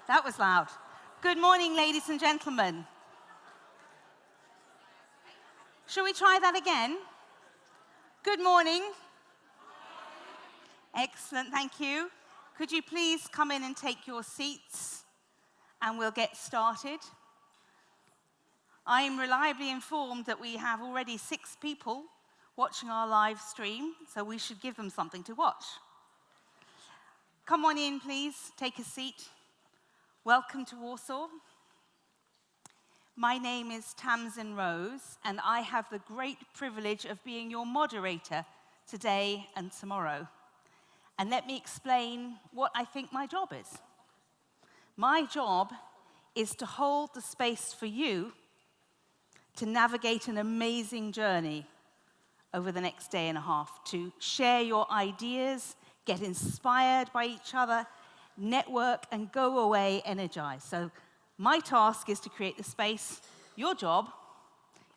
That was loud. Good morning, ladies and gentlemen. Shall we try that again? Good morning. Excellent, thank you. Could you please come in and take your seats, and we'll get started. I am reliably informed that we have already 6 people watching our live stream, so we should give them something to watch. Come on in, please. Take a seat. Welcome to Warsaw. My name is Tamsin Rose, and I have the great privilege of being your moderator today and tomorrow. And let me explain what I think my job is. My job is to hold the space for you to navigate an amazing journey over the next day and a half, to share your ideas, get inspired by each other, network, and go away energized. So my task is to create the space. Your job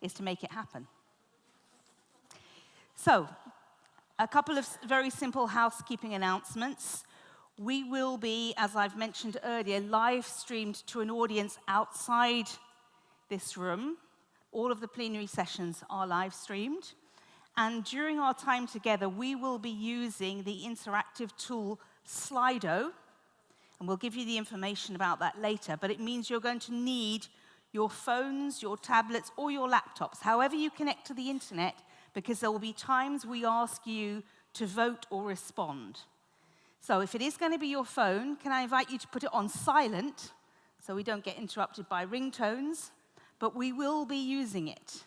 is to make it happen. So, a couple of very simple housekeeping announcements. We will be, as I've mentioned earlier, live streamed to an audience outside this room. All of the plenary sessions are live streamed. And during our time together, we will be using the interactive tool Slido. And we'll give you the information about that later. But it means you're going to need your phones, your tablets, or your laptops, however you connect to the internet, because there will be times we ask you to vote or respond. So if it is going to be your phone, can I invite you to put it on silent so we don't get interrupted by ringtones? But we will be using it.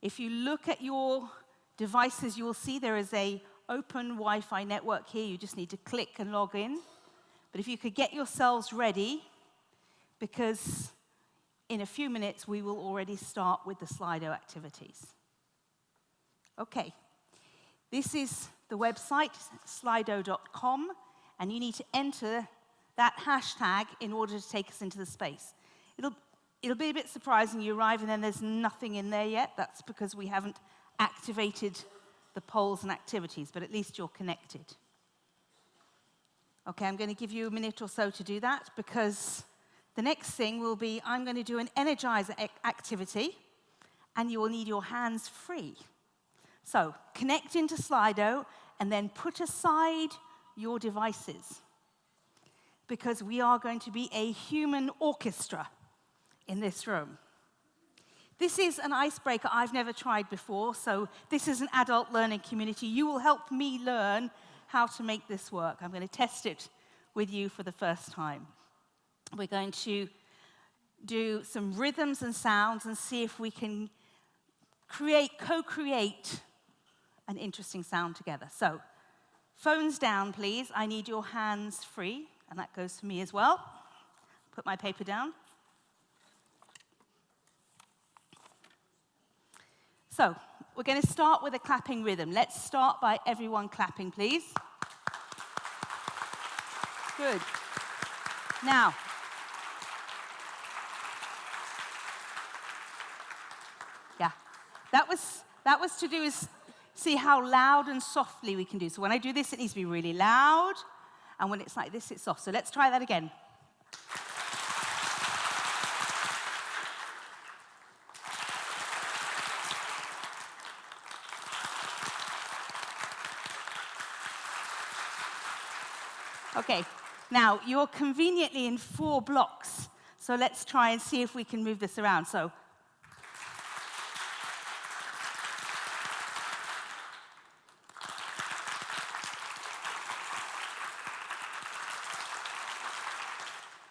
If you look at your devices, you will see there is an open Wi-Fi network here. You just need to click and log in. But if you could get yourselves ready, because in a few minutes we will already start with the Slido activities. Okay, this is the website, slido.com, and you need to enter that hashtag in order to take us into the space. It'll be a bit surprising. You arrive and then there's nothing in there yet. That's because we haven't activated the polls and activities, but at least you're connected. Okay, I'm going to give you a minute or so to do that, because the next thing will be I'm going to do an energizer activity, and you will need your hands free. So connect into Slido and then put aside your devices, because we are going to be a human orchestra in this room. This is an icebreaker I've never tried before, so this is an adult learning community. You will help me learn how to make this work. I'm going to test it with you for the first time. We're going to do some rhythms and sounds and see if we can co-create an interesting sound together. So, phones down, please. I need your hands free, and that goes for me as well. Put my paper down. So, we're going to start with a clapping rhythm. Let's start by everyone clapping, please. Good. Now, yeah, that was to do is see how loud and softly we can do. So when I do this, it needs to be really loud, and when it's like this, it's soft. So let's try that again. Okay, now you're conveniently in 4 blocks, so let's try and see if we can move this around. So,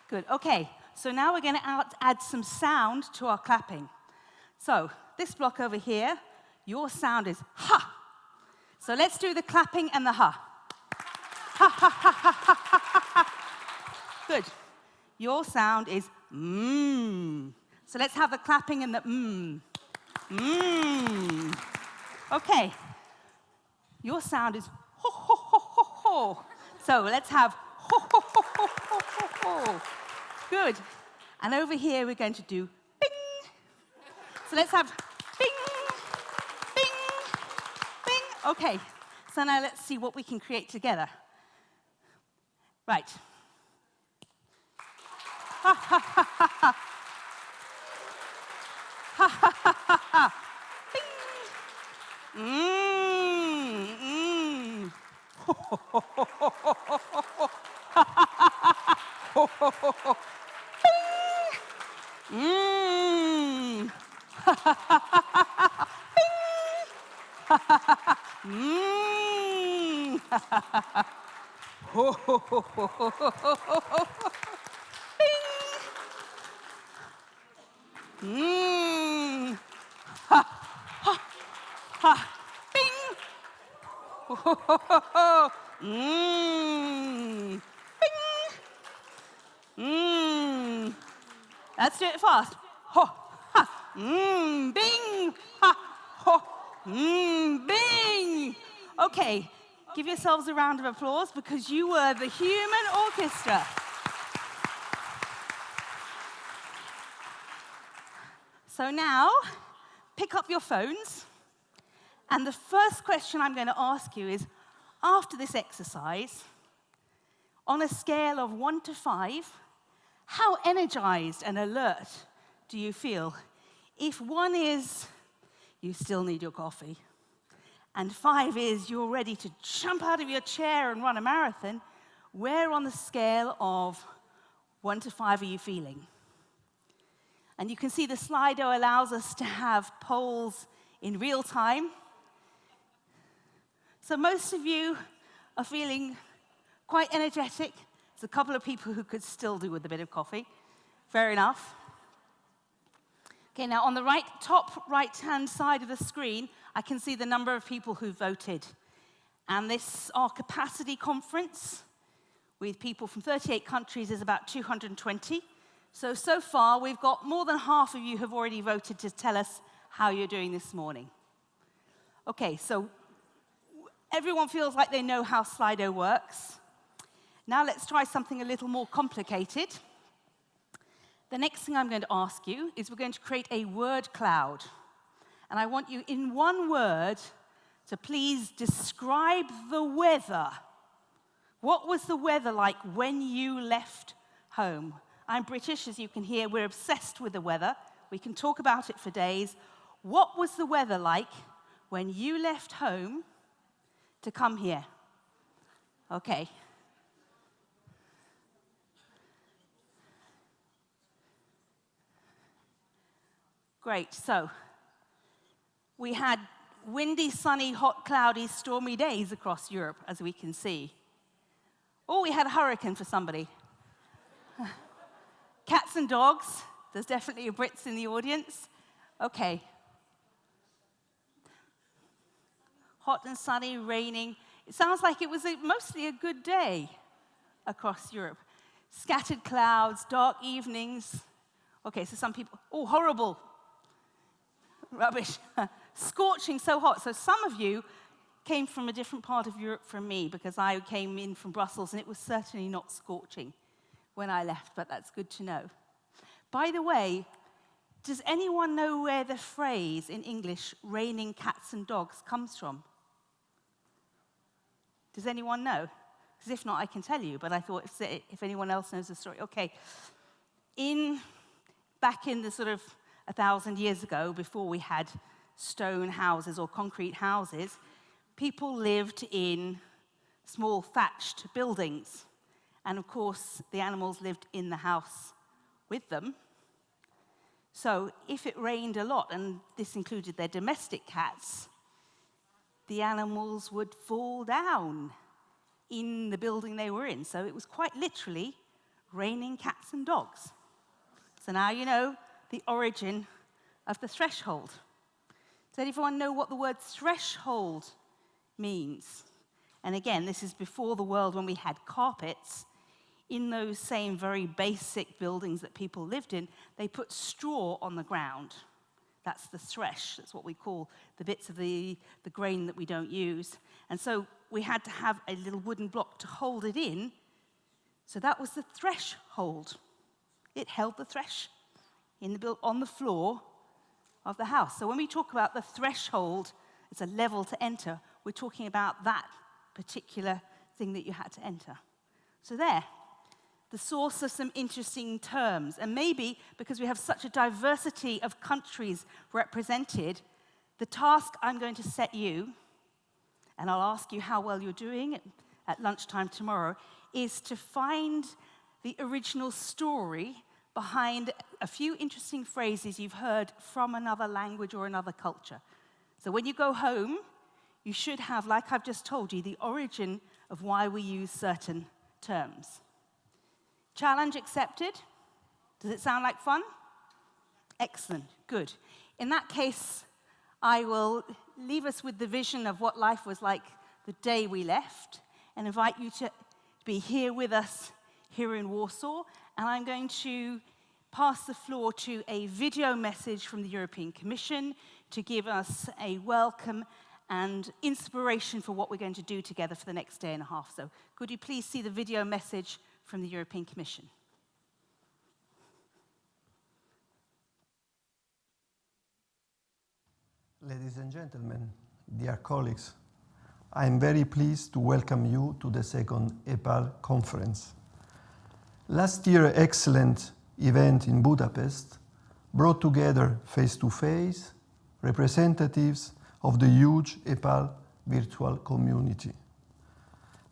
good, okay, so now we're going to add some sound to our clapping. So, this block over here, your sound is ha. So let's do the clapping and the ha. Ha, ha, ha, ha, ha, ha, ha. Good. Your sound is mmm. So let's have the clapping and the mmm. Mmm. Okay. Your sound is ho, ho, ho, ho, ho. So let's have ho, ho, ho, ho, ho, ho, ho. Good. And over here we're going to do bing. So let's have bing, bing, bing. Okay. So now let's see what we can create together. Right. Let's do it fast. Ho, ha, bing, ha, ho, bing. Okay, give yourselves a round of applause because you were the human orchestra. So now, pick up your phones, and the first question I'm going to ask you is, after this exercise, on a scale of 1 to 5, how energized and alert do you feel? If 1 is, you still need your coffee, and 5 is, you're ready to jump out of your chair and run a marathon, where on the scale of 1 to 5 are you feeling? And you can see the Slido allows us to have polls in real time. So most of you are feeling quite energetic. There's a couple of people who could still do with a bit of coffee. Fair enough. Okay, now on the top right-hand side of the screen, I can see the number of people who voted. And this, our capacity conference with people from 38 countries is about 220. So far, we've got more than half of you have already voted to tell us how you're doing this morning. Okay, so everyone feels like they know how Slido works. Now let's try something a little more complicated. The next thing I'm going to ask you is we're going to create a word cloud. And I want you, in one word, to please describe the weather. What was the weather like when you left home? I'm British, as you can hear. We're obsessed with the weather. We can talk about it for days. What was the weather like when you left home to come here? Okay. Great. So we had windy, sunny, hot, cloudy, stormy days across Europe, as we can see. Oh, we had a hurricane for somebody. Cats and dogs. There's definitely a Brits in the audience. Okay. Hot and sunny, raining. It sounds like it was mostly a good day across Europe. Scattered clouds, dark evenings. Okay, so some people, oh, horrible. Rubbish. Scorching, so hot. So some of you came from a different part of Europe from me because I came in from Brussels and it was certainly not scorching when I left, but that's good to know. By the way, does anyone know where the phrase in English, raining cats and dogs, comes from? Does anyone know? Because if not, I can tell you, but I thought if anyone else knows the story. Okay. Back in the sort of 1,000 years ago, before we had stone houses or concrete houses, people lived in small thatched buildings. And of course, the animals lived in the house with them. So if it rained a lot, and this included their domestic cats, the animals would fall down in the building they were in. So it was quite literally raining cats and dogs. So now you know the origin of the threshold. Does anyone know what the word threshold means? And again, this is before the world when we had carpets. In those same very basic buildings that people lived in, they put straw on the ground. That's the thresh. That's what we call the bits of the grain that we don't use. And so we had to have a little wooden block to hold it in. So that was the threshold. It held the thresh on the floor of the house. So when we talk about the threshold, it's a level to enter. We're talking about that particular thing that you had to enter. So there. the source of some interesting terms. And maybe, because we have such a diversity of countries represented, the task I'm going to set you, and I'll ask you how well you're doing at lunchtime tomorrow, is to find the original story behind a few interesting phrases you've heard from another language or another culture. So when you go home, you should have, like I've just told you, the origin of why we use certain terms. Challenge accepted? Does it sound like fun? Excellent, good. In that case, I will leave us with the vision of what life was like the day we left and invite you to be here with us here in Warsaw. And I'm going to pass the floor to a video message from the European Commission to give us a welcome and inspiration for what we're going to do together for the next day and a half. So could you please see the video message from the European Commission? Ladies and gentlemen, dear colleagues, I am very pleased to welcome you to the second EPALE conference. Last year's excellent event in Budapest brought together face-to-face representatives of the huge EPALE virtual community.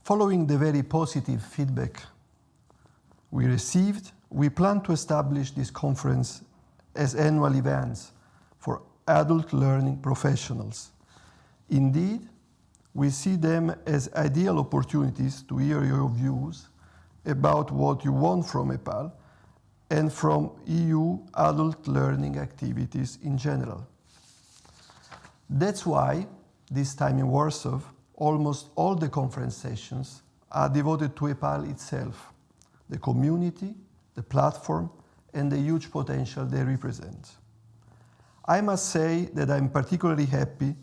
Following the very positive feedback we received, we plan to establish this conference as annual events for adult learning professionals. Indeed, we see them as ideal opportunities to hear your views about what you want from EPALE and from EU adult learning activities in general. That's why, this time in Warsaw, almost all the conference sessions are devoted to EPALE itself, the community, the platform, and the huge potential they represent. I must say that I'm particularly happy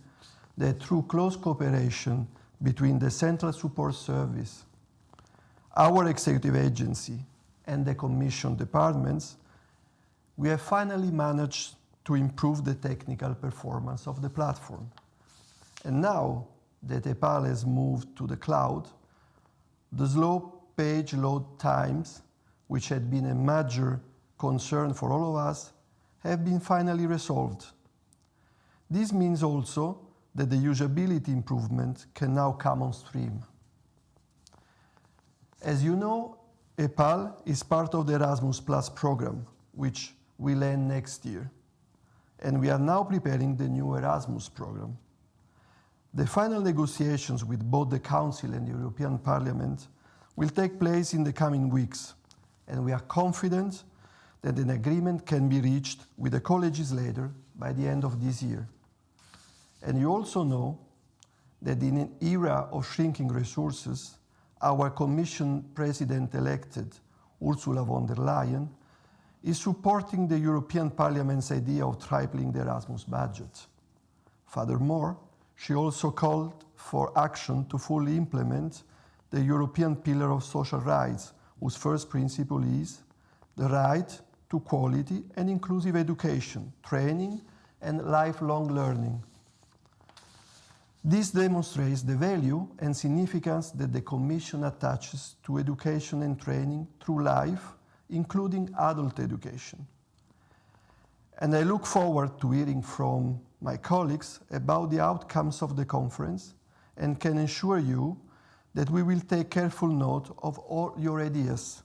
that through close cooperation between the Central Support Service, our executive agency, and the Commission departments, we have finally managed to improve the technical performance of the platform. And now that EPALE has moved to the cloud, the slow page load times, which had been a major concern for all of us, have been finally resolved. This means also that the usability improvement can now come on stream. As you know, EPALE is part of the Erasmus Plus program, which will end next year. And we are now preparing the new Erasmus program. The final negotiations with both the Council and the European Parliament will take place in the coming weeks, and we are confident that an agreement can be reached with the co-legislator by the end of this year. And you also know that in an era of shrinking resources, our Commission President-elected, Ursula von der Leyen, is supporting the European Parliament's idea of tripling the Erasmus budget. Furthermore, she also called for action to fully implement the European Pillar of Social Rights, whose first principle is the right to quality and inclusive education, training, and lifelong learning. This demonstrates the value and significance that the Commission attaches to education and training through life, including adult education. And I look forward to hearing from my colleagues about the outcomes of the conference and can assure you that we will take careful note of all your ideas.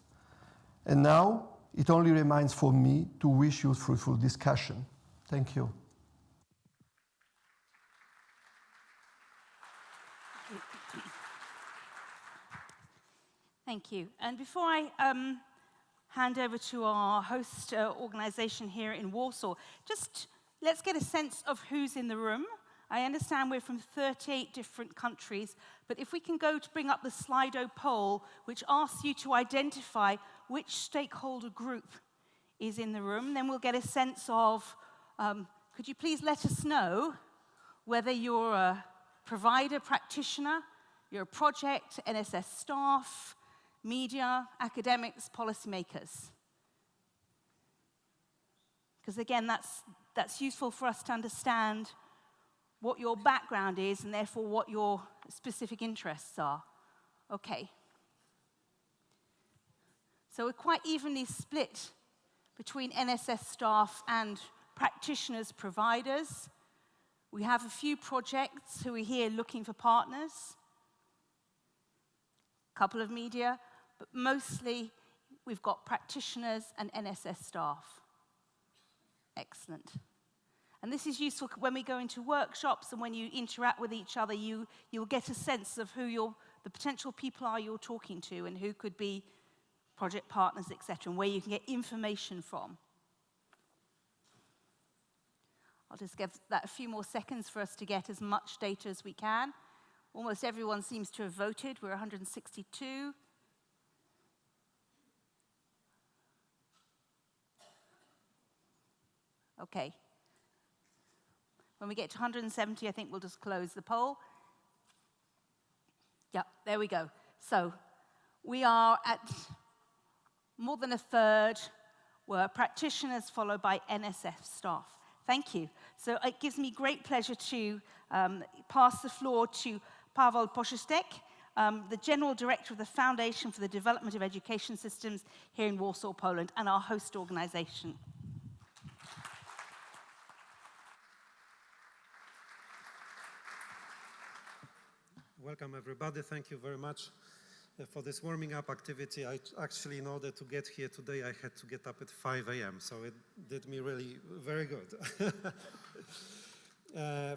And now, it only remains for me to wish you fruitful discussion. Thank you. Thank you. And before I hand over to our host organization here in Warsaw, just let's get a sense of who's in the room. I understand we're from 38 different countries, but if we can go to bring up the Slido poll, which asks you to identify which stakeholder group is in the room, then we'll get a sense of, could you please let us know whether you're a provider, practitioner, you're a project, NSS staff, media, academics, policymakers. Because again, that's useful for us to understand what your background is and therefore what your specific interests are. Okay. So we're quite evenly split between NSS staff and practitioners, providers. We have a few projects who are here looking for partners, a couple of media, but mostly we've got practitioners and NSS staff. Excellent. And this is useful when we go into workshops and when you interact with each other, you'll get a sense of who the potential people are you're talking to and who could be project partners, etc., and where you can get information from. I'll just give that a few more seconds for us to get as much data as we can. Almost everyone seems to have voted. We're 162. Okay. When we get to 170, I think we'll just close the poll. Yeah, there we go. So we are at more than a third were practitioners, followed by NSF staff. Thank you. So it gives me great pleasure to pass the floor to Paweł Poszystek, the General Director of the Foundation for the Development of Education Systems here in Warsaw, Poland, and our host organization. Welcome, everybody. Thank you very much for this warming up activity. I actually, in order to get here today, I had to get up at 5 a.m., so it did me really very good.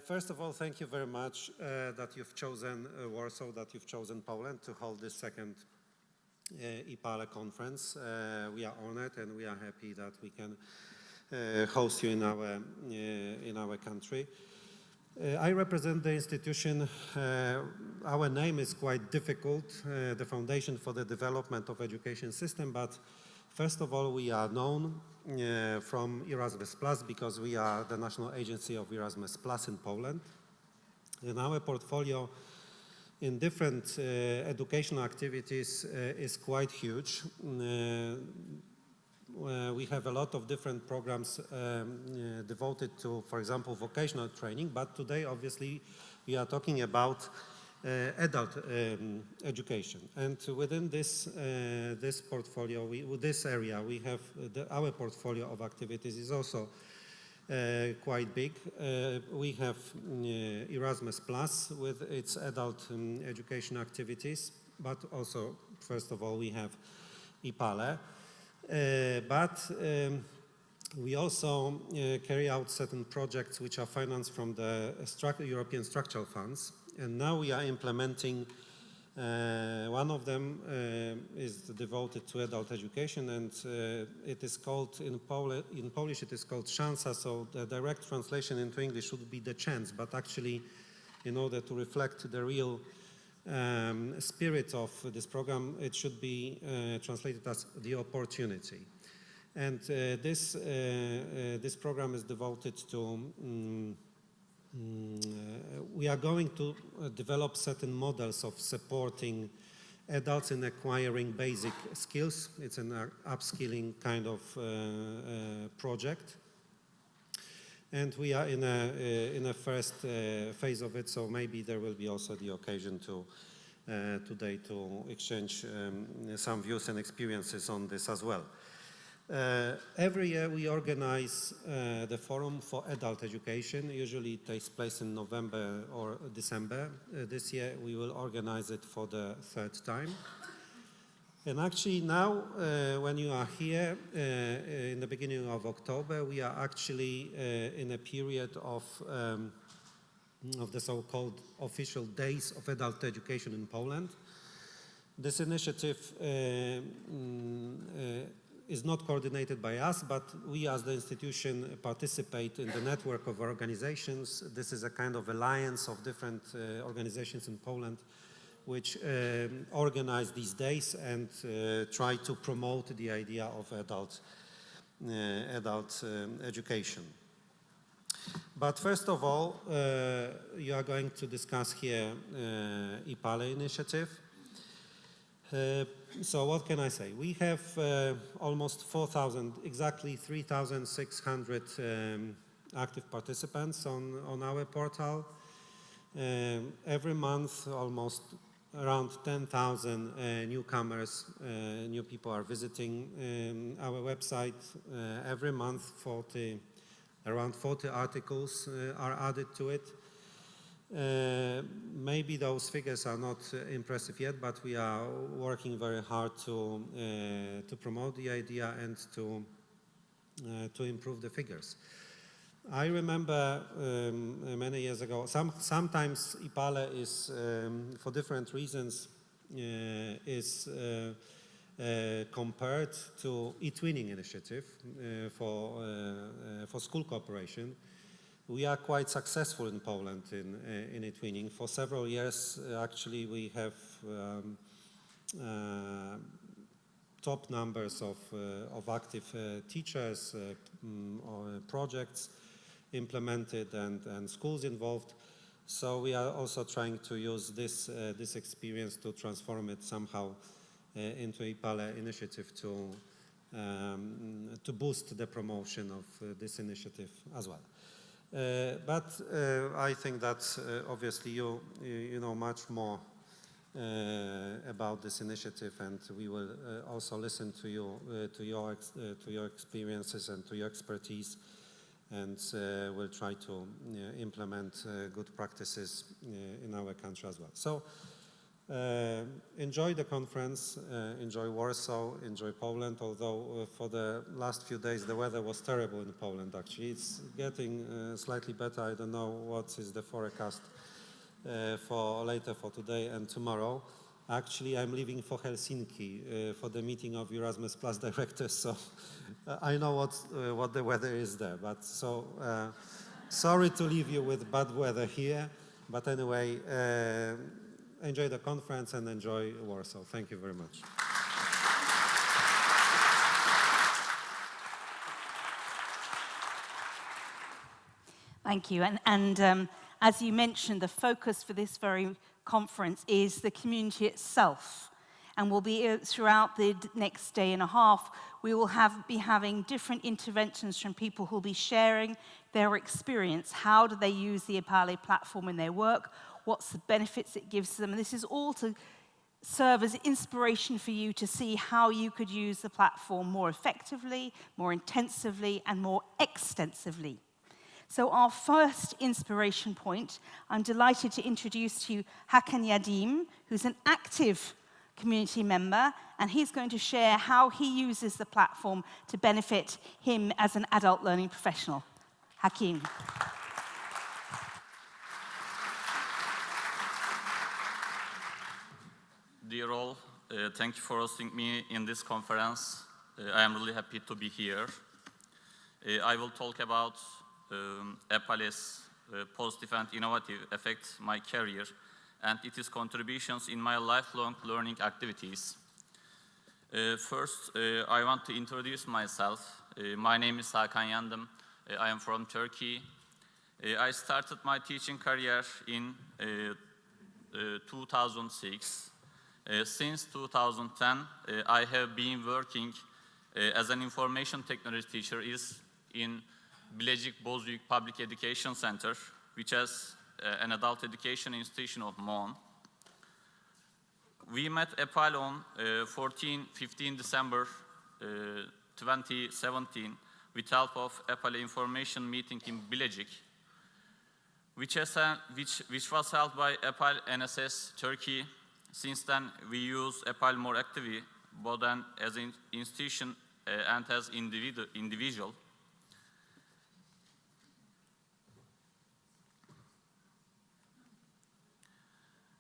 First of all, thank you very much that you've chosen Warsaw, that you've chosen Poland to hold this second EPALE conference. We are honored and we are happy that we can host you in our country. I represent the institution. Our name is quite difficult, the Foundation for the Development of Education System, but first of all, we are known from Erasmus Plus because we are the national agency of Erasmus Plus in Poland. And our portfolio in different educational activities is quite huge. We have a lot of different programs devoted to, for example, vocational training, but today, obviously, we are talking about adult education. And within this portfolio, this area, we have our portfolio of activities is also quite big. We have Erasmus Plus with its adult education activities, but also, first of all, we have EPALE. But we also carry out certain projects which are financed from the European structural funds, and now we are implementing one of them is devoted to adult education, and it is called in Polish it is called Szansa, so the direct translation into English should be the chance, but actually in order to reflect the real spirit of this program, it should be translated as the opportunity. And this program is devoted to, we are going to develop certain models of supporting adults in acquiring basic skills. It's an upskilling kind of project. And we are in a first phase of it, so maybe there will be also the occasion to today to exchange some views and experiences on this as well. Every year we organize the Forum for Adult Education. Usually it takes place in November or December. This year we will organize it for the third time. And actually now, when you are here in the beginning of October, we are actually in a period of the so-called official days of adult education in Poland. This initiative is not coordinated by us, but we as the institution participate in the network of organizations. This is a kind of alliance of different organizations in Poland which organize these days and try to promote the idea of adult education. But first of all, you are going to discuss here EPALE initiative. So what can I say? We have almost 4,000, exactly 3,600 active participants on our portal. Every month, almost around 10,000 newcomers, new people are visiting our website every month. Around 40 articles are added to it. Maybe those figures are not impressive yet, but we are working very hard to promote the idea and to improve the figures. I remember many years ago, sometimes EPALE is, for different reasons, is compared to e-twinning initiative for school cooperation. We are quite successful in Poland in e-twinning. For several years, actually, we have top numbers of active teachers, or projects implemented and schools involved. So we are also trying to use this experience to transform it somehow into a EPALE initiative to boost the promotion of this initiative as well. But I think that obviously you know much more about this initiative, and we will also listen to you, to your experiences and to your expertise, and we'll try to implement good practices in our country as well. So enjoy the conference, enjoy Warsaw, enjoy Poland, although for the last few days the weather was terrible in Poland actually. It's getting slightly better. I don't know what is the forecast for later for today and tomorrow. Actually, I'm leaving for Helsinki for the meeting of Erasmus Plus directors, so I know what the weather is there. But so sorry to leave you with bad weather here. But anyway, enjoy the conference and enjoy Warsaw. Thank you very much. Thank you. And as you mentioned, the focus for this very conference is the community itself. And we'll be, throughout the next day and a half, we will be having different interventions from people who will be sharing their experience. How do they use the EPALE platform in their work? What's the benefits it gives them? And this is all to serve as inspiration for you to see how you could use the platform more effectively, more intensively, and more extensively. So our first inspiration point, I'm delighted to introduce to you Hakan Yadim, who's an active community member, and he's going to share how he uses the platform to benefit him as an adult learning professional. Hakim. Dear all, thank you for hosting me in this conference. I am really happy to be here. I will talk about EPALE's positive and innovative effects my career and its contributions in my lifelong learning activities. First, I want to introduce myself. My name is Hakan Yadim. I am from Turkey. I started my teaching career in 2006. Since 2010, I have been working as an information technology teacher in Bilecik Bozüyük Public Education Center, which is an adult education institution of MON. We met EPALE on 15 December 2017 with help of EPALE information meeting in Bilecik, which was held by EPALE NSS Turkey. Since then, we use EPALE more actively, both as an institution and as individual.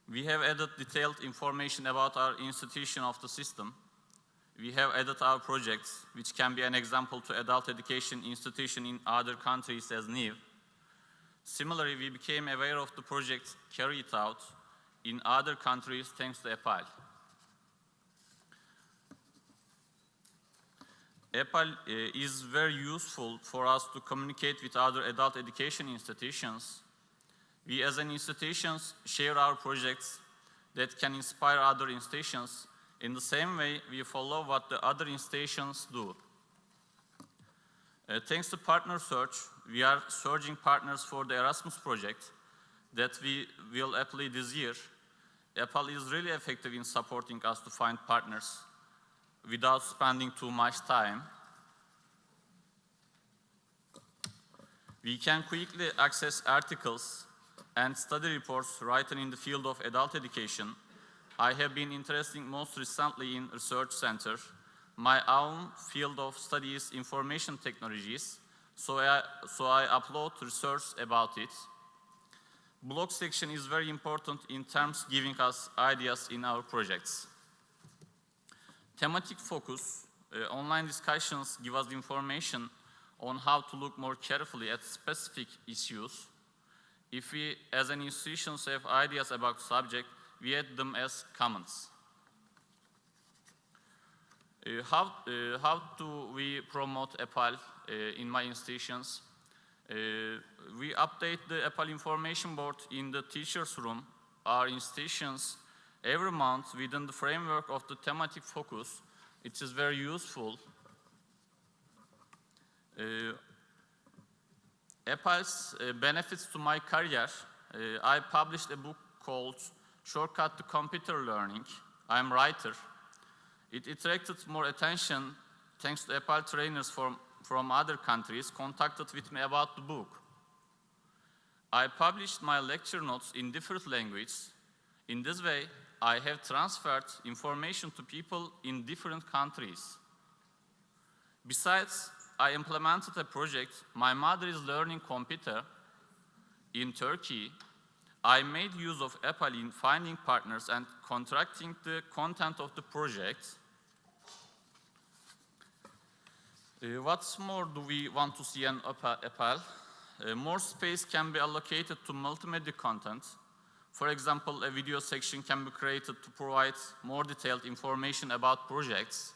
We have added detailed information about our institution of the system. We have added our projects, which can be an example to adult education institution in other countries as new. Similarly, we became aware of the projects carried out in other countries thanks to EPALE. EPALE is very useful for us to communicate with other adult education institutions. We as an institutions share our projects that can inspire other institutions. In the same way, we follow what the other institutions do. Thanks to partner search, we are searching partners for the Erasmus project that we will apply this year. EPALE is really effective in supporting us to find partners without spending too much time. We can quickly access articles and study reports written in the field of adult education. I have been interested most recently in research center. My own field of study is information technologies, so I upload research about it. Blog section is very important in terms of giving us ideas in our projects. Thematic focus, online discussions give us information on how to look more carefully at specific issues. If we, as an institution, have ideas about the subject, we add them as comments. How do we promote EPALE in my institutions? We update the EPALE information board in the teacher's room, our institutions, every month within the framework of the thematic focus. It is very useful. EPALE's benefits to my career. I published a book called Shortcut to Computer Learning. I'm a writer. It attracted more attention thanks to EPALE trainers from other countries contacted with me about the book. I published my lecture notes in different languages. In this way, I have transferred information to people in different countries. Besides, I implemented a project. My mother is learning computer in Turkey. I made use of EPALE in finding partners and contracting the content of the project. What more do we want to see in EPALE? More space can be allocated to multimedia content. For example, a video section can be created to provide more detailed information about projects.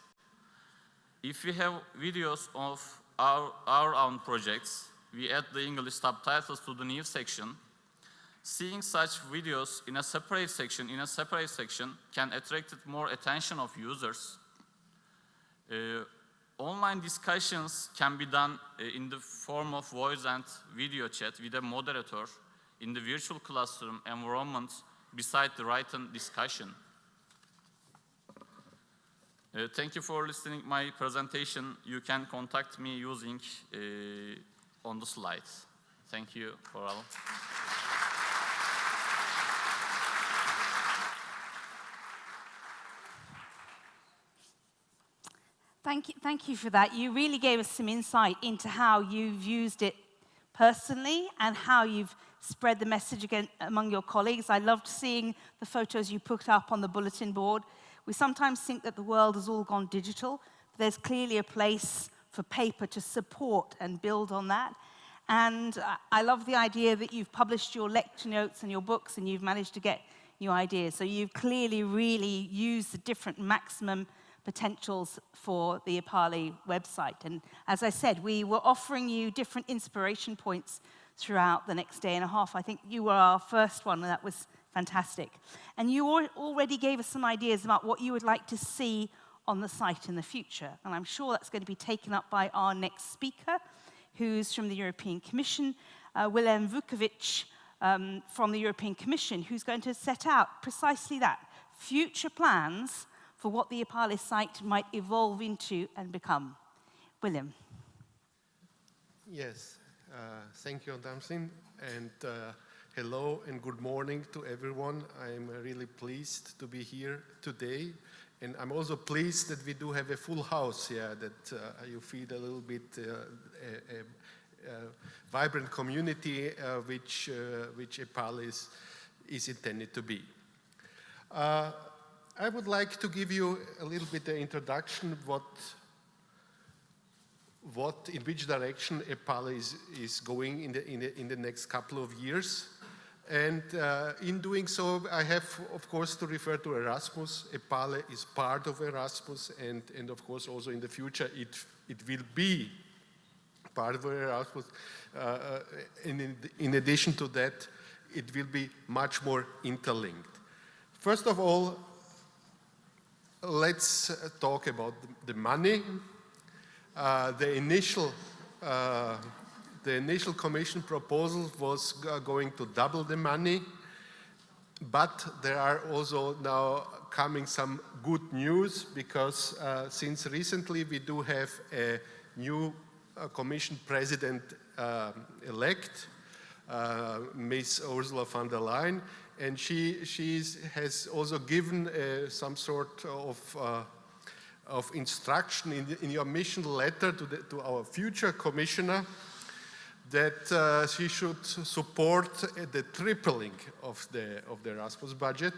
If we have videos of our own projects, we add the English subtitles to the new section. Seeing such videos in a separate section can attract more attention of users. Online discussions can be done in the form of voice and video chat with a moderator in the virtual classroom environment beside the written discussion. Thank you for listening to my presentation. You can contact me using on the slides. Thank you for all. Thank you for that. You really gave us some insight into how you've used it personally and how you've spread the message again among your colleagues. I loved seeing the photos you put up on the bulletin board. We sometimes think that the world has all gone digital, but there's clearly a place for paper to support and build on that. And I love the idea that you've published your lecture notes and your books and you've managed to get new ideas. So you've clearly really used the different maximum potentials for the EPALE website. And as I said, we were offering you different inspiration points throughout the next day and a half. I think you were our first one, and that was fantastic. And you already gave us some ideas about what you would like to see on the site in the future. And I'm sure that's going to be taken up by our next speaker, who's from the European Commission, Willem Vukovic from the European Commission, who's going to set out precisely that, future plans for what the EPALE site might evolve into and become. Willem. Yes, thank you, Damsin, and hello and good morning to everyone. I'm really pleased to be here today, and I'm also pleased that we do have a full house here, that you feel a little bit a vibrant community which EPALE is intended to be. I would like to give you a little bit of introduction in which direction EPALE is going in the next couple of years. And in doing so, I have, of course, to refer to Erasmus. EPALE is part of Erasmus, and of course, also in the future, it will be part of Erasmus. And in addition to that, it will be much more interlinked. First of all, let's talk about the money. The initial Commission proposal was going to double the money. But there are also now coming some good news because since recently we do have a new Commission President elect, Ms. Ursula von der Leyen, and she has also given some sort of instruction in your mission letter to our future commissioner that she should support the tripling of the Erasmus budget.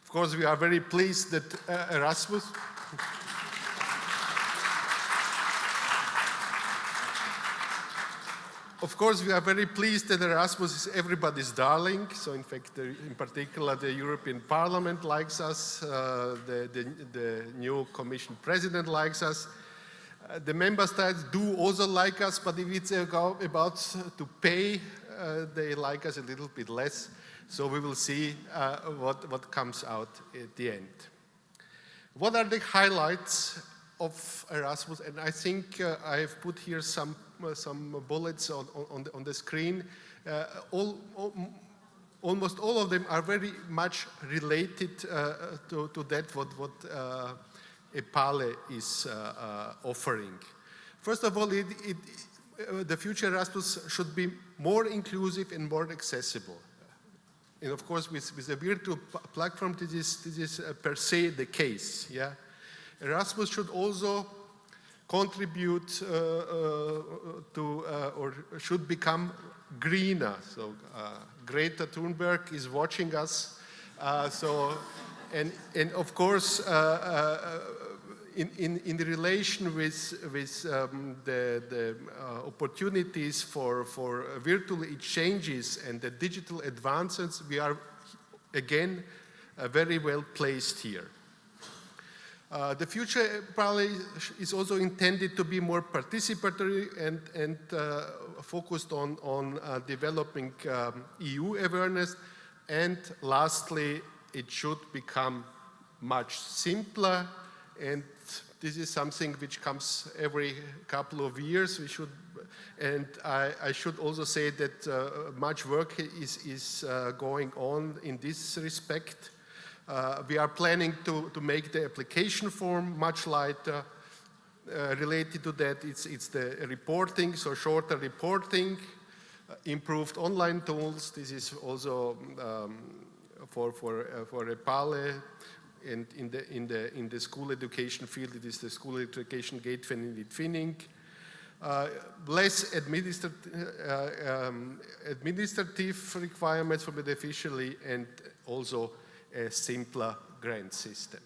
Of course, we are very pleased that Erasmus. Of course, we are very pleased that Erasmus is everybody's darling. So, in fact, in particular, the European Parliament likes us, the new Commission President likes us. The member states do also like us, but if it's about to pay, they like us a little bit less. So we will see what comes out at the end. What are the highlights of Erasmus? And I think I have put here some bullets on the screen. Almost all of them are very much related to that what EPALE is offering. First of all, the future Erasmus should be more inclusive and more accessible. And of course, with a virtual platform, this is per se the case. Yeah, Erasmus should also contribute to or should become greener. So Greta Thunberg is watching us. And of course, in the relation with the opportunities for virtual exchanges and the digital advances, we are again very well placed here. The future probably is also intended to be more participatory and focused on developing EU awareness. And lastly, it should become much simpler, and this is something which comes every couple of years. And I should also say that much work is going on in this respect. We are planning to make the application form much lighter. Related to that, it's the reporting, so shorter reporting, improved online tools. This is also for EPALE, and in the school education field, it is the school education gateway in Litvinink. Less administrative requirements for the officially, and also a simpler grant system.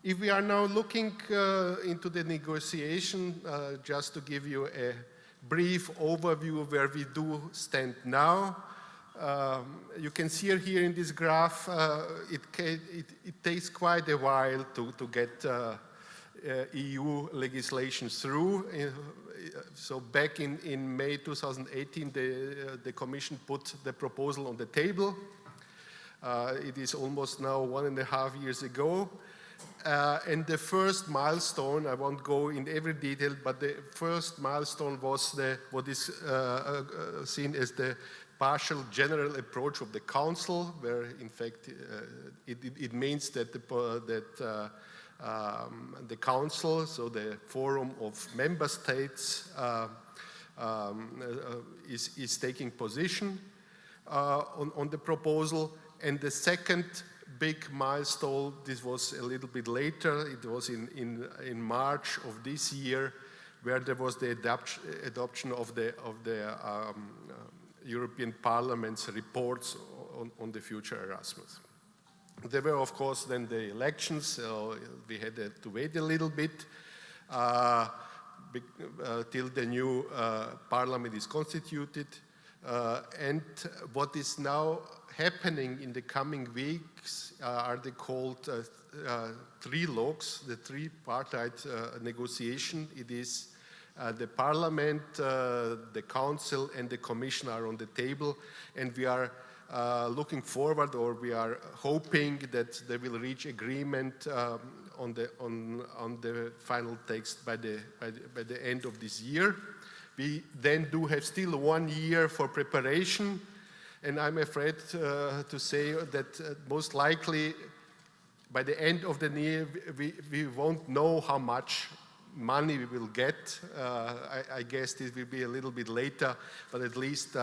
If we are now looking into the negotiation, just to give you a brief overview of where we do stand now, you can see here in this graph, it takes quite a while to get EU legislation through. So back in May 2018, the Commission put the proposal on the table. It is almost now 1.5 years ago. And the first milestone, I won't go in every detail, but the first milestone was what is seen as the partial general approach of the Council, where in fact it means that the Council, so the forum of member states, is taking position on the proposal. And the second big milestone, this was a little bit later, it was in March of this year, where there was the adoption of the European Parliament's reports on the future Erasmus. There were, of course, then the elections, so we had to wait a little bit till the new Parliament is constituted. And what is now happening in the coming weeks are the called trilogues, the tripartite negotiation. It is the Parliament, the Council, and the Commission are on the table, and we are looking forward, or we are hoping that they will reach agreement on the final text by the end of this year. We then do have still 1 year for preparation, And I'm afraid to say that most likely by the end of the year, we won't know how much money we will get. I guess this will be a little bit later, but at least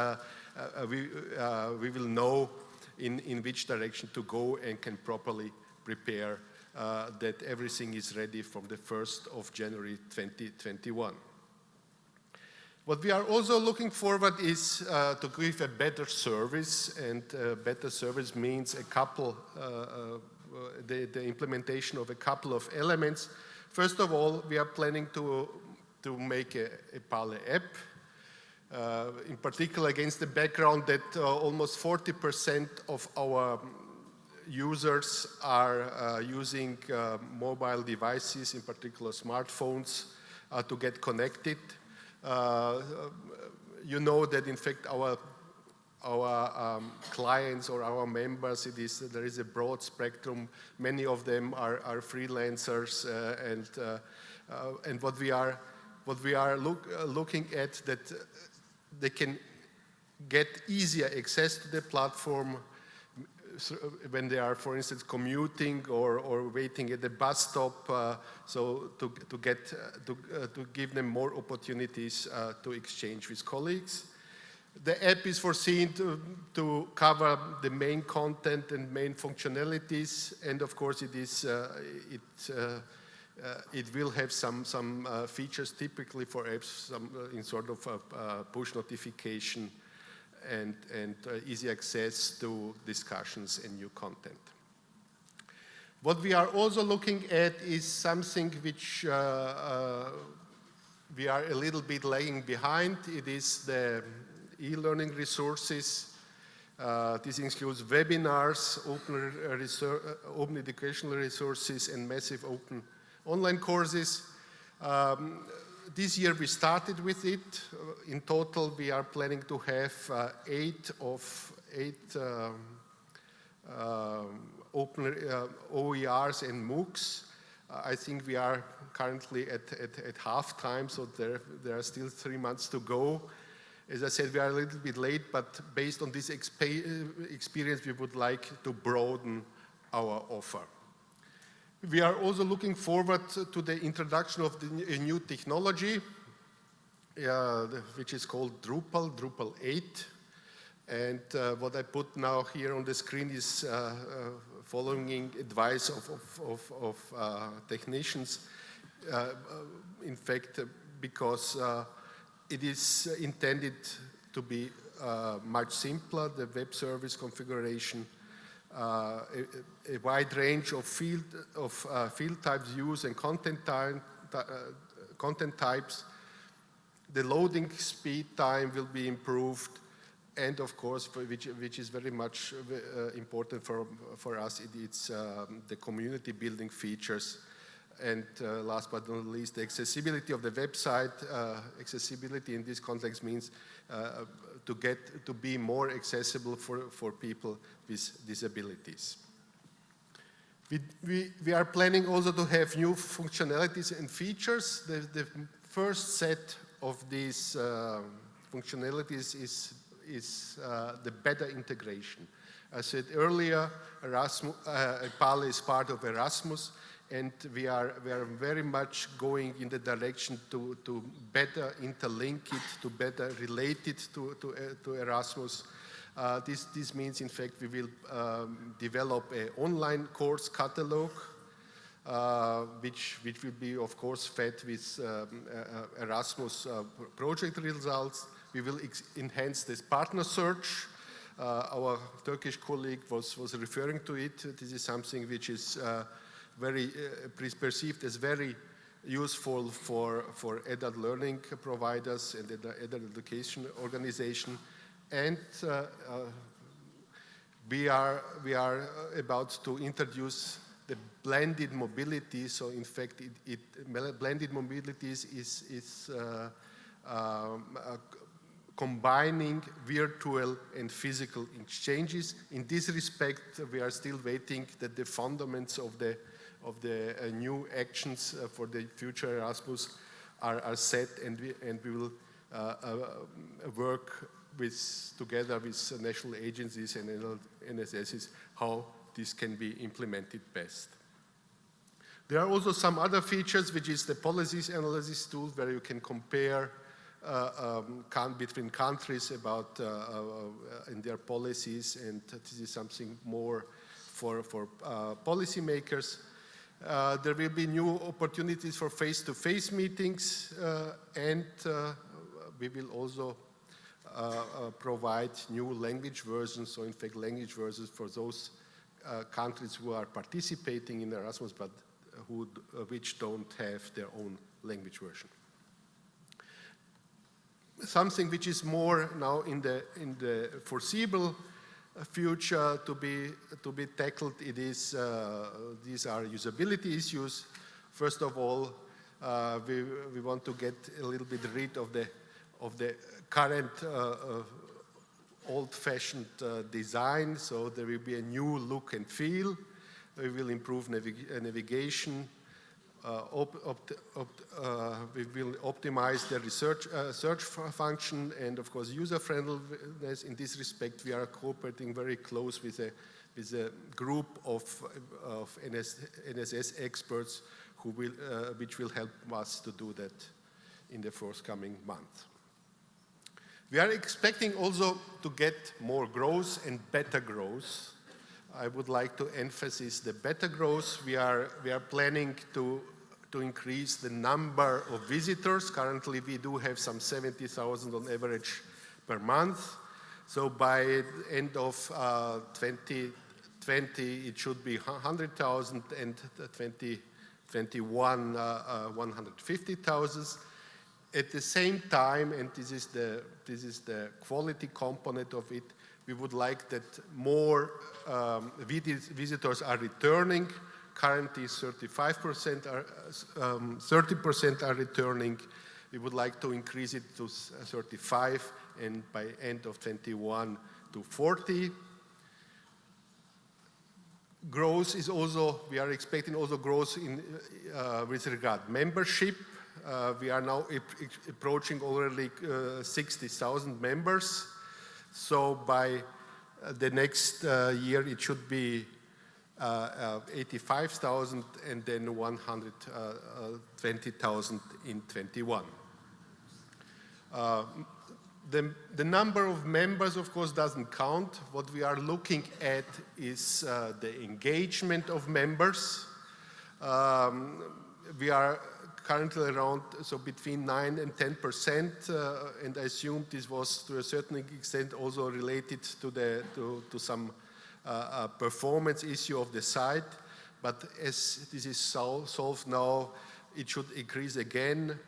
we will know in which direction to go and can properly prepare that everything is ready from the 1st of January 2021. What we are also looking forward is to give a better service, and better service means a couple, the implementation of a couple of elements. First of all, we are planning to make a EPALE app, in particular against the background that almost 40% of our users are using mobile devices, in particular smartphones, to get connected. You know that in fact our clients or our members, there is a broad spectrum. Many of them are freelancers, and what we are looking at, that they can get easier access to the platform when they are, for instance, commuting or waiting at the bus stop, so to give them more opportunities to exchange with colleagues. The app is foreseen to cover the main content and main functionalities, and of course it will have some features typically for apps, in sort of push notification and easy access to discussions and new content. What we are also looking at is something which we are a little bit lagging behind. It is the e-learning resources. This includes webinars, open educational resources, and massive open online courses. This year we started with it. In total, we are planning to have eight open OERs and MOOCs. I think we are currently at half time, so there are still 3 months to go. As I said, we are a little bit late, but based on this experience, we would like to broaden our offer. We are also looking forward to the introduction of a new technology, which is called Drupal 8. And what I put now here on the screen is following advice of technicians, in fact, because it is intended to be much simpler, the web service configuration, a wide range of field types used and content types. The loading speed time will be improved, and of course, which is very much important for us, it's the community building features. And last but not least, the accessibility of the website. Accessibility in this context means to be more accessible for people with disabilities. We are planning also to have new functionalities and features. The first set of these functionalities is the better integration. I said earlier, EPALE is part of Erasmus, and we are very much going in the direction to better interlink it, to better relate it to Erasmus. This means, in fact, we will develop an online course catalog, which will be, of course, fed with Erasmus project results. We will enhance this partner search. Our Turkish colleague was referring to it. This is something which is very perceived as very useful for adult learning providers and adult education organization. And we are about to introduce the blended mobility. So in fact, blended mobility is combining virtual and physical exchanges. In this respect, we are still waiting that the fundamentals of the new actions for the future Erasmus are set, and we will work together with national agencies and NSSs, how this can be implemented best. There are also some other features, which is the policies analysis tool, where you can compare between countries about in their policies, and this is something more for policymakers. There will be new opportunities for face-to-face meetings, and we will also provide new language versions, so in fact language versions for those countries who are participating in Erasmus but which don't have their own language version. Something which is more now in the foreseeable future to be tackled, it is these are usability issues. First of all, we want to get a little bit rid of the current old-fashioned design, so there will be a new look and feel. We will improve navigation. We will optimize the search function, and of course user-friendliness. In this respect, we are cooperating very close with a group of NSS experts which will help us to do that in the forthcoming month. We are expecting also to get more growth and better growth. I would like to emphasize the better growth. We are planning to increase the number of visitors. Currently, we do have some 70,000 on average per month. So by end of 2020, it should be 100,000, and 2021, 150,000. At the same time, and this is the quality component of it, we would like that more visitors are returning. Currently, 30% are returning. We would like to increase it to 35, and by end of 21 to 40. Growth is also, we are expecting also growth in with regard membership. We are now approaching already 60,000 members. So by the next year, it should be 85,000, and then 120,000 in 21. The number of members, of course, doesn't count. What we are looking at is the engagement of members. We are currently around, so between 9 and 10%, and I assume this was to a certain extent also related to some performance issue of the site. But as this is solved now, it should increase again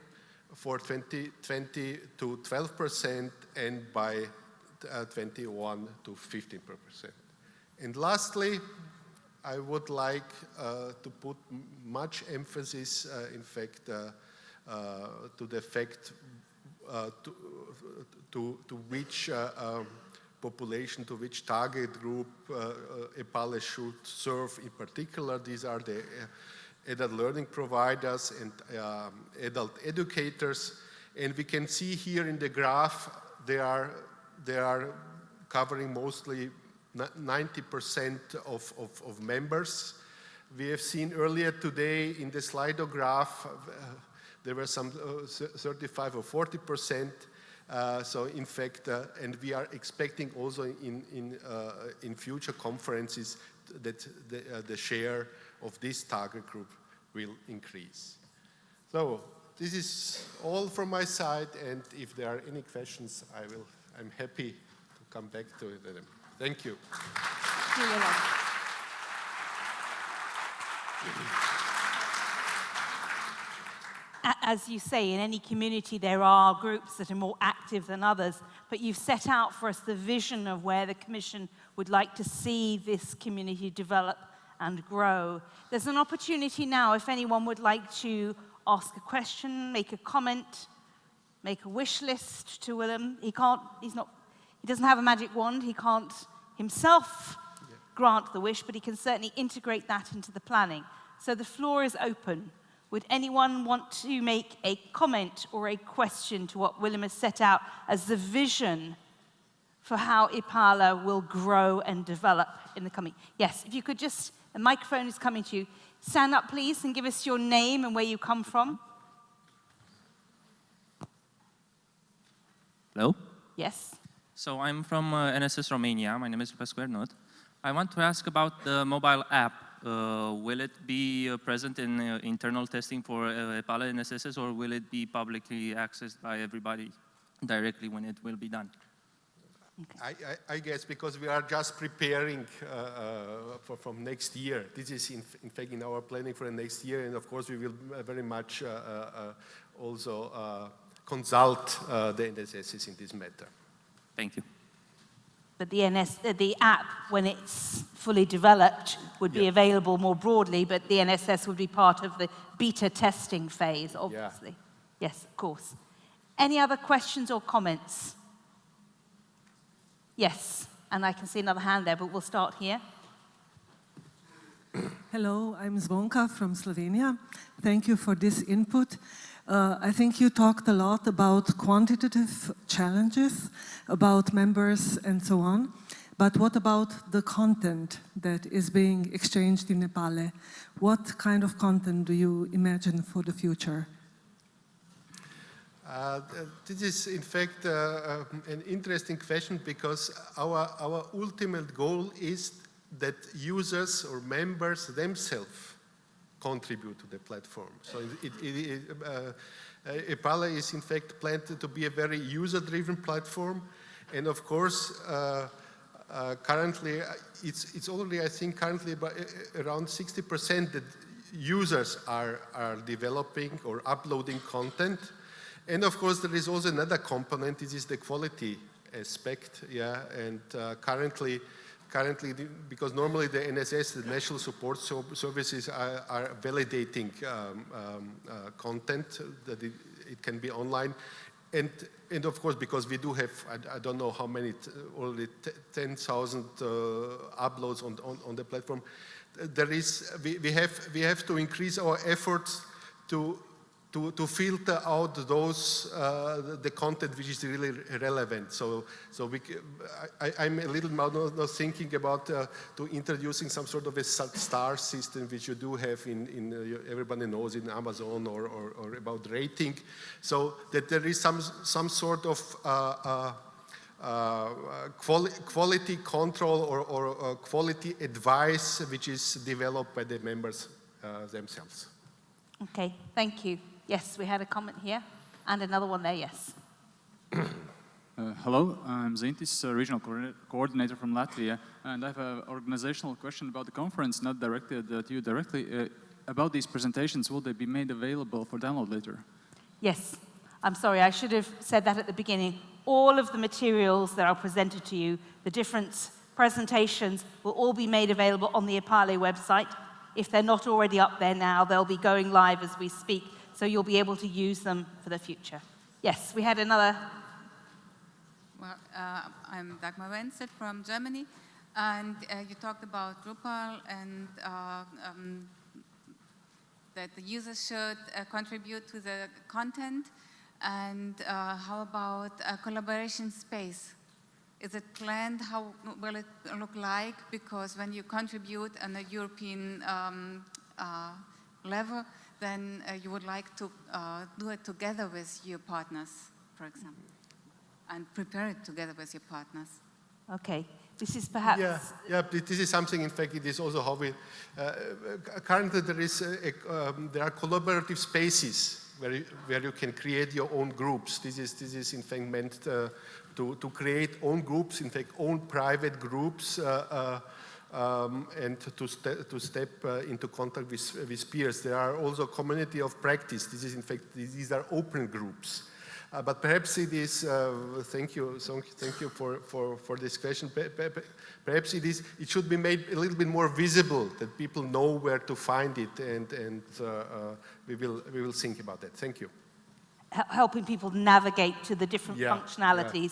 for 2020 to 12%, and by 21 to 15%. And lastly, I would like to put much emphasis, in fact, to the fact to which population, to which target group EPALE should serve in particular. These are the adult learning providers and adult educators. And we can see here in the graph, they are covering mostly 90% of members. We have seen earlier today in the Slido graph, there were some 35 or 40%. So in fact, and we are expecting also in future conferences that the share of this target group will increase. So this is all from my side, and if there are any questions, I'm happy to come back to them. Thank you. As you say, in any community there are groups that are more active than others, but you've set out for us the vision of where the Commission would like to see this community develop and grow. There's an opportunity now if anyone would like to ask a question, make a comment, make a wish list to Willem. He doesn't have a magic wand, he can't himself grant the wish, but he can certainly integrate that into the planning. So the floor is open. Would anyone want to make a comment or a question to what Willem has set out as the vision for how EPALE will grow and develop in the coming. Yes, if you could just, the microphone is coming to you. Stand up, please, and give us your name and where you come from. Hello? Yes. So I'm from NSS Romania. My name is Pascu Ernut. I want to ask about the mobile app. Will it be present in internal testing for EPALE and SSS, or will it be publicly accessed by everybody directly when it will be done? Okay. I guess because we are just preparing from next year. This is in fact in our planning for the next year, and of course we will very much also consult the NSSs in this matter. Thank you. But the app, when it's fully developed, would be available more broadly, but the NSS would be part of the beta testing phase, obviously. Yeah. Yes, of course. Any other questions or comments? Yes, and I can see another hand there, but we'll start here. Hello, I'm Zvonka from Slovenia. Thank you for this input. I think you talked a lot about quantitative challenges, about members and so on. But what about the content that is being exchanged in EPALE? What kind of content do you imagine for the future? This is, in fact, an interesting question because our ultimate goal is that users or members themselves contribute to the platform. So EPALE is, in fact, planned to be a very user-driven platform. And of course, currently, it's already, I think, currently around 60% that users are developing or uploading content. And of course, there is also another component. This is the quality aspect. Yeah, and currently, because normally the NSS, the National Support Services, are validating content that it can be online, and of course, because we do have, I don't know how many, already 10,000 uploads on the platform. There is, we have to increase our efforts to filter out those the content which is really relevant. So I'm a little now thinking about to introducing some sort of a star system which you do have in everybody knows in Amazon or about rating, so that there is some sort of quality control or quality advice which is developed by the members themselves. Okay, thank you. Yes, we had a comment here, and another one there, yes. Hello, I'm Zintis, Regional Coordinator from Latvia, and I have an organizational question about the conference, not directed to you directly. About these presentations, will they be made available for download later? Yes, I'm sorry, I should have said that at the beginning. All of the materials that are presented to you, the different presentations, will all be made available on the EPALE website. If they're not already up there now, they'll be going live as we speak. So you'll be able to use them for the future. Yes, we had another. Well, I'm Dagmar Wenzel from Germany, and you talked about Drupal and that the users should contribute to the content. And how about a collaboration space? Is it planned? How will it look like? Because when you contribute on a European level, then you would like to do it together with your partners, for example, and prepare it together with your partners. Okay, this is perhaps... Yeah, this is something, in fact, it is also how we... currently there are collaborative spaces where you can create your own groups. This is in fact meant to create own groups, in fact, own private groups, and to step into contact with peers. There are also community of practice. This is, in fact, these are open groups. But perhaps it is, thank you for this question. Perhaps it should be made a little bit more visible, that people know where to find it, and we will think about that. Thank you. Helping people navigate to the different functionalities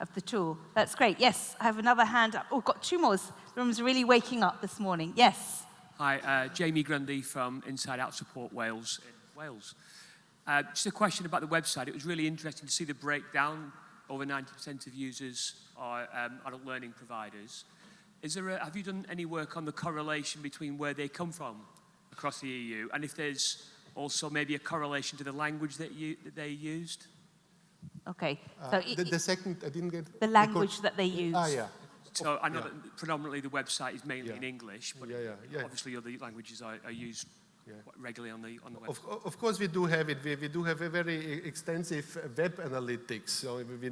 of the tool. That's great. Yes, I have another hand up. Oh, we've got two more. The room's really waking up this morning. Yes. Hi, Jamie Grundy from Inside Out Support Wales in Wales. Just a question about the website. It was really interesting to see the breakdown over 90% of users are adult learning providers. Have you done any work on the correlation between where they come from across the EU, and if there's also maybe a correlation to the language that they used? Okay. So the second, I didn't get... The language that they use. Yeah. So I know that predominantly the website is mainly in English, but yeah. obviously other languages are used regularly on the website. Of course, we do have it. We do have a very extensive web analytics. So we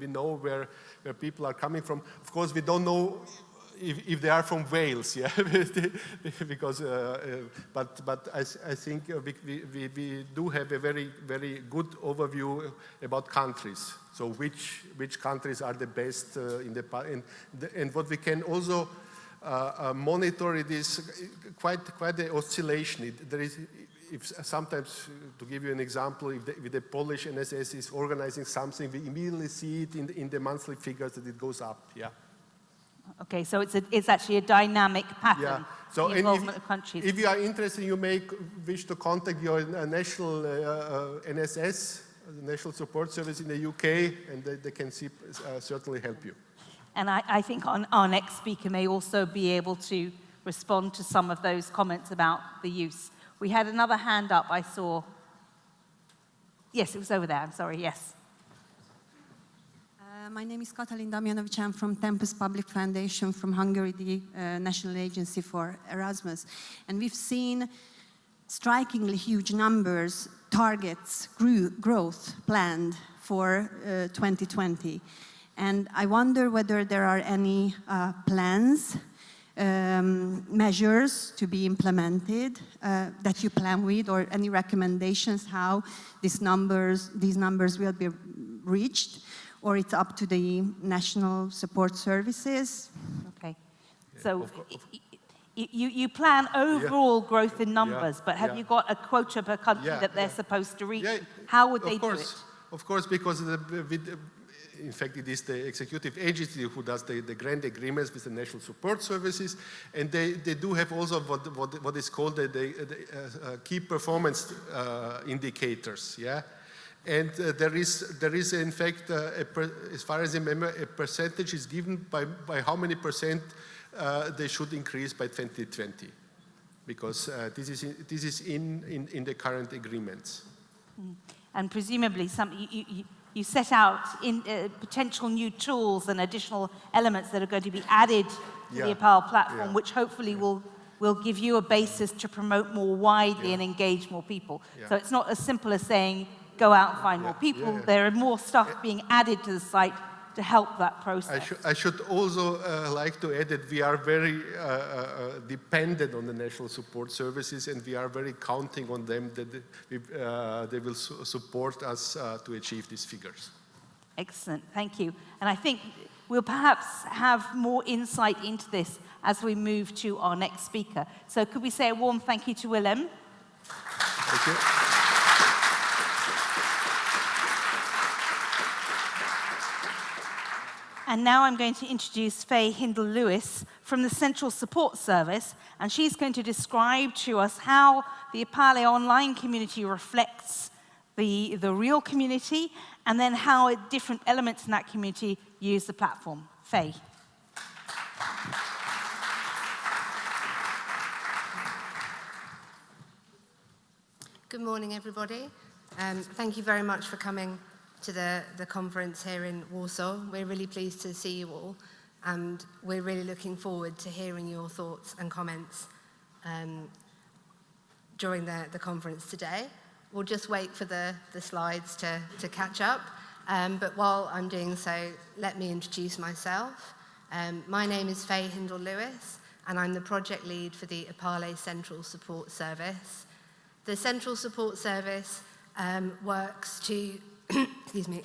know where people are coming from. Of course, we don't know if they are from Wales, yeah, because. But I think we do have a very good overview about countries. So which countries are the best and what we can also monitor it is quite the oscillation. There is, if sometimes, to give you an example, if the Polish NSS is organizing something, we immediately see it in the monthly figures that it goes up. Yeah. Okay, so it's actually a dynamic pattern. Yeah. So the involvement of countries. If you are interested, you may wish to contact your national NSS, the National Support Service in the UK, and they can certainly help you. And I think our next speaker may also be able to respond to some of those comments about the use. We had another hand up, I saw. Yes, it was over there, I'm sorry, yes. My name is Katalin Damjanovic. I'm from Tempus Public Foundation from Hungary, the National Agency for Erasmus. And we've seen strikingly huge numbers, targets, growth planned for 2020. And I wonder whether there are any plans, measures to be implemented that you plan with, or any recommendations how these numbers will be reached, or it's up to the national support services. Okay. So you plan overall growth in numbers, but have you got a quota per country that they're supposed to reach? How would they do it? Of course, because in fact, it is the executive agency who does the grant agreements with the national support services, and they do have also what is called the key performance indicators. Yeah. And there is in fact, as far as I remember, a percentage is given by how many percent they should increase by 2020, because this is in the current agreements. And presumably, you set out in potential new tools and additional elements that are going to be added to the EPALE platform, which hopefully will give you a basis to promote more widely and engage more people. So it's not as simple as saying, go out and find more people. There are more stuff being added to the site to help that process. I should also like to add that we are very dependent on the national support services, and we are very counting on them that they will support us to achieve these figures. Excellent, thank you. And I think we'll perhaps have more insight into this as we move to our next speaker. So could we say a warm thank you to Willem? Thank you. And now I'm going to introduce Faye Hindle-Lewis from the Central Support Service, and she's going to describe to us how the EPALE online community reflects the real community, and then how different elements in that community use the platform. Faye. Good morning, everybody. Thank you very much for coming to the conference here in Warsaw. We're really pleased to see you all, and we're really looking forward to hearing your thoughts and comments during the conference today. We'll just wait for the slides to catch up, but while I'm doing so, let me introduce myself. My name is Faye Hindle-Lewis, and I'm the project lead for the EPALE Central Support Service. The Central Support Service works to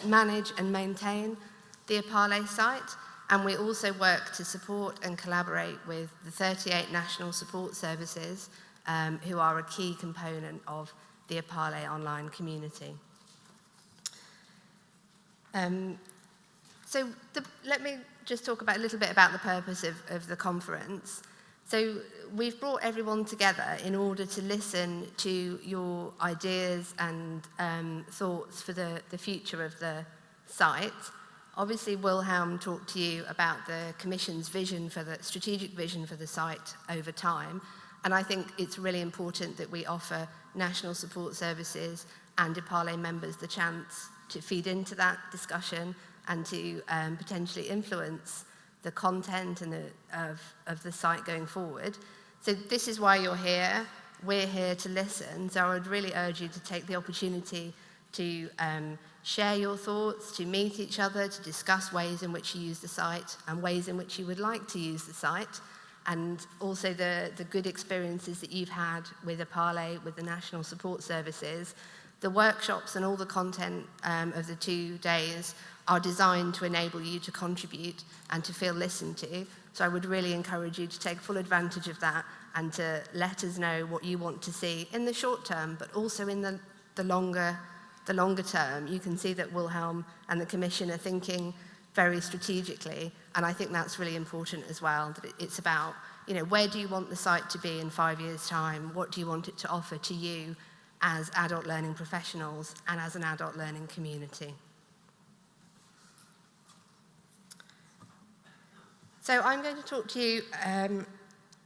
manage and maintain the EPALE site, and we also work to support and collaborate with the 38 national support services who are a key component of the EPALE online community. Let me just talk a little bit about the purpose of the conference. So we've brought everyone together in order to listen to your ideas and thoughts for the future of the site, Obviously, Wilhelm talked to you about the Commission's vision for the strategic vision for the site over time, and I think it's really important that we offer national support services and EPALE members the chance to feed into that discussion and to potentially influence the content and of the site going forward. So this is why you're here. We're here to listen, so I would really urge you to take the opportunity to share your thoughts, to meet each other, to discuss ways in which you use the site and ways in which you would like to use the site, and also the good experiences that you've had with EPALE, with the National Support Services. The workshops and all the content of the 2 days are designed to enable you to contribute and to feel listened to. So I would really encourage you to take full advantage of that and to let us know what you want to see in the short term, but also in the longer term. You can see that Wilhelm and the Commission are thinking very strategically, and I think that's really important as well, that it's about, you know, where do you want the site to be in 5 years' time? What do you want it to offer to you as adult learning professionals and as an adult learning community? So I'm going to talk to you,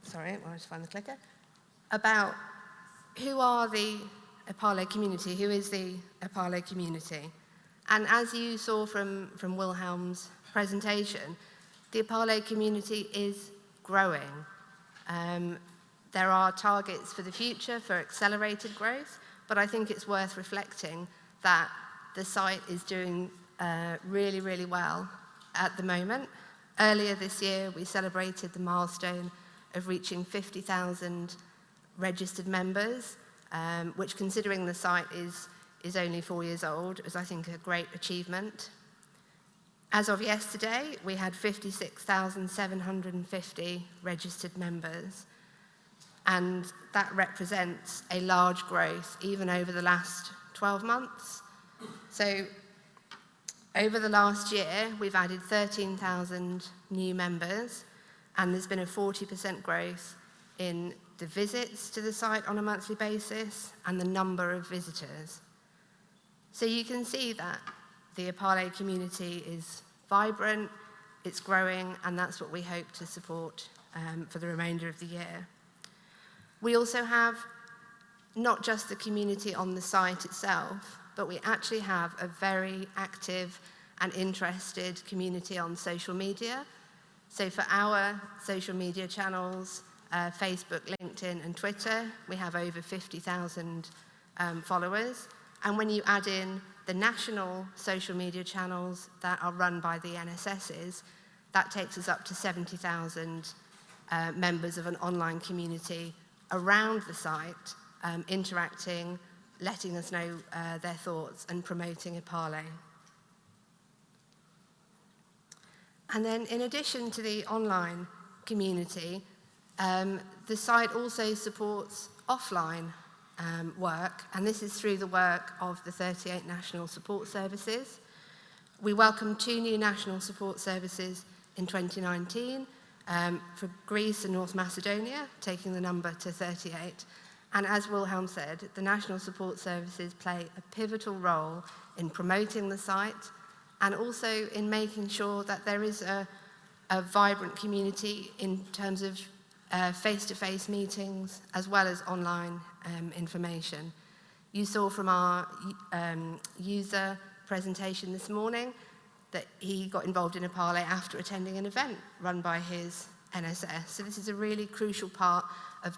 sorry, I'll just find the clicker, about who are the EPALE community, who is the EPALE community. And as you saw from Wilhelm's presentation, the EPALE community is growing. There are targets for the future for accelerated growth, but I think it's worth reflecting that the site is doing really, really well at the moment. Earlier this year, we celebrated the milestone of reaching 50,000 registered members, which, considering the site is only 4 years old, is, I think, a great achievement. As of yesterday, we had 56,750 registered members, and that represents a large growth even over the last 12 months. So over the last year, we've added 13,000 new members, and there's been a 40% growth in the visits to the site on a monthly basis and the number of visitors. So you can see that the EPALE community is vibrant, it's growing, and that's what we hope to support for the remainder of the year. We also have not just the community on the site itself, but we actually have a very active and interested community on social media. So for our social media channels, Facebook, LinkedIn, and Twitter, we have over 50,000 followers. And when you add in the national social media channels that are run by the NSSs, that takes us up to 70,000 members of an online community around the site, interacting, letting us know their thoughts and promoting EPALE. And then in addition to the online community, the site also supports offline work, and this is through the work of the 38 national support services. We welcomed 2 new national support services in 2019 for Greece and North Macedonia, taking the number to 38. And as Wilhelm said, the national support services play a pivotal role in promoting the site and also in making sure that there is a vibrant community in terms of face-to-face meetings as well as online information. You saw from our user presentation this morning that he got involved in EPALE after attending an event run by his NSS. So this is a really crucial part of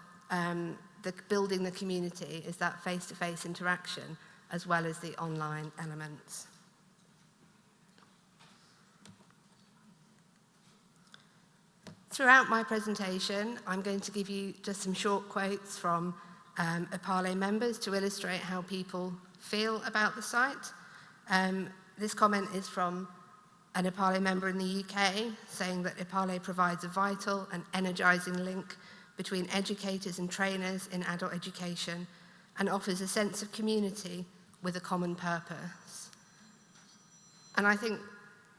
building the community, is that face-to-face interaction as well as the online elements. Throughout my presentation, I'm going to give you just some short quotes from EPALE members to illustrate how people feel about the site. This comment is from an EPALE member in the UK, saying that EPALE provides a vital and energising link between educators and trainers in adult education and offers a sense of community with a common purpose. And I think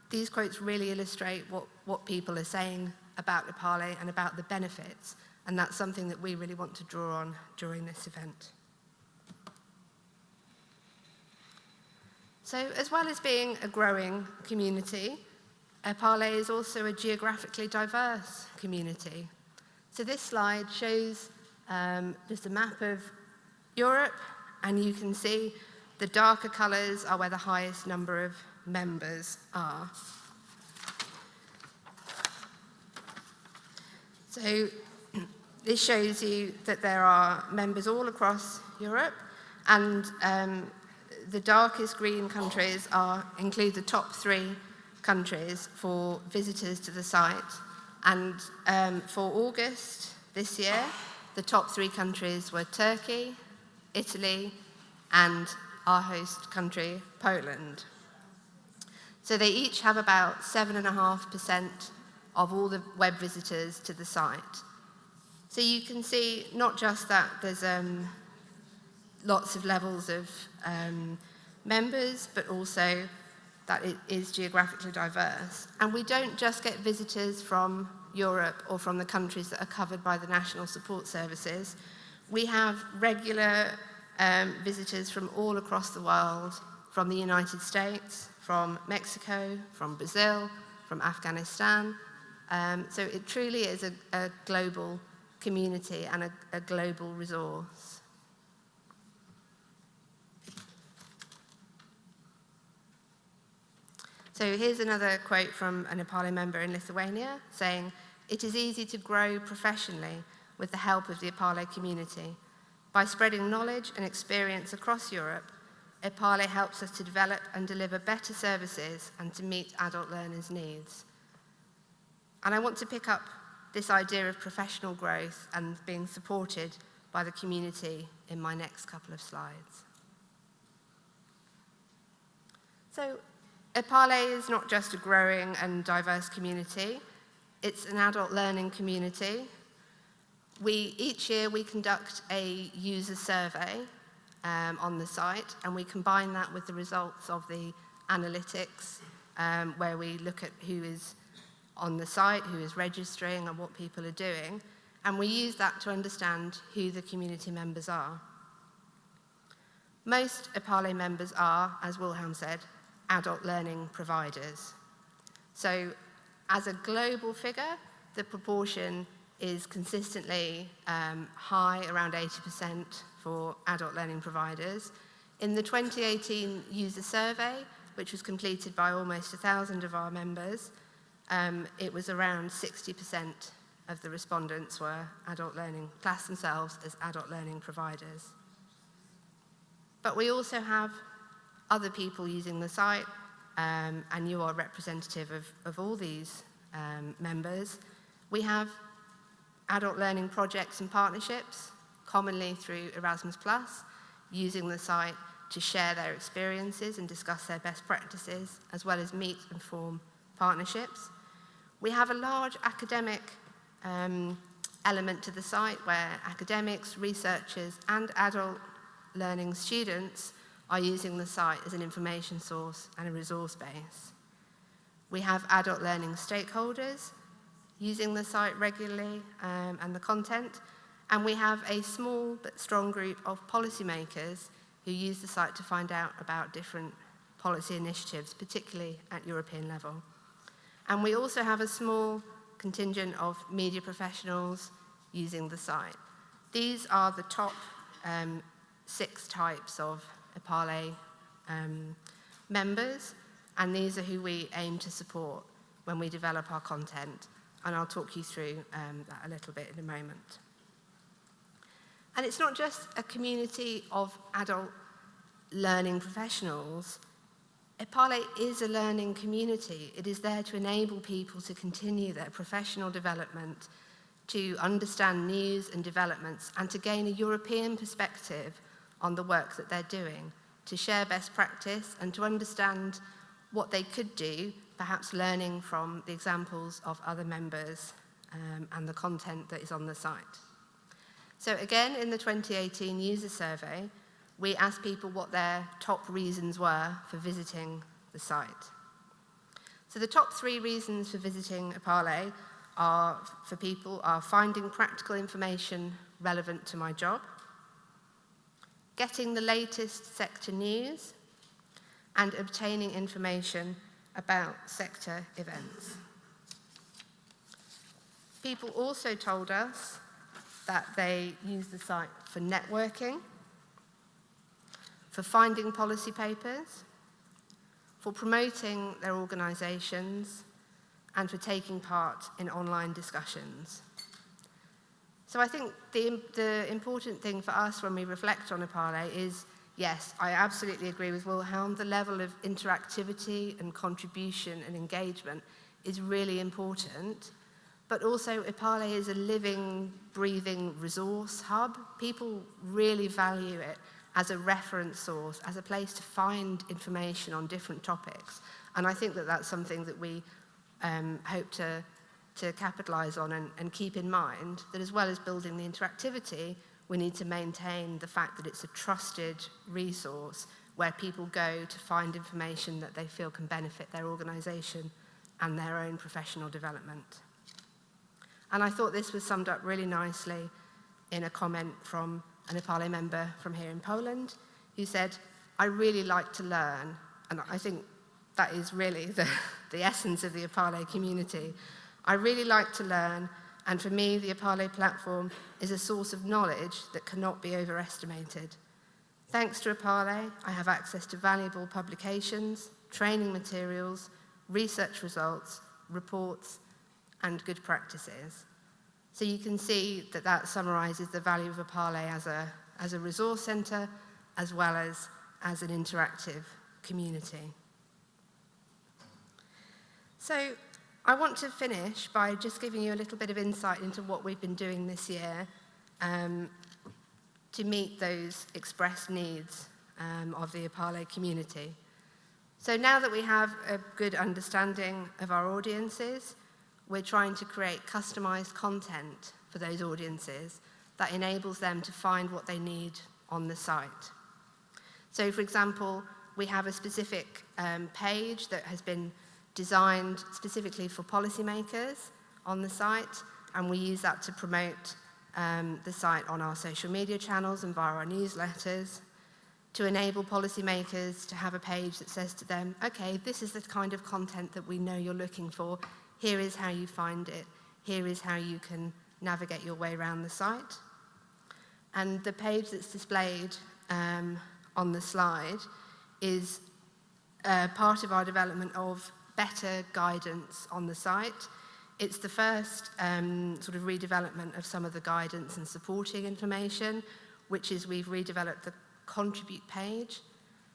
these quotes really illustrate what people are saying about EPALE and about the benefits, and that's something that we really want to draw on during this event. So as well as being a growing community, EPALE is also a geographically diverse community. So this slide shows just a map of Europe, and you can see the darker colours are where the highest number of members are. So this shows you that there are members all across Europe, and the darkest green countries include the top 3 countries for visitors to the site. And for August this year, the top 3 countries were Turkey, Italy, and our host country, Poland. So they each have about 7.5% of all the web visitors to the site. So you can see not just that there's lots of levels of members, but also that it is geographically diverse. And we don't just get visitors from Europe or from the countries that are covered by the national support services. We have regular visitors from all across the world, from the United States, from Mexico, from Brazil, from Afghanistan. So it truly is a global community and a global resource. So here's another quote from an EPALE member in Lithuania saying, "It is easy to grow professionally with the help of the EPALE community. By spreading knowledge and experience across Europe, EPALE helps us to develop and deliver better services and to meet adult learners' needs." And I want to pick up this idea of professional growth and being supported by the community in my next couple of slides. So EPALE is not just a growing and diverse community, it's an adult learning community. Each year we conduct a user survey on the site, and we combine that with the results of the analytics, where we look at who is on the site, who is registering, and what people are doing, and we use that to understand who the community members are. Most EPALE members are, as Wilhelm said, adult learning providers. So as a global figure, the proportion is consistently high, around 80% for adult learning providers. In the 2018 user survey, which was completed by almost 1,000 of our members, it was around 60% of the respondents were classed themselves as adult learning providers. But we also have other people using the site, and you are representative of all these members. We have adult learning projects and partnerships, commonly through Erasmus+, using the site to share their experiences and discuss their best practices, as well as meet and form partnerships. We have a large academic element to the site where academics, researchers, and adult learning students are using the site as an information source and a resource base. We have adult learning stakeholders using the site regularly and the content, and we have a small but strong group of policymakers who use the site to find out about different policy initiatives, particularly at European level. And we also have a small contingent of media professionals using the site. These are the top 6 types of EPALE members, and these are who we aim to support when we develop our content, and I'll talk you through that a little bit in a moment. And it's not just a community of adult learning professionals. EPALE is a learning community. It is there to enable people to continue their professional development, to understand news and developments, and to gain a European perspective on the work that they're doing, to share best practice and to understand what they could do, perhaps learning from the examples of other members and the content that is on the site. So again, in the 2018 user survey, we asked people what their top reasons were for visiting the site. So the top 3 reasons for visiting EPALE for people are finding practical information relevant to my job, getting the latest sector news, and obtaining information about sector events. People also told us that they use the site for networking, for finding policy papers, for promoting their organisations, and for taking part in online discussions. So I think the important thing for us when we reflect on EPALE is, yes, I absolutely agree with Wilhelm, the level of interactivity and contribution and engagement is really important, but also EPALE is a living, breathing resource hub. People really value it as a reference source, as a place to find information on different topics. And I think that that's something that we hope to capitalise on and keep in mind, that as well as building the interactivity, we need to maintain the fact that it's a trusted resource where people go to find information that they feel can benefit their organisation and their own professional development. And I thought this was summed up really nicely in a comment from an EPALE member from here in Poland, who said, "I really like to learn," and I think that is really the essence of the EPALE community. "I really like to learn, and for me, the EPALE platform is a source of knowledge that cannot be overestimated. Thanks to EPALE, I have access to valuable publications, training materials, research results, reports, and good practices." So you can see that that summarises the value of EPALE as a resource centre, as well as an interactive community. So I want to finish by just giving you a little bit of insight into what we've been doing this year to meet those expressed needs of the EPALE community. So now that we have a good understanding of our audiences, we're trying to create customised content for those audiences that enables them to find what they need on the site. So, for example, we have a specific page that has been designed specifically for policymakers on the site, and we use that to promote the site on our social media channels and via our newsletters, to enable policymakers to have a page that says to them, okay, this is the kind of content that we know you're looking for. Here is how you find it. Here is how you can navigate your way around the site. And the page that's displayed on the slide is part of our development of better guidance on the site. It's the first sort of redevelopment of some of the guidance and supporting information, which is we've redeveloped the contribute page.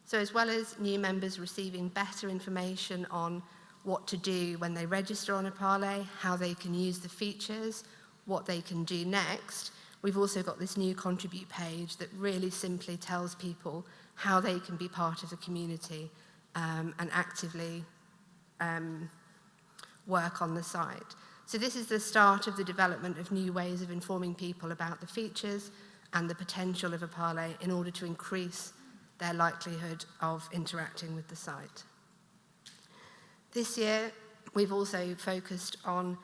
So as well as new members receiving better information on what to do when they register on EPALE, how they can use the features, what they can do next, we've also got this new contribute page that really simply tells people how they can be part of the community and actively work on the site. So this is the start of the development of new ways of informing people about the features and the potential of EPALE in order to increase their likelihood of interacting with the site. This year, we've also focused on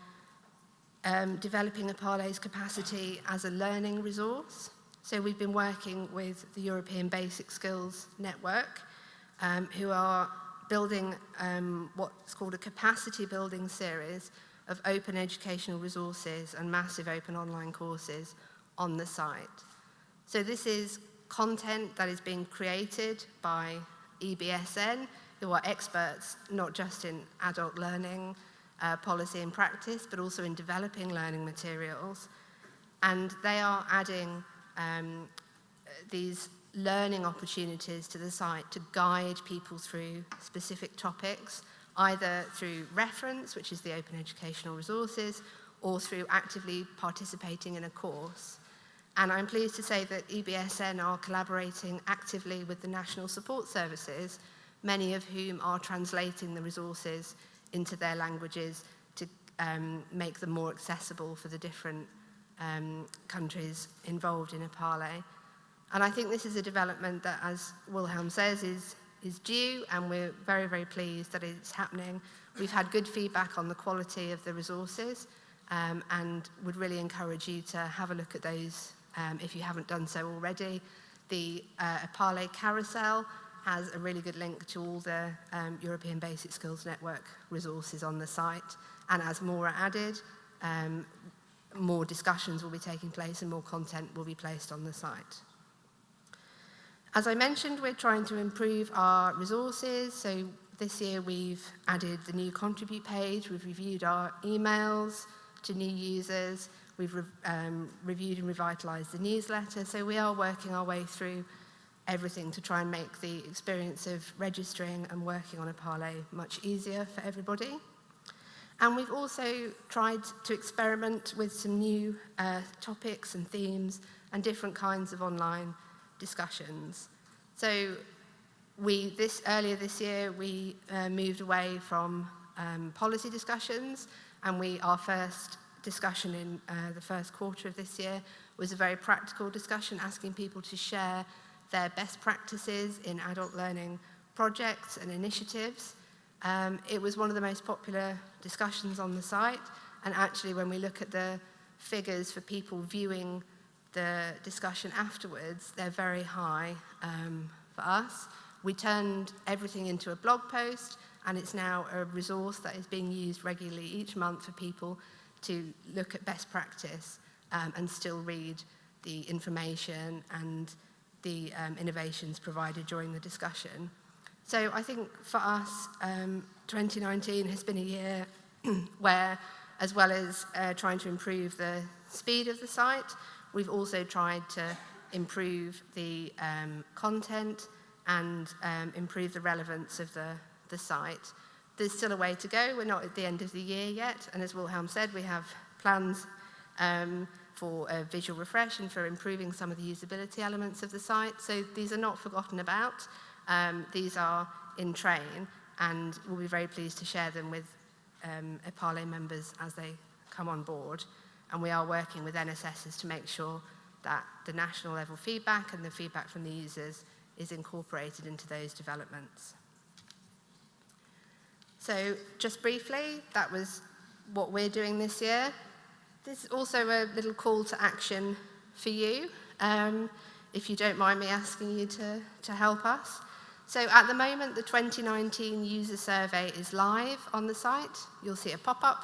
developing EPALE's capacity as a learning resource. So we've been working with the European Basic Skills Network, who are building what's called a capacity building series of open educational resources and massive open online courses on the site. So this is content that is being created by EBSN, who are experts not just in adult learning, policy and practice, but also in developing learning materials. And they are adding these learning opportunities to the site to guide people through specific topics, either through reference, which is the open educational resources, or through actively participating in a course. And I'm pleased to say that EBSN are collaborating actively with the National Support Services, many of whom are translating the resources into their languages to make them more accessible for the different countries involved in EPALE. And I think this is a development that, as Wilhelm says, is due, and we're very, very pleased that it's happening. We've had good feedback on the quality of the resources and would really encourage you to have a look at those if you haven't done so already. The EPALE carousel has a really good link to all the European Basic Skills Network resources on the site. And as more are added, more discussions will be taking place and more content will be placed on the site. As I mentioned, we're trying to improve our resources. So this year we've added the new contribute page, we've reviewed our emails to new users, we've reviewed and revitalized the newsletter. So we are working our way through everything to try and make the experience of registering and working on EPALE much easier for everybody. And we've also tried to experiment with some new topics and themes and different kinds of online discussions. So earlier this year, we moved away from policy discussions, and our first discussion in the first quarter of this year was a very practical discussion, asking people to share their best practices in adult learning projects and initiatives. It was one of the most popular discussions on the site, and actually when we look at the figures for people viewing the discussion afterwards, they're very high for us. We turned everything into a blog post, and it's now a resource that is being used regularly each month for people to look at best practice and still read the information and the innovations provided during the discussion. So I think for us, 2019 has been a year where, as well as trying to improve the speed of the site, we've also tried to improve the content and improve the relevance of the site. There's still a way to go. We're not at the end of the year yet, and as Wilhelm said, we have plans for a visual refresh and for improving some of the usability elements of the site. So these are not forgotten about. These are in train, and we'll be very pleased to share them with EPALE members as they come on board. And we are working with NSSs to make sure that the national level feedback and the feedback from the users is incorporated into those developments. So just briefly, that was what we're doing this year. This is also a little call to action for you, if you don't mind me asking you to help us. So at the moment, the 2019 user survey is live on the site. You'll see a pop-up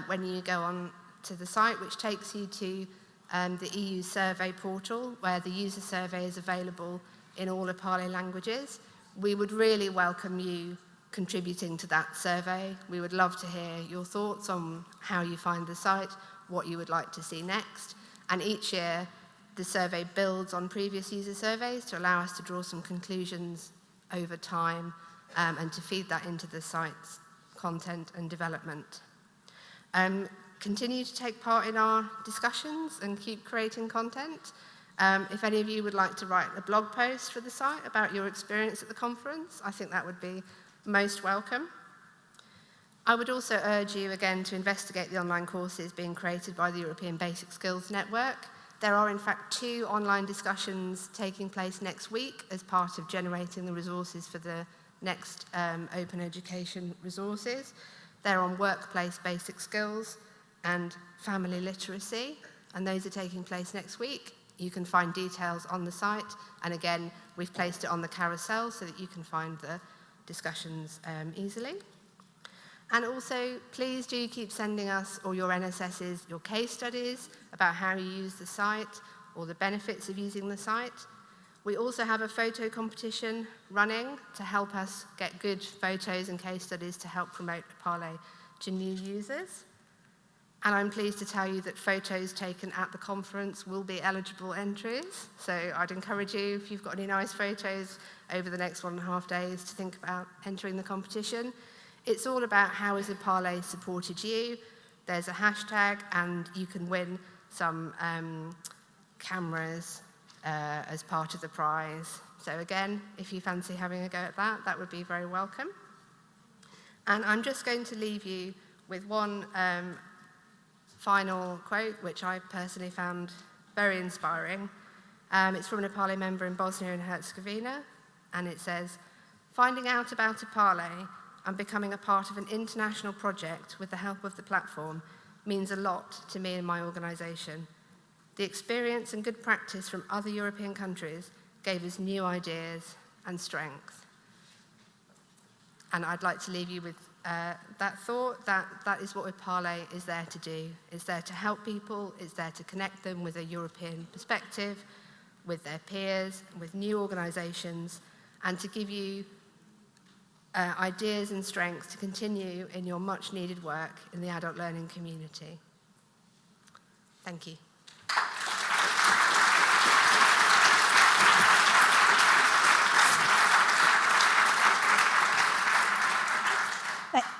when you go on to the site, which takes you to the EU survey portal, where the user survey is available in all EPALE languages. We would really welcome you contributing to that survey. We would love to hear your thoughts on how you find the site, what you would like to see next. And each year, the survey builds on previous user surveys to allow us to draw some conclusions over time and to feed that into the site's content and development. Continue to take part in our discussions and keep creating content. If any of you would like to write a blog post for the site about your experience at the conference, I think that would be most welcome. I would also urge you again to investigate the online courses being created by the European Basic Skills Network. There are in fact 2 online discussions taking place next week as part of generating the resources for the next open education resources. They're on workplace basic skills and family literacy, and those are taking place next week. You can find details on the site, and again, we've placed it on the carousel so that you can find the discussions easily. And also, please do keep sending us, or your NSSs, your case studies about how you use the site or the benefits of using the site. We also have a photo competition running to help us get good photos and case studies to help promote EPALE to new users. And I'm pleased to tell you that photos taken at the conference will be eligible entries. So I'd encourage you, if you've got any nice photos over the next 1.5 days, to think about entering the competition. It's all about how has EPALE supported you. There's a hashtag, and you can win some cameras as part of the prize. So again, if you fancy having a go at that, that would be very welcome. And I'm just going to leave you with one final quote, which I personally found very inspiring. It's from an EPALE member in Bosnia and Herzegovina, and it says, "Finding out about EPALE and becoming a part of an international project with the help of the platform means a lot to me and my organisation. The experience and good practice from other European countries gave us new ideas and strength. And I'd like to leave you with that thought, that is what EPALE is there to do. It's there to help people, it's there to connect them with a European perspective, with their peers, with new organisations, and to give you ideas and strength to continue in your much needed work in the adult learning community. Thank you.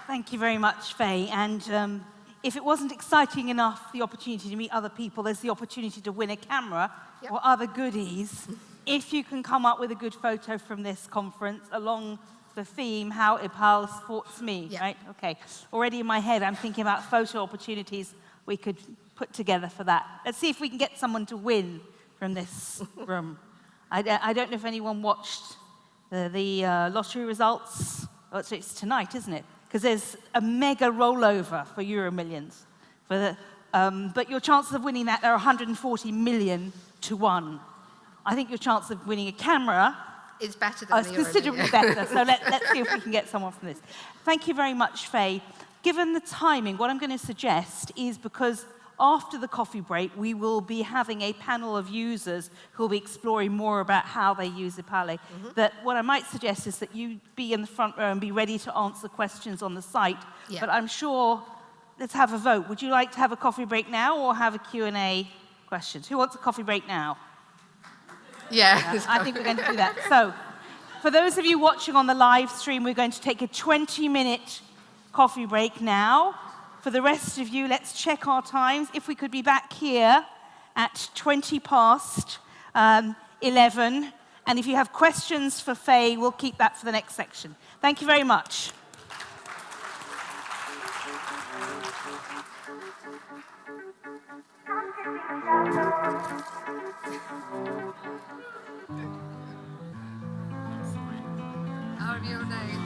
Thank you very much, Faye. And if it wasn't exciting enough, the opportunity to meet other people, there's the opportunity to win a camera or other goodies. If you can come up with a good photo from this conference along the theme, how EPALE supports me, right? Okay. Already in my head, I'm thinking about photo opportunities we could put together for that. Let's see if we can get someone to win from this room. I don't know if anyone watched the lottery results. Oh, it's tonight, isn't it? Because there's a mega rollover for Euro Millions. But your chances of winning that are 140 million to 1. I think your chance of winning a camera is better than the Euro considerably better. So let's see if we can get someone from this. Thank you very much, Faye. Given the timing, what I'm going to suggest is, because after the coffee break, we will be having a panel of users who will be exploring more about how they use EPALE. That what I might suggest is that you be in the front row and be ready to answer questions on the site. But I'm sure, let's have a vote. Would you like to have a coffee break now or have a Q&A questions? Who wants a coffee break now? I think we're going to do that. So, for those of you watching on the live stream, we're going to take a 20-minute coffee break now. For the rest of you, let's check our times. If we could be back here at 20 past 11. And if you have questions for Faye, we'll keep that for the next section. Thank you very much. How are your days?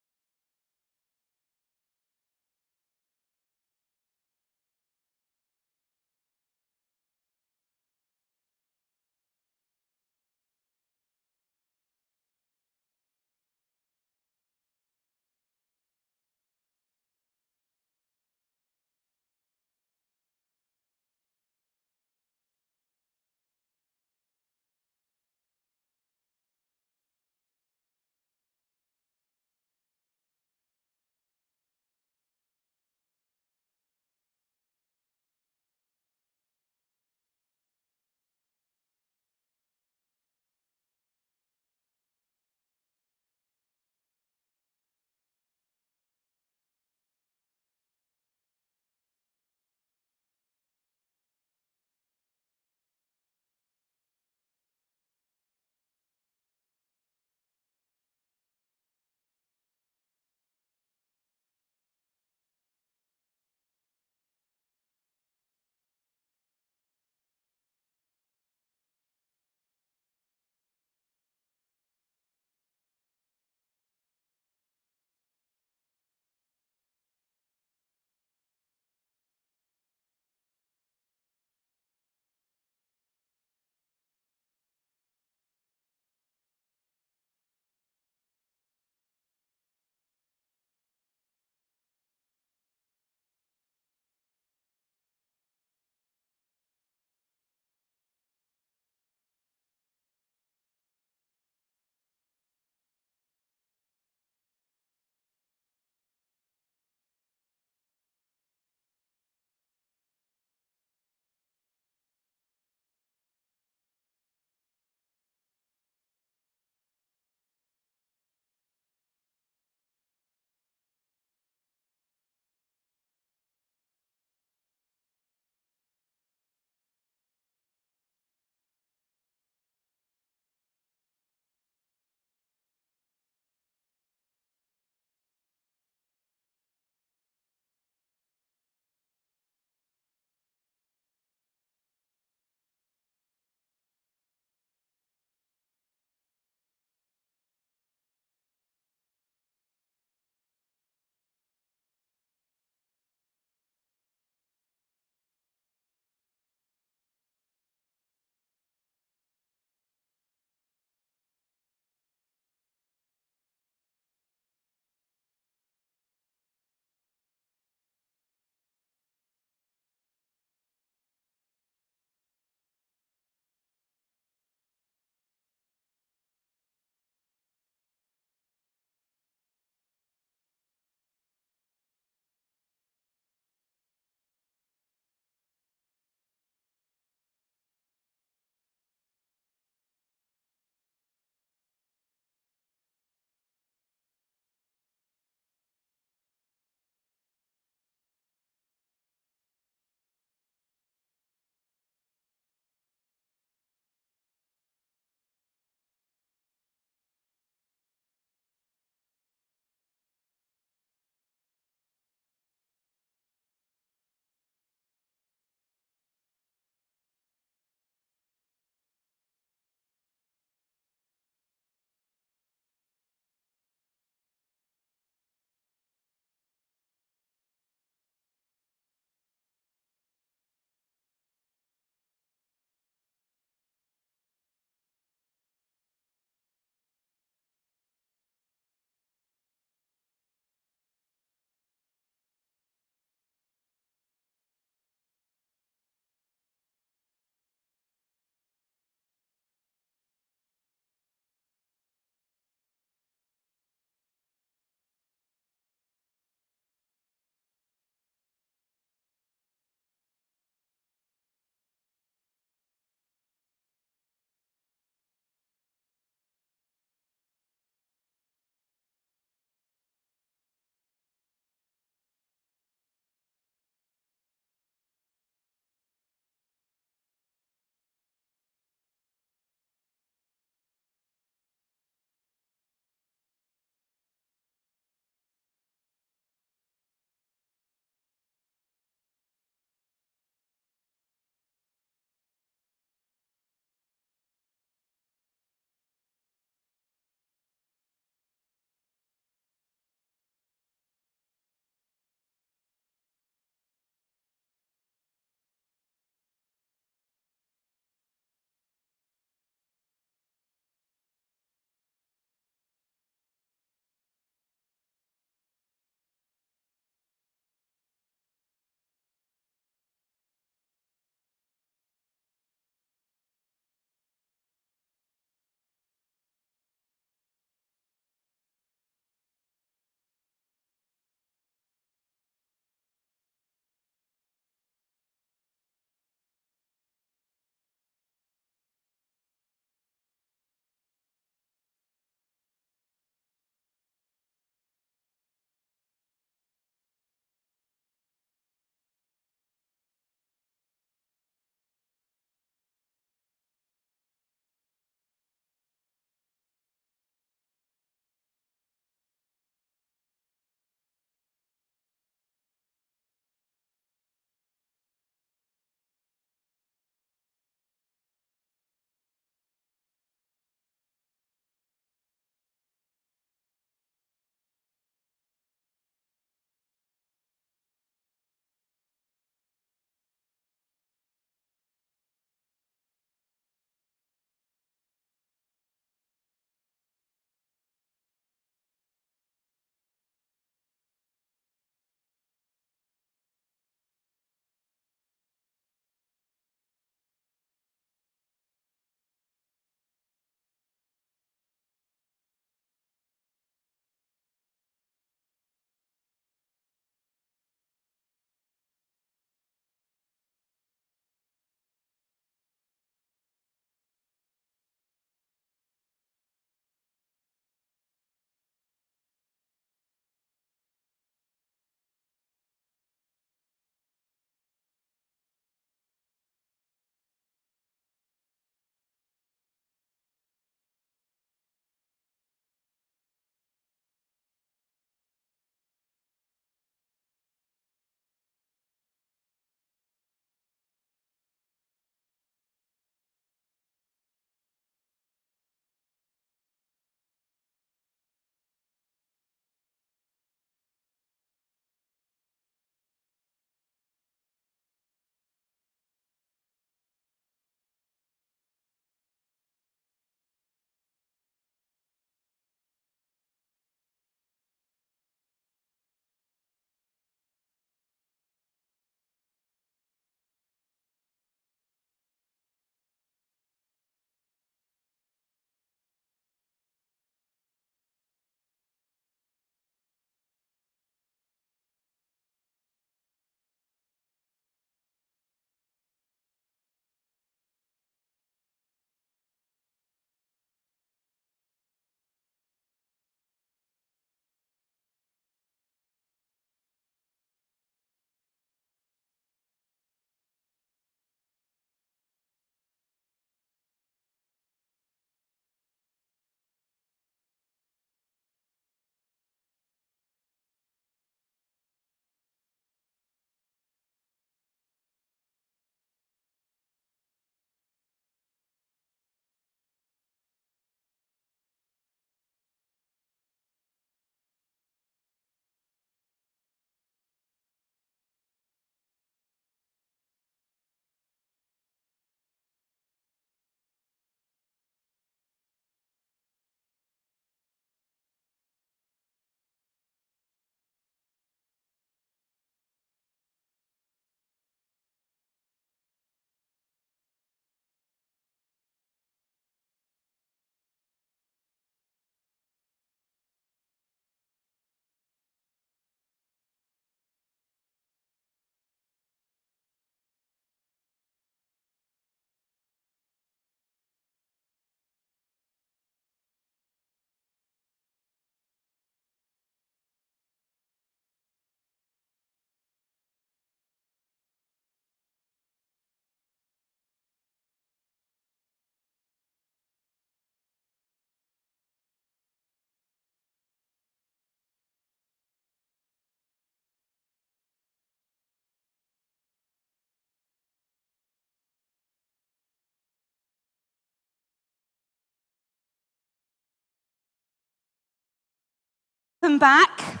welcome back.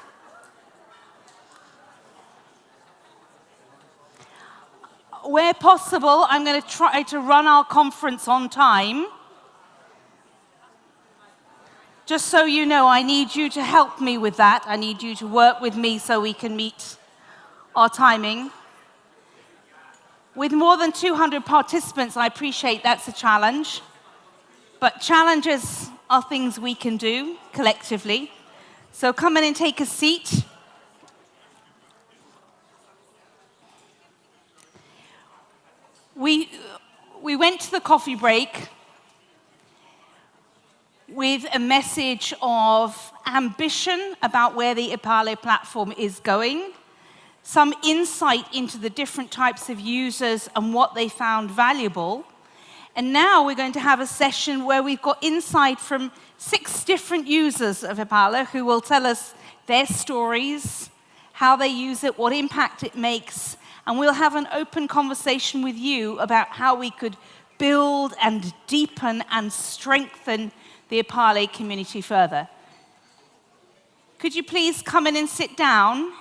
Where possible, I'm going to try to run our conference on time. Just so you know, I need you to help me with that. I need you to work with me so we can meet our timing. With more than 200 participants, I appreciate that's a challenge. But challenges are things we can do collectively. So come in and take a seat. We went to the coffee break with a message of ambition about where the EPALE platform is going, some insight into the different types of users and what they found valuable. And now we're going to have a session where we've got insight from 6 different users of EPALE who will tell us their stories, how they use it, what impact it makes, and we'll have an open conversation with you about how we could build and deepen and strengthen the EPALE community further. Could you please come in and sit down?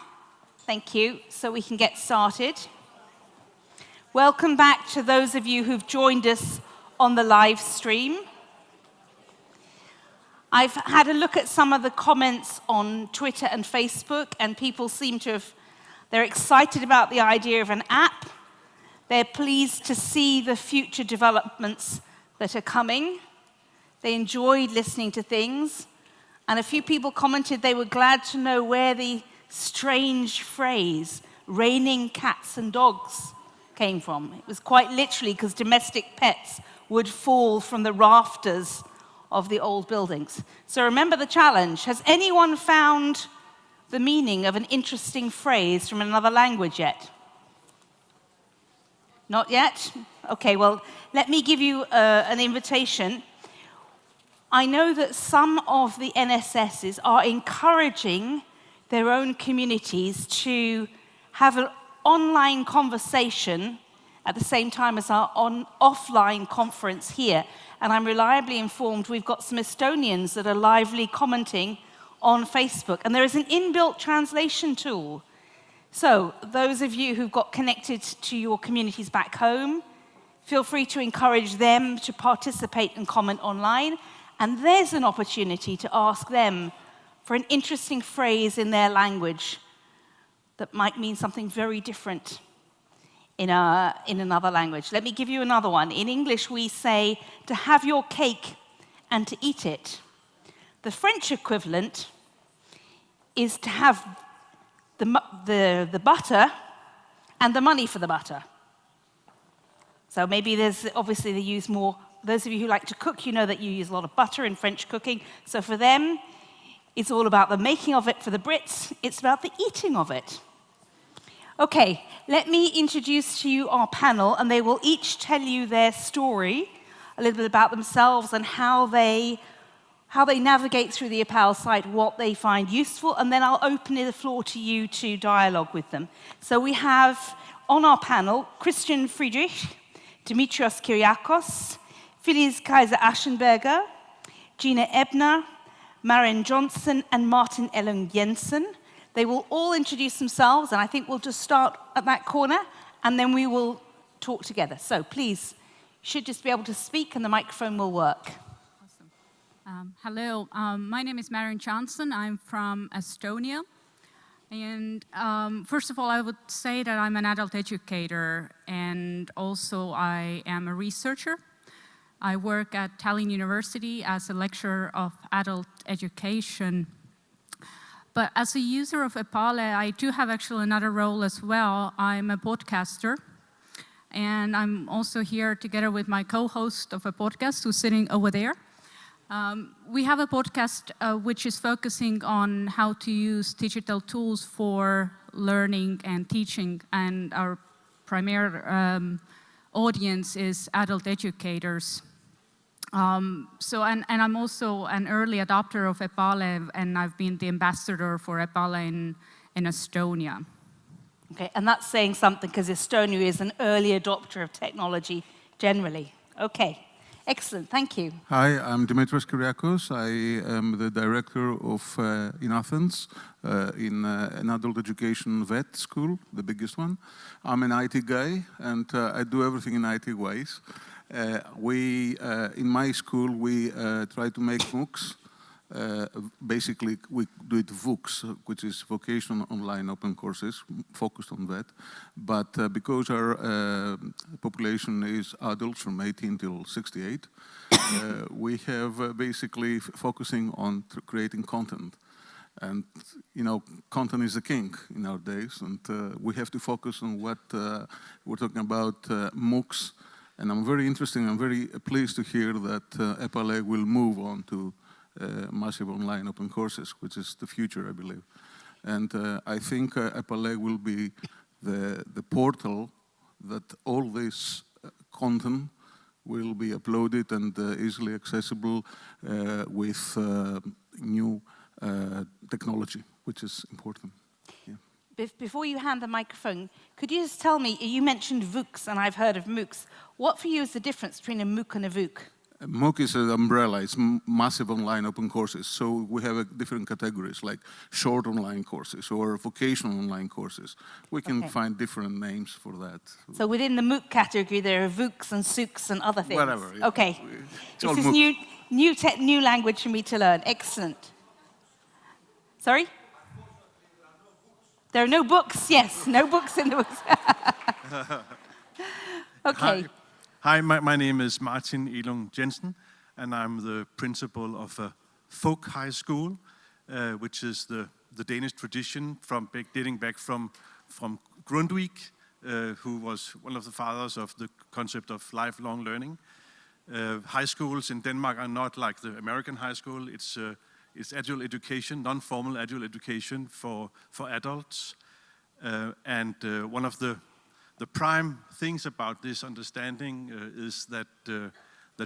Thank you, so we can get started. Welcome back to those of you who've joined us on the live stream. I've had a look at some of the comments on Twitter and Facebook, and people seem to have, they're excited about the idea of an app. They're pleased to see the future developments that are coming. They enjoyed listening to things. And a few people commented they were glad to know where the strange phrase, raining cats and dogs, came from. It was quite literally because domestic pets would fall from the rafters of the old buildings. So remember the challenge. Has anyone found the meaning of an interesting phrase from another language yet? Not yet? Okay, well, let me give you an invitation. I know that some of the NSSs are encouraging their own communities to have an online conversation at the same time as our offline conference here. And I'm reliably informed we've got some Estonians that are lively commenting on Facebook. And there is an inbuilt translation tool. So those of you who've got connected to your communities back home, feel free to encourage them to participate and comment online. And there's an opportunity to ask them for an interesting phrase in their language that might mean something very different in another language. Let me give you another one. In English, we say to have your cake and to eat it. The French equivalent is to have the butter and the money for the butter. So maybe there's, obviously they use more, those of you who like to cook, you know that you use a lot of butter in French cooking. So for them, it's all about the making of it. For the Brits, it's about the eating of it. Okay, let me introduce to you our panel, and they will each tell you their story, a little bit about themselves and how they navigate through the EPALE site, what they find useful, and then I'll open the floor to you to dialogue with them. So we have on our panel Christian Friedrich, Dimitrios Kyriakos, Filiz Kaiser-Aschenberger, Gina Ebner, Maren Johnson, and Martin Ellen Jensen. They will all introduce themselves, and I think we'll just start at that corner, and then we will talk together. So please, you should just be able to speak, and the microphone will work. Awesome. Hello, my name is Maren Johnson. I'm from Estonia. And first of all, I would say that I'm an adult educator, and also I am a researcher. I work at Tallinn University as a lecturer of adult education. But as a user of EPALE, I do have actually another role as well. I'm a podcaster, and I'm also here together with my co-host of a podcast who's sitting over there. We have a podcast which is focusing on how to use digital tools for learning and teaching, and our primary audience is adult educators. And I'm also an early adopter of EPALE, and I've been the ambassador for EPALE in Estonia. Okay, and that's saying something because Estonia is an early adopter of technology generally. Okay, Excellent, thank you. Hi, I'm Dimitris Kyriakos. I am the director of, in Athens, in an adult education vet school, the biggest one. I'm an IT guy, and I do everything in IT ways. In my school, we try to make MOOCs. Basically, we do it VOOCs, which is Vocational Online Open Courses, focused on that. But because our population is adults from 18 till 68, we have basically focusing on creating content. And, you know, content is the king in our days, and we have to focus on what we're talking about MOOCs. And I'm very pleased to hear that EPALE will move on to massive online open courses, which is the future, I believe. And I think EPALE will be the portal that all this content will be uploaded and easily accessible with new technology, which is important. Yeah. Before you hand the microphone, could you just tell me, you mentioned VOOCs, and I've heard of MOOCs. What for you is the difference between a MOOC and a VOOC? MOOC is an umbrella, it's massive online open courses. So we have different categories like short online courses or vocational online courses. We can find different names for that. So within the MOOC category, there are VOOCs and SOOCs and other things? Whatever. Yeah. Okay. This is new language for me to learn. Excellent. Sorry? There are no books, yes. No books in the books. Okay. Hi, my name is Martin Elung Jensen, and I'm the principal of a folk high school, which is the Danish tradition dating back from Grundtvig, who was one of the fathers of the concept of lifelong learning. High schools in Denmark are not like the American high school. It's adult education, non-formal adult education for adults. And one of the prime things about this understanding is that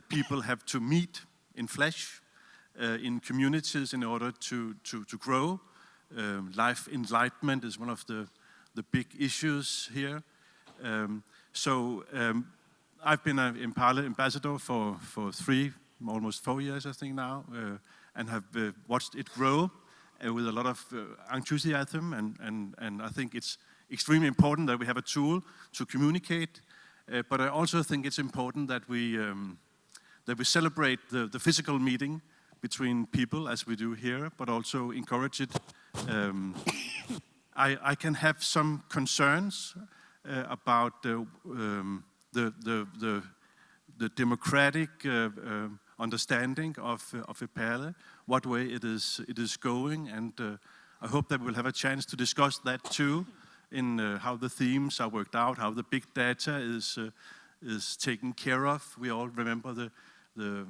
people have to meet in flesh, in communities in order to grow. Life enlightenment is one of the big issues here. I've been an EPALE ambassador for almost 4 years, I think now, and have watched it grow with a lot of enthusiasm, and I think it's extremely important that we have a tool to communicate, but I also think it's important that we celebrate the physical meeting between people, as we do here, but also encourage it. I can have some concerns about the democratic understanding of EPALE, what way it is going, and I hope that we'll have a chance to discuss that too, in how the themes are worked out, how the big data is taken care of. We all remember the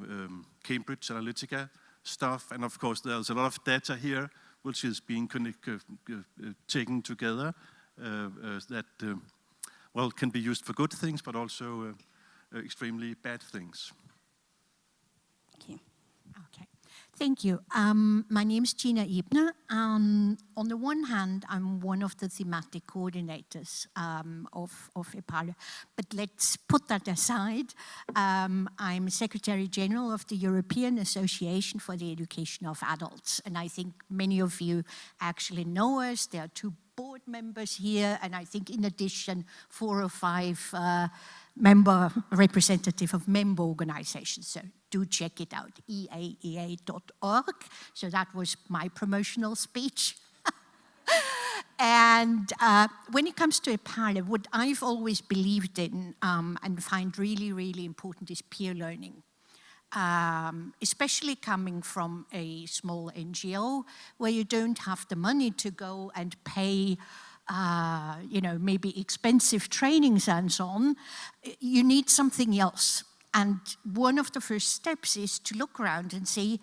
Cambridge Analytica stuff, and of course there's a lot of data here which is being taken together that can be used for good things, but also extremely bad things. Thank you. Okay. Thank you. My name is Gina Ebner. On the one hand, I'm one of the thematic coordinators of EPALE, but let's put that aside. I'm Secretary General of the European Association for the Education of Adults, and I think many of you actually know us. There are 2 board members here, and I think in addition 4 or 5 representative of member organizations. So do check it out, eaea.org. So that was my promotional speech. And when it comes to EPALE, what I've always believed in and find really, really important is peer learning. Especially coming from a small NGO where you don't have the money to go and pay maybe expensive trainings and so on, you need something else. And one of the first steps is to look around and see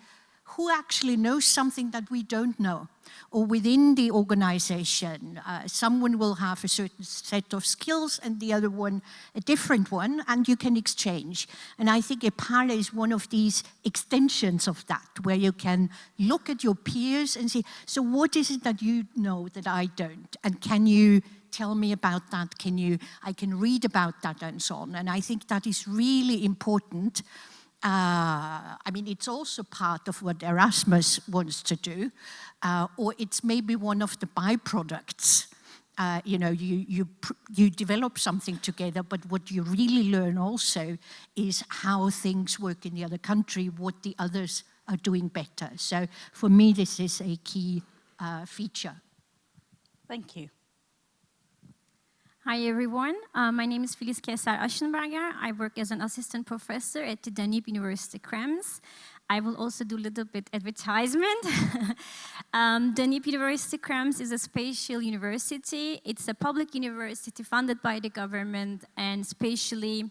who actually knows something that we don't know. Or within the organization, someone will have a certain set of skills and the other one a different one, and you can exchange. And I think EPALE is one of these extensions of that, where you can look at your peers and say, so what is it that you know that I don't? And can you tell me about that? I can read about that and so on. And I think that is really important I mean, it's also part of what Erasmus wants to do, or it's maybe one of the byproducts. You know, you develop something together, but what you really learn also is how things work in the other country, what the others are doing better. So for me, this is a key feature. Thank you. Hi everyone, my name is Felice Kesar Aschenberger. I work as an assistant professor at the Danube University Krems. I will also do a little bit advertisement. Danube University Krems is a spatial university. It's a public university funded by the government and spatially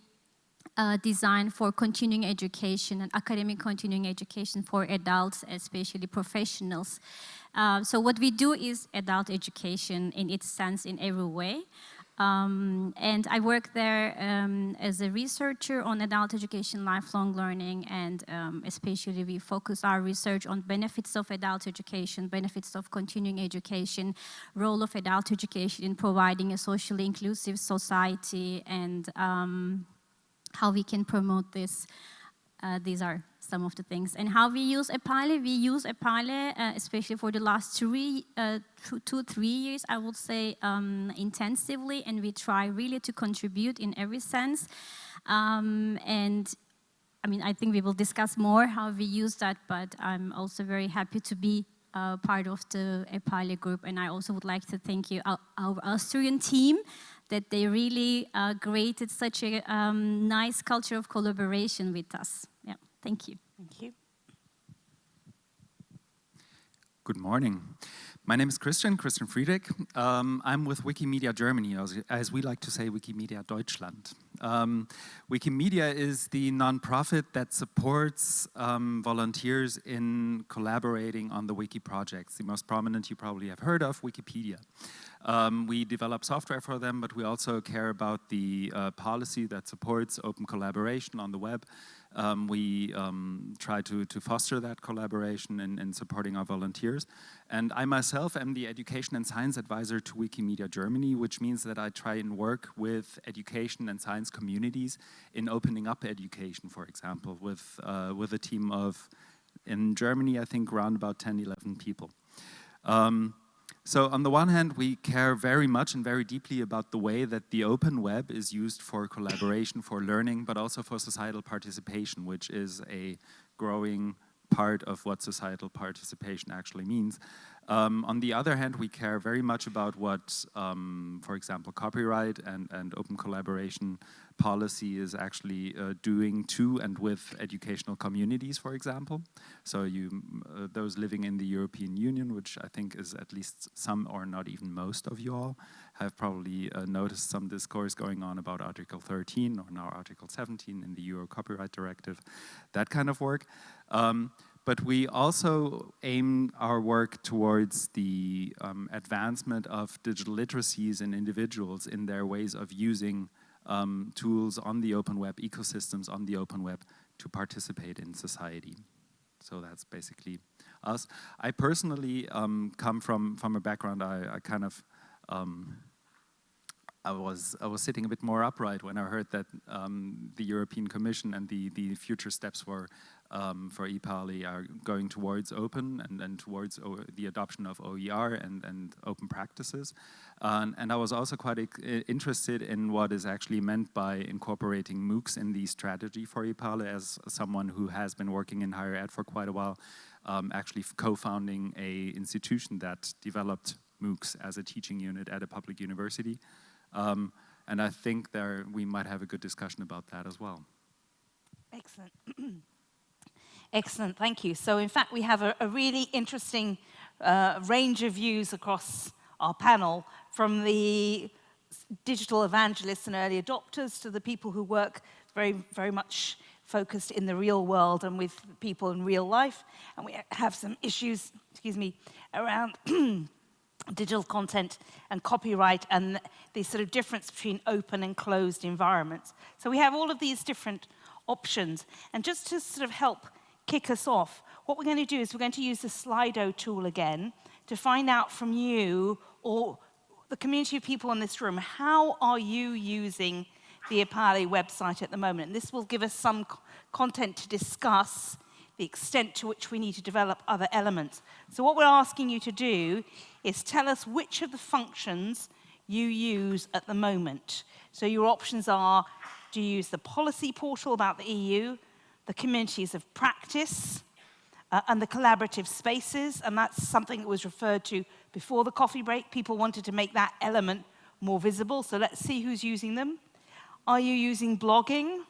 designed for continuing education and academic continuing education for adults, especially professionals. So what we do is adult education in its sense in every way. And I work there as a researcher on adult education, lifelong learning, and especially we focus our research on benefits of adult education, benefits of continuing education, role of adult education in providing a socially inclusive society, and how we can promote this. These are some of the things. And how we use EPALE, especially for the last 2-3 years, I would say, intensively, and we try really to contribute in every sense. And I mean, I think we will discuss more how we use that, but I'm also very happy to be part of the EPALE group, and I also would like to thank you, our Austrian team, that they really created such a nice culture of collaboration with us. Yeah, thank you. Thank you. Good morning. My name is Christian Friedrich. I'm with Wikimedia Germany, as we like to say, Wikimedia Deutschland. Wikimedia is the nonprofit that supports volunteers in collaborating on the wiki projects. The most prominent you probably have heard of, Wikipedia. We develop software for them, but we also care about the policy that supports open collaboration on the web. We try to foster that collaboration in supporting our volunteers. And I myself am the Education and Science Advisor to Wikimedia Germany, which means that I try and work with education and science communities in opening up education, for example, with a team of, in Germany, I think around about 10, 11 people. So on the one hand, we care very much and very deeply about the way that the open web is used for collaboration, for learning, but also for societal participation, which is a growing part of what societal participation actually means. On the other hand, we care very much about what, for example, copyright and open collaboration policy is actually doing to and with educational communities, for example. So those living in the European Union, which I think is at least some or not even most of you all, have probably noticed some discourse going on about Article 13 or now Article 17 in the Euro Copyright Directive, that kind of work. But we also aim our work towards the advancement of digital literacies in individuals in their ways of using tools on the open web, ecosystems on the open web to participate in society. So that's basically us. I personally come from a background, I kind of, I was sitting a bit more upright when I heard that the European Commission and the future steps for EPALE are going towards open and towards the adoption of OER and open practices. And I was also quite interested in what is actually meant by incorporating MOOCs in the strategy for EPALE, as someone who has been working in higher ed for quite a while, actually co-founding an institution that developed MOOCs as a teaching unit at a public university. And I think we might have a good discussion about that as well. Excellent. Excellent, thank you. So in fact, we have a really interesting range of views across our panel, from the digital evangelists and early adopters to the people who work very, very much focused in the real world and with people in real life. And we have some issues, around digital content and copyright and the sort of difference between open and closed environments. So we have all of these different options. And just to sort of help kick us off, what we're going to do is we're going to use the Slido tool again to find out from you or the community of people in this room, how are you using the EPALE website at the moment. And this will give us some content to discuss the extent to which we need to develop other elements. So what we're asking you to do is tell us which of the functions you use at the moment. So your options are, do you use the policy portal about the EU, the communities of practice, and the collaborative spaces, and that's something that was referred to before the coffee break. People wanted to make that element more visible, so let's see who's using them. Are you using blogging,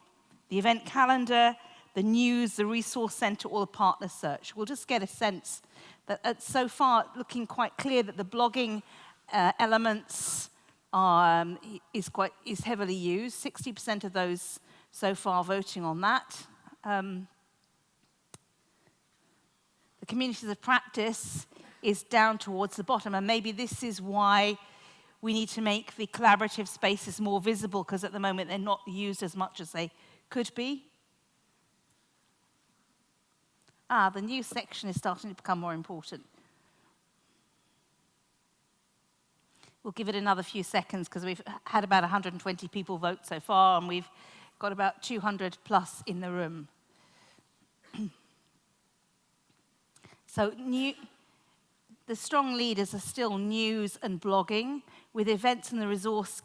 the event calendar, the news, the resource center, or the partner search? We'll just get a sense that so far looking quite clear that the blogging elements is heavily used. 60% of those so far voting on that. The communities of practice is down towards the bottom, and maybe this is why we need to make the collaborative spaces more visible, because at the moment they're not used as much as they could be. The news section is starting to become more important. We'll give it another few seconds because we've had about 120 people vote so far, and we've got about 200 plus in the room. So the strong leaders are still news and blogging, with events in the resource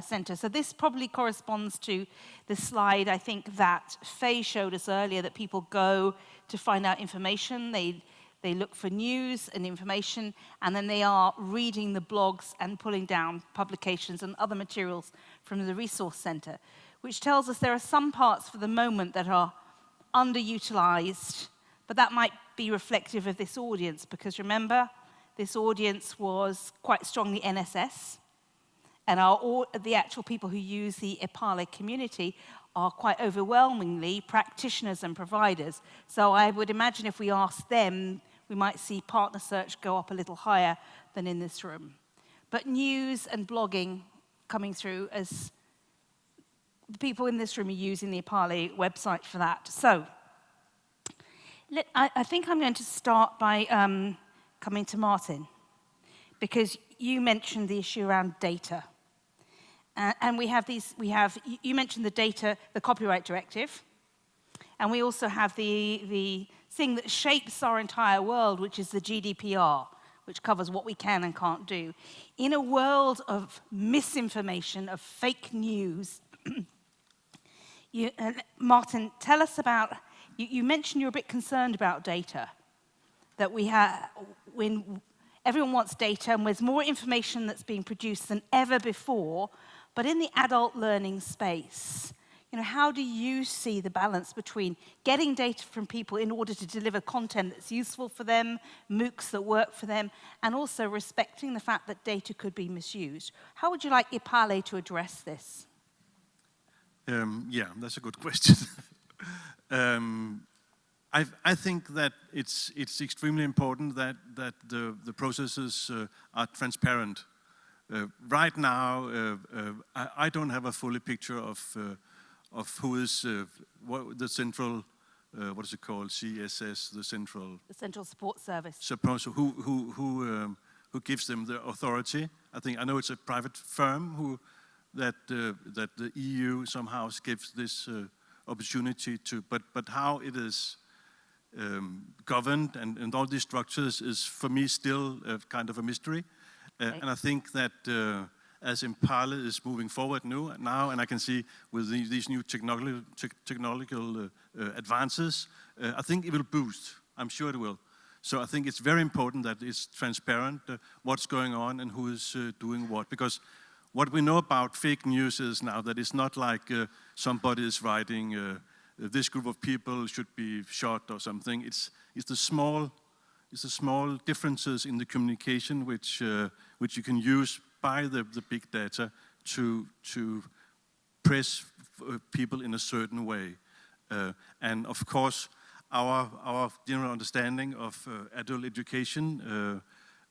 center. So this probably corresponds to the slide, I think, that Faye showed us earlier, that people go to find out information. They look for news and information, and then they are reading the blogs and pulling down publications and other materials from the resource center, which tells us there are some parts for the moment that are underutilized, but that might be reflective of this audience, because remember, this audience was quite strongly NSS, and the actual people who use the EPALE community are quite overwhelmingly practitioners and providers. So I would imagine if we asked them, we might see partner search go up a little higher than in this room. But news and blogging coming through as the people in this room are using the EPALE website for that. So I think I'm going to start by coming to Martin, because you mentioned the issue around data. And you mentioned the data, the copyright directive, and we also have the thing that shapes our entire world, which is the GDPR, which covers what we can and can't do. In a world of misinformation, of fake news, Martin, tell us about, you mentioned you're a bit concerned about data, that when everyone wants data, and there's more information that's being produced than ever before, but in the adult learning space, how do you see the balance between getting data from people in order to deliver content that's useful for them, MOOCs that work for them, and also respecting the fact that data could be misused? How would you like EPALE to address this? Yeah, that's a good question. I think that it's extremely important that the processes are transparent. Right now, I don't have a fully picture of who is the central, what is it called, CSS, the central support service. Who gives them the authority? I know it's a private firm that the EU somehow gives this opportunity to, but how it is governed and all these structures is for me still kind of a mystery. And I think that as EPALE is moving forward now, and I can see with these new technological advances, I think it will boost. I'm sure it will. So I think it's very important that it's transparent what's going on and who is doing what. Because what we know about fake news is now that it's not like somebody is writing this group of people should be shot or something. It's the small differences in the communication which you can use by the big data to press people in a certain way. And of course, our general understanding of adult education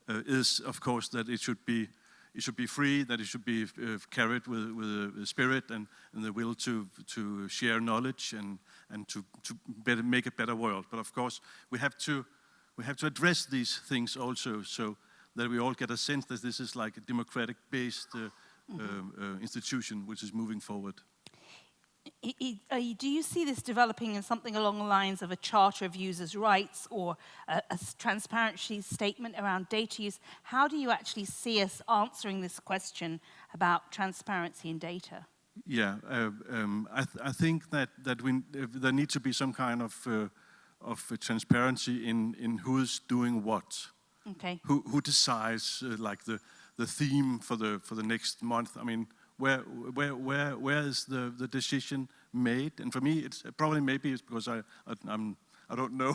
is, of course, that it should be free, that it should be carried with spirit and the will to share knowledge and to make a better world. But of course, we have to address these things also, so that we all get a sense that this is like a democratic-based institution which is moving forward. Do you see this developing in something along the lines of a charter of users' rights or a transparency statement around data use? How do you actually see us answering this question about transparency in data? Yeah, I think that there needs to be some kind of transparency in who's doing what. Okay. Who decides like the theme for the next month? I mean, where is the decision made? And for me, it's maybe it's because I don't know,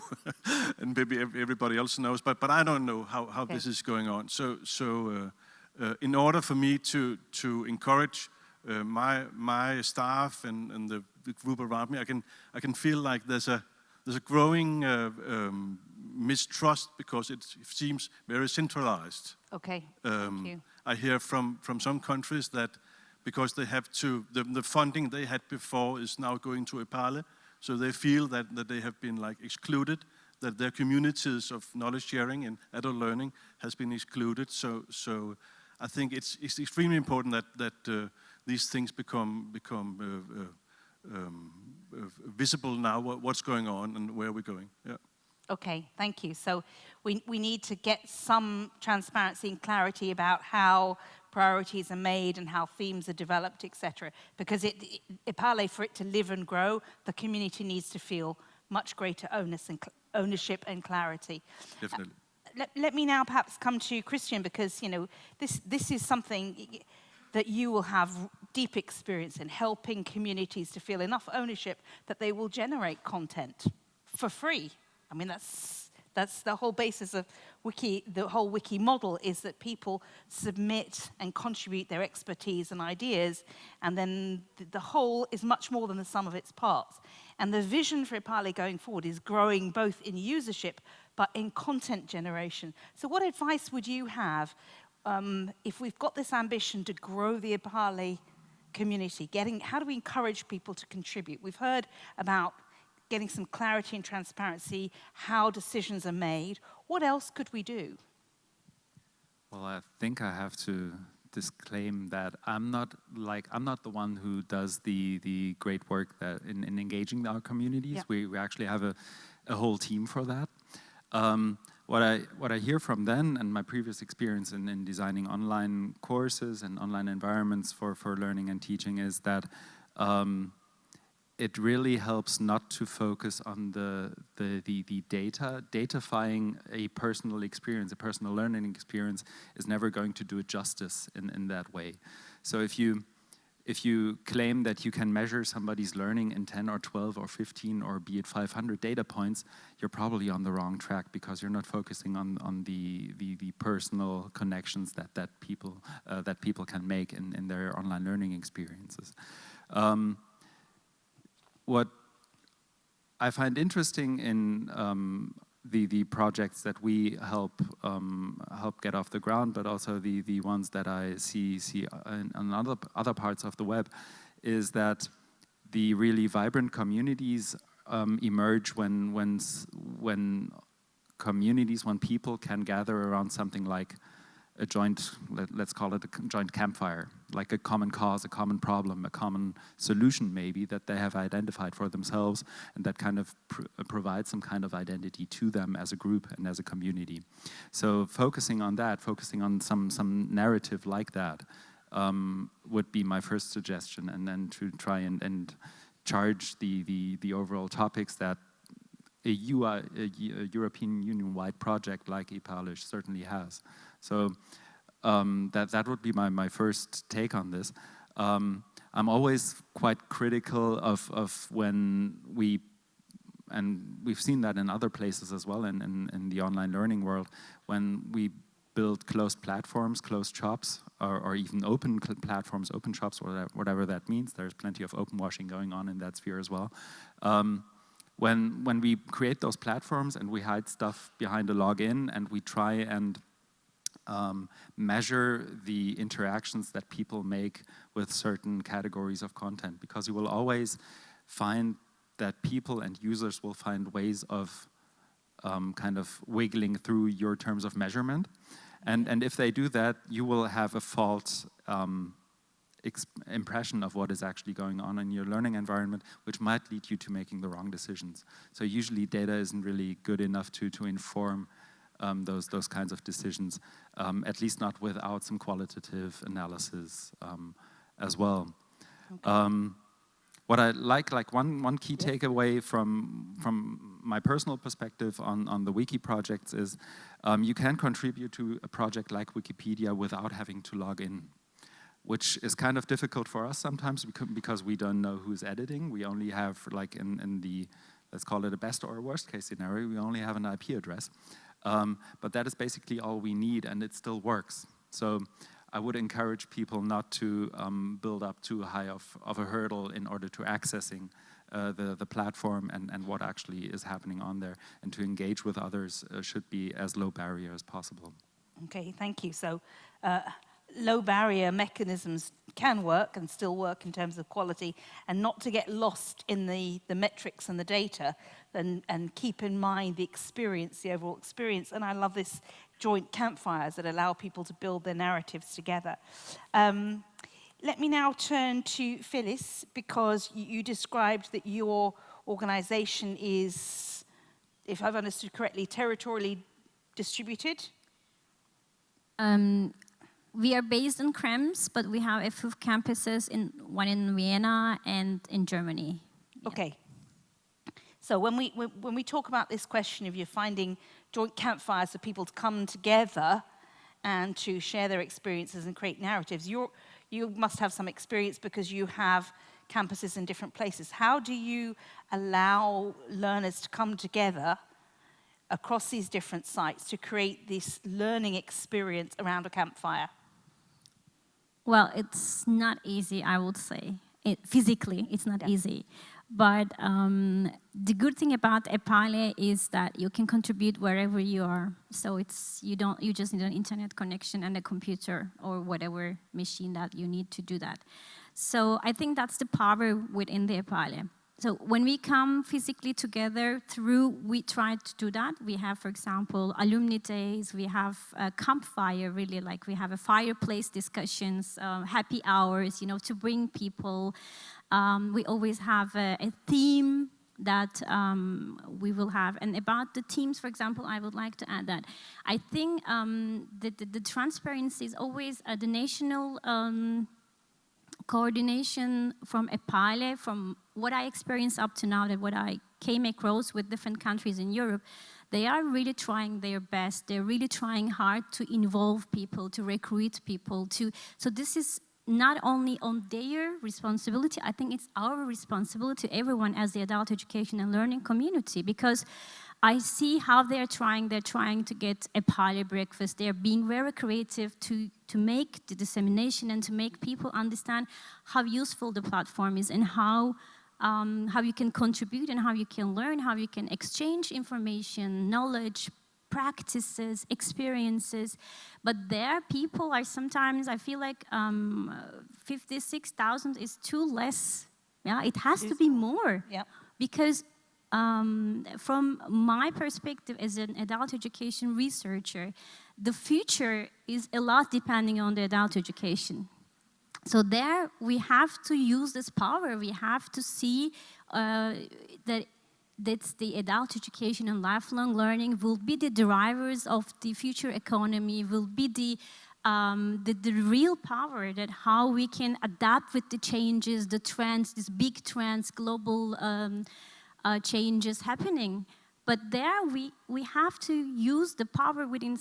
and maybe everybody else knows, but I don't know how this is going on. So in order for me to encourage my staff and the group around me, I can feel like there's a growing mistrust because it seems very centralized. Okay, thank you. I hear from some countries that because they have to, the funding they had before is now going to EPALE, so they feel that they have been like excluded, that their communities of knowledge sharing and adult learning has been excluded. So I think it's extremely important that these things become visible now, what's going on and where we're going. Yeah. Okay, thank you. So we need to get some transparency and clarity about how priorities are made and how themes are developed, etc. Because EPALE, for it to live and grow, the community needs to feel much greater ownership and clarity. Definitely. Let me now perhaps come to Christian, because this is something that you will have deep experience in, helping communities to feel enough ownership that they will generate content for free. I mean, that's the whole basis of Wiki. The whole Wiki model is that people submit and contribute their expertise and ideas, and then the whole is much more than the sum of its parts. And the vision for EPALE going forward is growing both in usership but in content generation. So what advice would you have if we've got this ambition to grow the EPALE community? How do we encourage people to contribute? We've heard about getting some clarity and transparency, how decisions are made. What else could we do? Well, I think I have to disclaim that I'm not the one who does the great work that in engaging our communities. Yeah. We actually have a whole team for that. What I hear from them and my previous experience in designing online courses and online environments for learning and teaching is that it really helps not to focus on the data. Datafying a personal experience, a personal learning experience, is never going to do it justice in that way. So if you claim that you can measure somebody's learning in 10 or 12 or 15 or be it 500 data points, you're probably on the wrong track, because you're not focusing on the personal connections that people can make in their online learning experiences. What I find interesting in the projects that we help get off the ground, but also the ones that I see in other parts of the web, is that the really vibrant communities emerge when people can gather around something like a joint, let's call it a joint campfire, like a common cause, a common problem, a common solution maybe that they have identified for themselves, and that kind of provides some kind of identity to them as a group and as a community. So focusing on that, focusing on some narrative like that would be my first suggestion, and then to try and charge the overall topics that a European Union-wide project like EPALE certainly has. So that would be my first take on this. I'm always quite critical of when and we've seen that in other places as well in the online learning world, when we build closed platforms, closed shops, or even open platforms, open shops, or whatever that means. There's plenty of open washing going on in that sphere as well. When we create those platforms and we hide stuff behind a login and we try and measure the interactions that people make with certain categories of content, because you will always find that people and users will find ways of kind of wiggling through your terms of measurement. And if they do that, you will have a false impression of what is actually going on in your learning environment, which might lead you to making the wrong decisions. So usually data isn't really good enough to inform those kinds of decisions, at least not without some qualitative analysis as well. Okay. What I like one key takeaway from my personal perspective on the wiki projects is you can contribute to a project like Wikipedia without having to log in, which is kind of difficult for us sometimes because we don't know who's editing. We only have, like in the, let's call it a best or a worst case scenario, we only have an IP address. But that is basically all we need, and it still works. So I would encourage people not to build up too high of a hurdle in order to accessing the platform and what actually is happening on there, and to engage with others should be as low barrier as possible. Okay, thank you. So low barrier mechanisms can work and still work in terms of quality, and not to get lost in the metrics and the data, and keep in mind the experience, the overall experience. And I love this joint campfires that allow people to build their narratives together. Let me now turn to Phyllis, because you described that your organization is, if I've understood correctly, territorially distributed? We are based in Krems, but we have a few campuses, one in Vienna and in Germany. Yeah. Okay. So when we talk about this question of you're finding joint campfires for people to come together and to share their experiences and create narratives, you must have some experience because you have campuses in different places. How do you allow learners to come together across these different sites to create this learning experience around a campfire? Well, it's not easy, I would say. Physically, it's not easy. But the good thing about EPALE is that you can contribute wherever you are. So you just need an internet connection and a computer or whatever machine that you need to do that. So I think that's the power within the EPALE. So when we come physically together we try to do that. We have, for example, alumni days, we have a campfire, really, like we have a fireplace discussions, happy hours, to bring people. We always have a theme that we will have. And about the teams, for example, I would like to add that I think the transparency is always the national coordination from EPALE, from what I experienced up to now, that what I came across with different countries in Europe, they are really trying their best. They're really trying hard to involve people, to recruit people. So this is not only on their responsibility, I think it's our responsibility, everyone as the adult education and learning community, because I see how they're trying to get EPALE breakfast. They're being very creative to make the dissemination and to make people understand how useful the platform is and how you can contribute and how you can learn, how you can exchange information, knowledge, practices, experiences. But there, people are sometimes, I feel like 56,000 is too less. Yeah, it has to be more. Yeah. Because from my perspective as an adult education researcher, the future is a lot depending on the adult education. So there, we have to use this power. We have to see that's the adult education and lifelong learning will be the drivers of the future economy, will be the real power, that how we can adapt with the changes, the trends, these big trends, global changes happening. But there we have to use the power within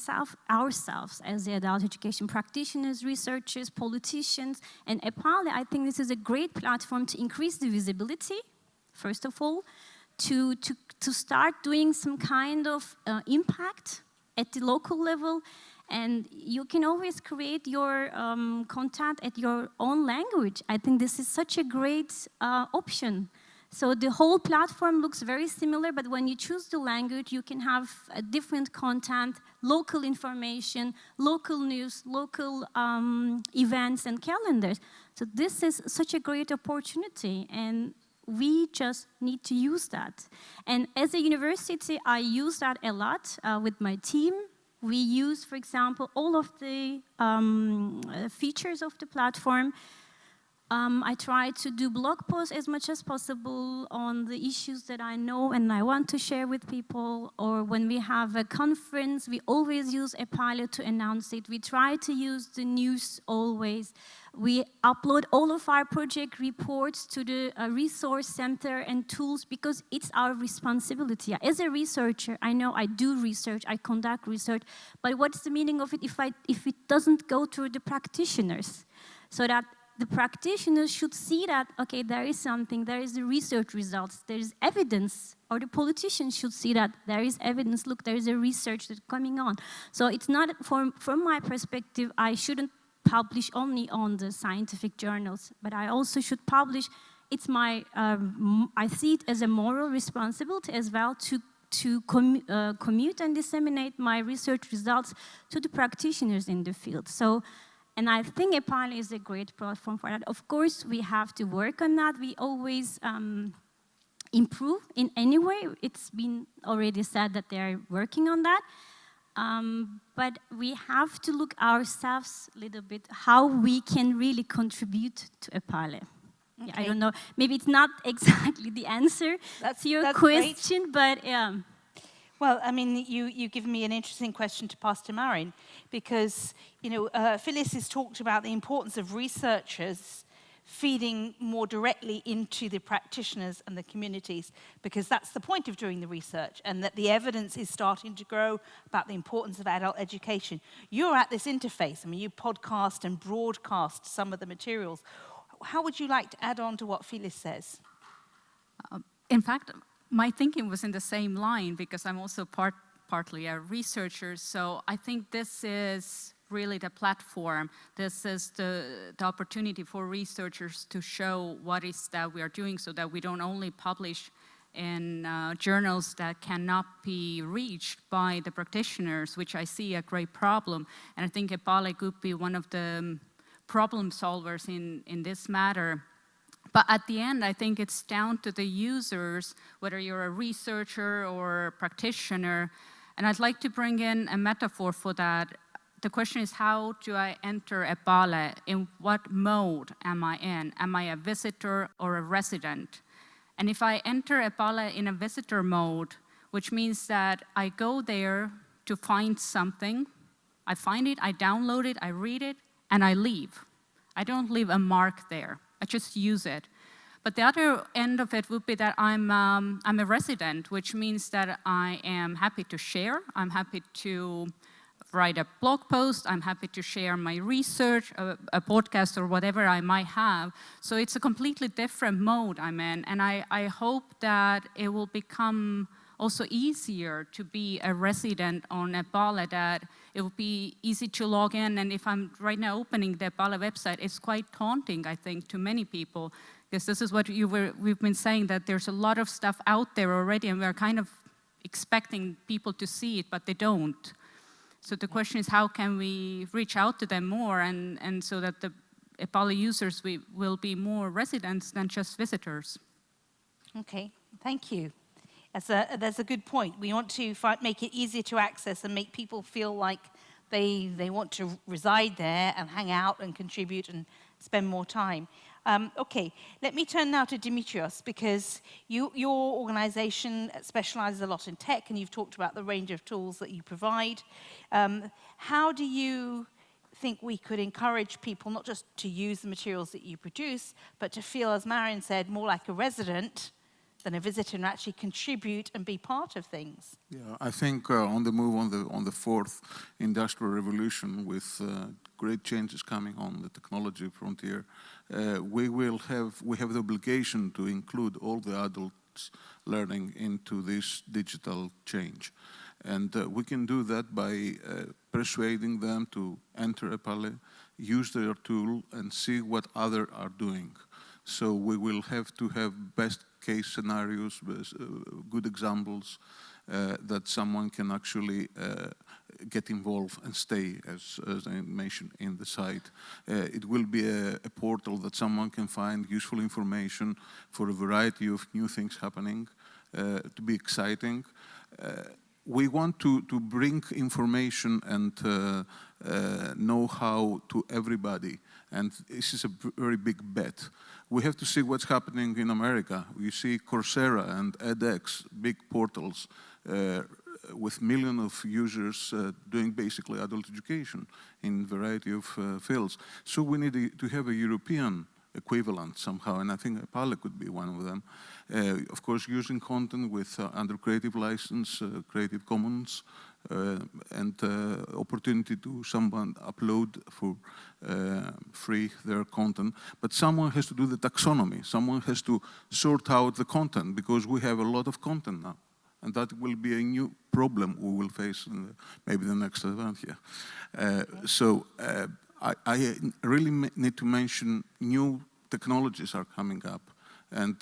ourselves as the adult education practitioners, researchers, politicians. And EPALE, I think this is a great platform to increase the visibility, first of all, to start doing some kind of impact at the local level. And you can always create your content at your own language. I think this is such a great option. So the whole platform looks very similar, but when you choose the language, you can have a different content, local information, local news, local events and calendars. So this is such a great opportunity, and we just need to use that. And as a university, I use that a lot with my team. We use, for example, all of the features of the platform. I try to do blog posts as much as possible on the issues that I know and I want to share with people. Or when we have a conference, we always use EPALE to announce it. We try to use the news always. We upload all of our project reports to the resource center and tools because it's our responsibility. As a researcher, I know I do research, I conduct research, but what's the meaning of it if it doesn't go through the practitioners? So that the practitioners should see that, okay, there is something, there is the research results, there is evidence, or the politicians should see that there is evidence, look, there is a research that's coming on. So it's not, from my perspective, I shouldn't publish only on the scientific journals, but I also should publish, it's my, I see it as a moral responsibility as well to commute and disseminate my research results to the practitioners in the field. So, and I think EPALE is a great platform for that. Of course, we have to work on that. We always improve in any way. It's been already said that they're working on that. But we have to look ourselves a little bit how we can really contribute to EPALE. Okay. Yeah, I don't know, maybe it's not exactly the answer to your question, great. But yeah. Well, I mean, you give me an interesting question to pass to Marin, because, you know, Phyllis has talked about the importance of researchers feeding more directly into the practitioners and the communities, because that's the point of doing the research, and that the evidence is starting to grow about the importance of adult education. You're at this interface. I mean, you podcast and broadcast some of the materials. How would you like to add on to what Phyllis says? In fact, my thinking was in the same line, because I'm also partly a researcher, so I think this is really the platform. This is the opportunity for researchers to show what is that we are doing, so that we don't only publish in journals that cannot be reached by the practitioners, which I see a great problem. And I think EPALE could be one of the problem solvers in this matter. But at the end, I think it's down to the users, whether you're a researcher or a practitioner. And I'd like to bring in a metaphor for that. The question is, how do I enter EPALE? In what mode am I in? Am I a visitor or a resident? And if I enter EPALE in a visitor mode, which means that I go there to find something, I find it, I download it, I read it, and I leave. I don't leave a mark there. I just use it. But the other end of it would be that I'm a resident, which means that I am happy to share. I'm happy to write a blog post. I'm happy to share my research, a podcast, or whatever I might have. So it's a completely different mode I'm in. And I hope that it will become also easier to be a resident on EPALE, that it will be easy to log in. And if I'm right now opening the EPALE website, it's quite daunting, I think, to many people. Because this is what we've been saying, that there's a lot of stuff out there already, and we're kind of expecting people to see it, but they don't. So the question is, how can we reach out to them more, and so that the EPALE users will be more residents than just visitors? Okay, thank you. That's a good point. We want to make it easier to access and make people feel like they want to reside there and hang out and contribute and spend more time. Okay, let me turn now to Dimitrios, because your organization specializes a lot in tech, and you've talked about the range of tools that you provide. How do you think we could encourage people not just to use the materials that you produce, but to feel, as Marin said, more like a resident than a visitor, and actually contribute and be part of things? Yeah, I think on the move on the fourth industrial revolution, with great changes coming on the technology frontier, we have the obligation to include all the adults learning into this digital change. And we can do that by persuading them to enter EPALE, use their tool, and see what others are doing. So we will have to have best case scenarios, good examples that someone can actually get involved and stay, as I mentioned in the site. It will be a portal that someone can find useful information for a variety of new things happening, to be exciting. we want to bring information and know-how to everybody. And this is a very big bet. We have to see what's happening in America. We see Coursera and edX, big portals, with millions of users doing basically adult education in a variety of fields. So we need to have a European equivalent somehow, and I think EPALE could be one of them. Of course, using content with under Creative License, Creative Commons, and opportunity to someone upload for free their content. But someone has to do the taxonomy. Someone has to sort out the content, because we have a lot of content now. And that will be a new problem we will face in maybe the next event here. I really need to mention new technologies are coming up, and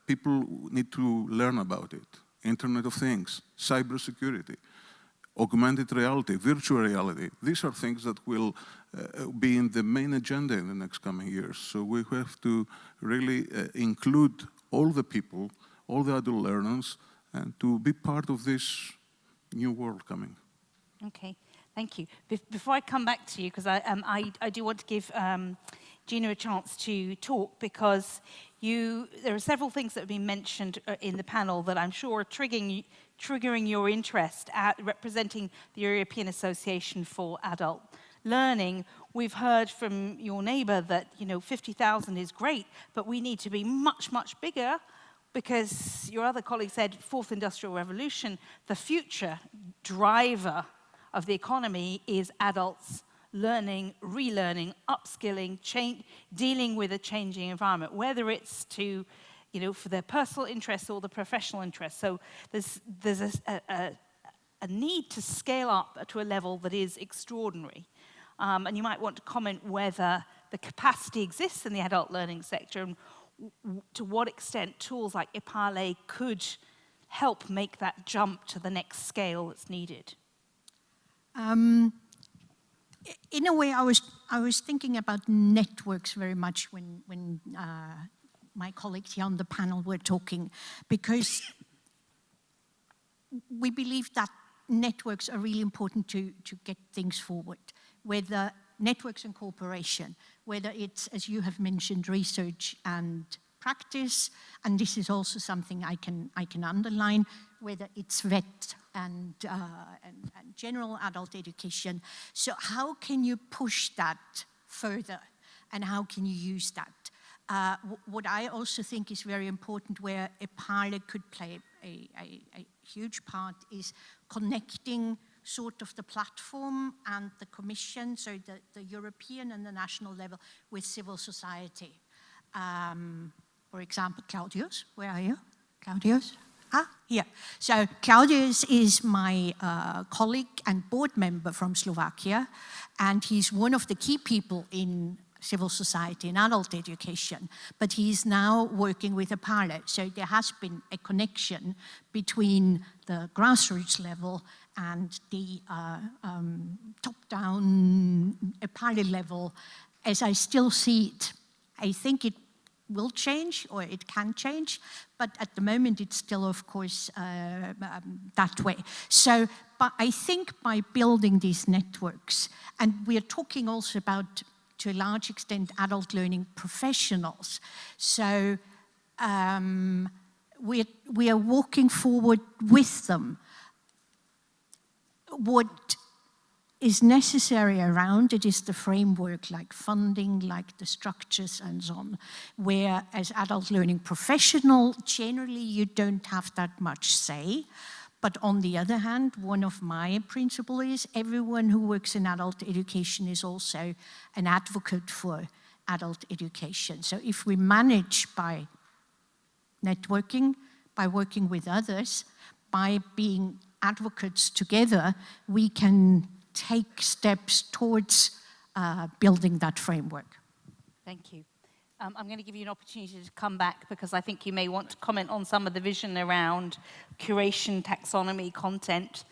people need to learn about it. Internet of Things, cybersecurity, augmented reality, virtual reality. These are things that will be in the main agenda in the next coming years. So we have to really include all the people, all the adult learners, and to be part of this new world coming. Okay, thank you. Before I come back to you, because I do want to give Gina a chance to talk, because there are several things that have been mentioned in the panel that I'm sure are triggering your interest at representing the European Association for Adult Learning. We've heard from your neighbor that 50,000 is great, but we need to be much, much bigger, because your other colleague said, Fourth Industrial Revolution, the future driver of the economy is adults learning, relearning, upskilling, dealing with a changing environment, whether it's to, for their personal interests or the professional interests. So there's a need to scale up to a level that is extraordinary. And you might want to comment whether the capacity exists in the adult learning sector, and to what extent tools like EPALE could help make that jump to the next scale that's needed. In a way, I was thinking about networks very much when my colleagues here on the panel were talking, because we believe that networks are really important to get things forward, whether networks and cooperation, whether it's, as you have mentioned, research and practice, and this is also something I can underline, whether it's VET and general adult education. So how can you push that further, and how can you use that? What I also think is very important, where EPALE could play a huge part, is connecting sort of the platform and the commission, so the European and the national level, with civil society. For example, Claudius, where are you? Claudius? Here. So Claudius is my colleague and board member from Slovakia, and he's one of the key people in civil society and adult education, but he's now working with EPALE. So there has been a connection between the grassroots level and the top-down EPALE level. As I still see it, I think it will change, or it can change, but at the moment it's still, of course, that way. So, but I think by building these networks, and we are talking also about, to a large extent, adult learning professionals. So we are walking forward with them. What is necessary around it is the framework, like funding, like the structures and so on, where as adult learning professional, generally you don't have that much say. But on the other hand, one of my principles is everyone who works in adult education is also an advocate for adult education. So if we manage by networking, by working with others, by being advocates together, we can take steps towards building that framework. Thank you. I'm going to give you an opportunity to come back, because I think you may want to comment on some of the vision around curation, taxonomy, content,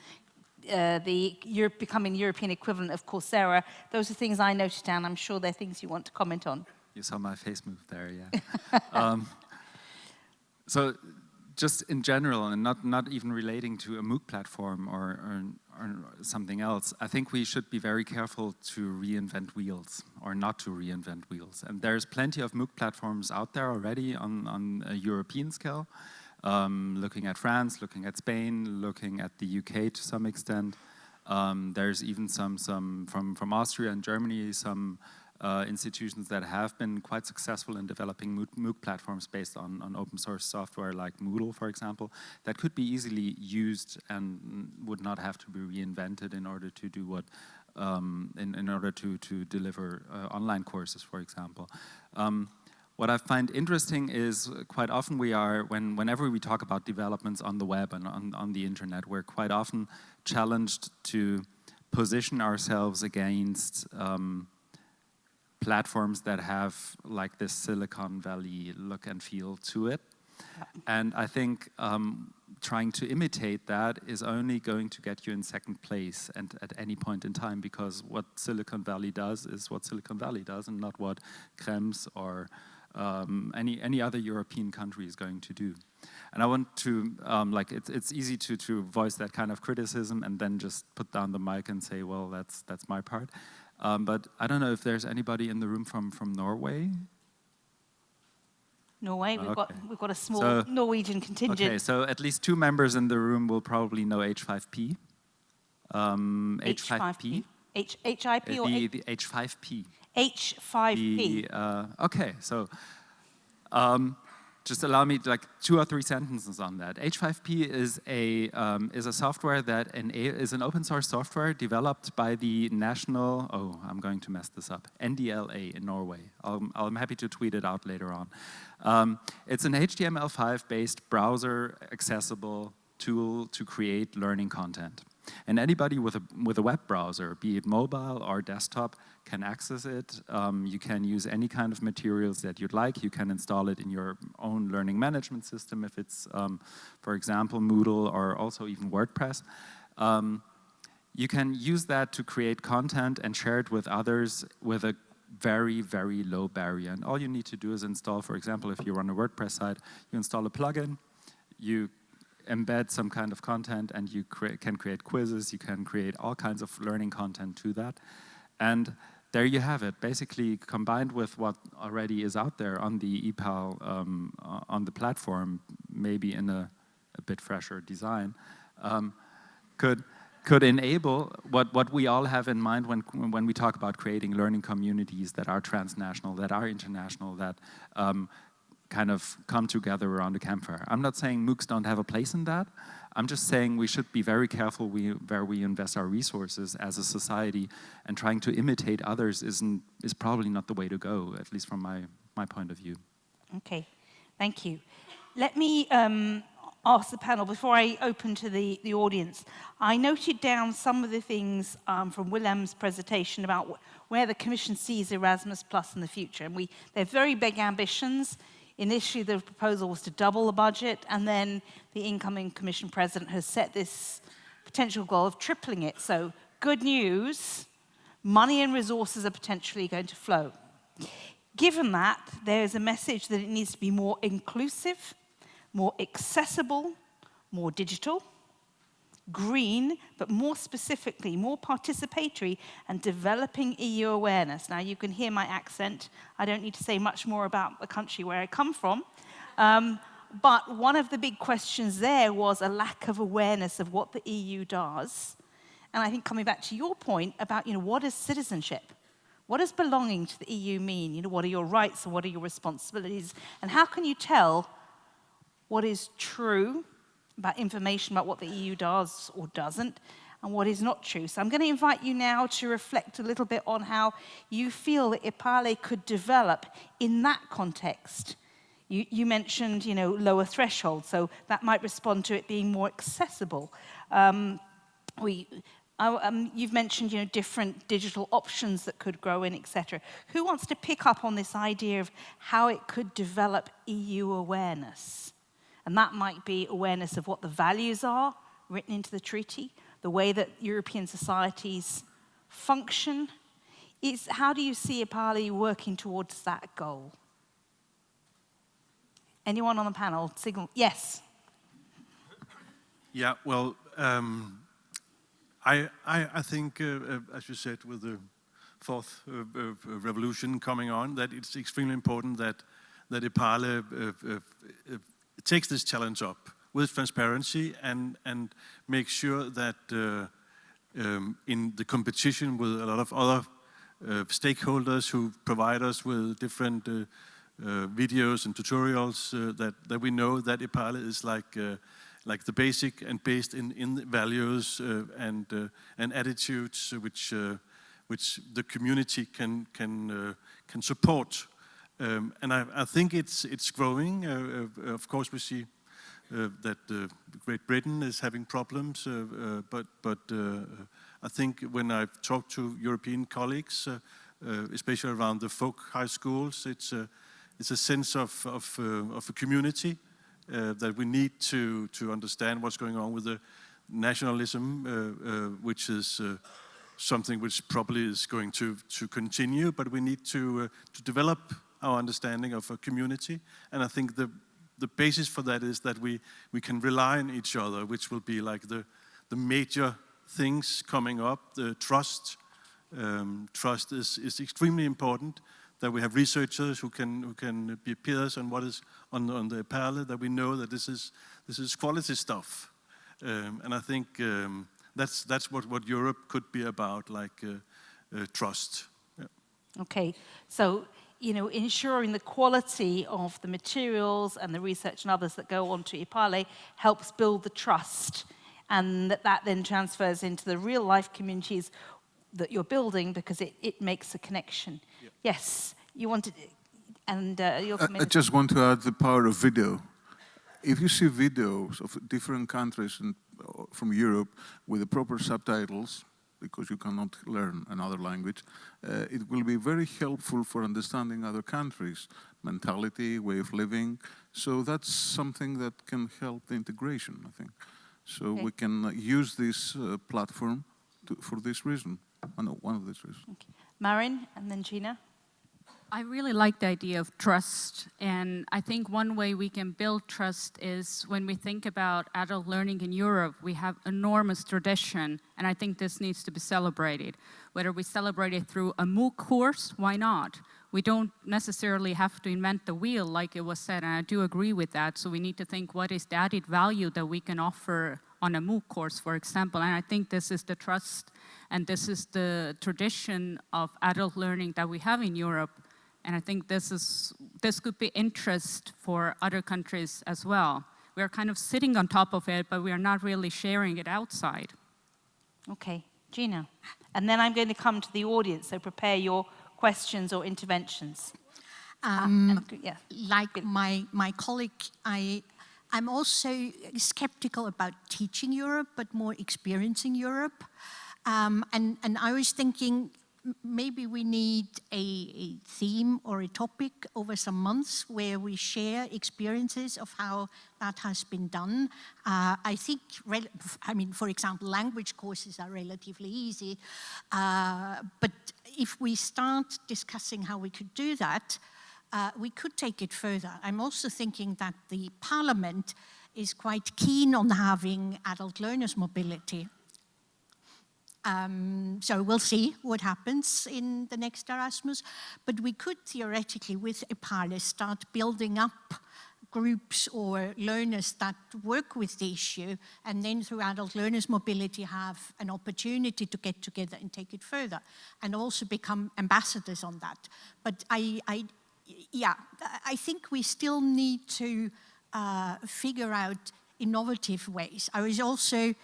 the becoming European equivalent of Coursera. Those are things I noted down. I'm sure they're things you want to comment on. You saw my face move there, yeah. So just in general, and not even relating to a MOOC platform or something else, I think we should be very careful to reinvent wheels or not to reinvent wheels. And there's plenty of MOOC platforms out there already on a European scale, looking at France, looking at Spain, looking at the UK to some extent. There's even some from Austria and Germany, some institutions that have been quite successful in developing MOOC platforms based on open source software like Moodle, for example, that could be easily used and would not have to be reinvented in order to do what, in order to deliver online courses, for example. What I find interesting is quite often whenever we talk about developments on the web and on the internet, we're quite often challenged to position ourselves against platforms that have like this Silicon Valley look and feel to it. And I think trying to imitate that is only going to get you in second place and at any point in time, because what Silicon Valley does is what Silicon Valley does and not what Krems or any other European country is going to do. And I want to, it's easy to voice that kind of criticism and then just put down the mic and say, well, that's my part. But I don't know if there's anybody in the room from Norway. Norway, we've got a small Norwegian contingent. Okay, so at least 2 members in the room will probably know H5P. H5P. HIP or the H5P. H5P. Okay, so just allow me like 2 or 3 sentences on that. H5P is a software that is an open source software developed by the national, I'm going to mess this up, NDLA in Norway. I'm happy to tweet it out later on. It's an HTML5 based browser accessible tool to create learning content. And anybody with a web browser, be it mobile or desktop, can access it. You can use any kind of materials that you'd like. You can install it in your own learning management system if it's, for example, Moodle or also even WordPress. You can use that to create content and share it with others with a very, very low barrier. And all you need to do is install, for example, if you run a WordPress site, you install a plugin, you embed some kind of content, and you can create quizzes, you can create all kinds of learning content to that. And there you have it, basically combined with what already is out there on the EPALE, on the platform, maybe in a bit fresher design, could enable what we all have in mind when we talk about creating learning communities that are transnational, that are international, that kind of come together around a campfire. I'm not saying MOOCs don't have a place in that. I'm just saying we should be very careful where we invest our resources as a society, and trying to imitate others is probably not the way to go, at least from my point of view. Okay, thank you. Let me ask the panel, before I open to the audience, I noted down some of the things from Willem's presentation about where the Commission sees Erasmus Plus in the future. And they have very big ambitions. Initially, the proposal was to double the budget, and then the incoming Commission President has set this potential goal of tripling it. So, good news, money and resources are potentially going to flow. Given that, there is a message that it needs to be more inclusive, more accessible, more digital, green, but more specifically, more participatory, and developing EU awareness. Now, you can hear my accent. I don't need to say much more about the country where I come from. But one of the big questions there was a lack of awareness of what the EU does. And I think coming back to your point about, what is citizenship? What does belonging to the EU mean? What are your rights and what are your responsibilities? And how can you tell what is true about information about what the EU does or doesn't, and what is not true? So I'm going to invite you now to reflect a little bit on how you feel that EPALE could develop in that context. You mentioned, lower thresholds, so that might respond to it being more accessible. You've mentioned, different digital options that could grow in, etc. Who wants to pick up on this idea of how it could develop EU awareness? And that might be awareness of what the values are written into the treaty, the way that European societies function. How do you see EPALE working towards that goal? Anyone on the panel? Signal. Yes. Yeah, well, I think, as you said, with the fourth revolution coming on, that it's extremely important that EPALE takes this challenge up with transparency and make sure that in the competition with a lot of other stakeholders who provide us with different videos and tutorials, that we know that EPALE is like the basic and based in values and attitudes which the community can support, and I think it's growing. Of course, we see that Great Britain is having problems, but I think when I've talked to European colleagues, especially around the folk high schools, it's a sense of a community that we need to understand what's going on with the nationalism, which is something which probably is going to continue, but we need to develop our understanding of a community, and I think the basis for that is that we can rely on each other, which will be like the major things coming up. The trust is extremely important. That we have researchers who can be peers on what is on the EPALE, that we know that this is quality stuff, and I think that's what Europe could be about, like trust. Yeah. Okay, so ensuring the quality of the materials and the research and others that go on to EPALE helps build the trust, and that then transfers into the real life communities that you're building, because it makes a connection. Yeah. Yes, you wanted, and you're I just want to add the power of video. If you see videos of different countries from Europe with the proper subtitles, because you cannot learn another language, it will be very helpful for understanding other countries' mentality, way of living. So that's something that can help the integration, I think. So we can use this platform for this reason. One of these reasons. Okay. Marin, and then Gina. I really like the idea of trust, and I think one way we can build trust is when we think about adult learning in Europe. We have enormous tradition, and I think this needs to be celebrated. Whether we celebrate it through a MOOC course, why not? We don't necessarily have to invent the wheel, like it was said, and I do agree with that. So we need to think, what is the added value that we can offer on a MOOC course, for example? And I think this is the trust, and this is the tradition of adult learning that we have in Europe. And I think this could be interest for other countries as well. We are kind of sitting on top of it, but we are not really sharing it outside. Okay, Gina. And then I'm going to come to the audience, so prepare your questions or interventions. Like my colleague, I'm also skeptical about teaching Europe, but more experiencing Europe. And I was thinking, maybe we need a theme or a topic over some months where we share experiences of how that has been done. I think, for example, language courses are relatively easy. But if we start discussing how we could do that, we could take it further. I'm also thinking that the Parliament is quite keen on having adult learners mobility. So we'll see what happens in the next Erasmus, but we could theoretically, with EPALE, start building up groups or learners that work with the issue, and then through adult learners mobility have an opportunity to get together and take it further, and also become ambassadors on that. But I think we still need to figure out innovative ways. I was also,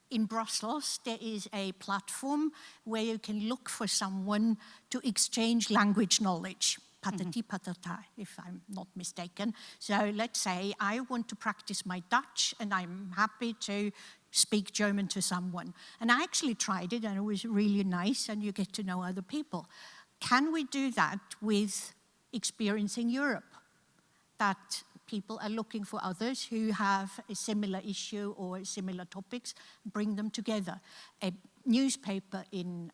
in Brussels, there is a platform where you can look for someone to exchange language knowledge, patati patata, if I'm not mistaken. So let's say I want to practice my Dutch, and I'm happy to speak German to someone. And I actually tried it, and it was really nice, and you get to know other people. Can we do that with Experiencing Europe? That people are looking for others who have a similar issue or similar topics, bring them together. A newspaper in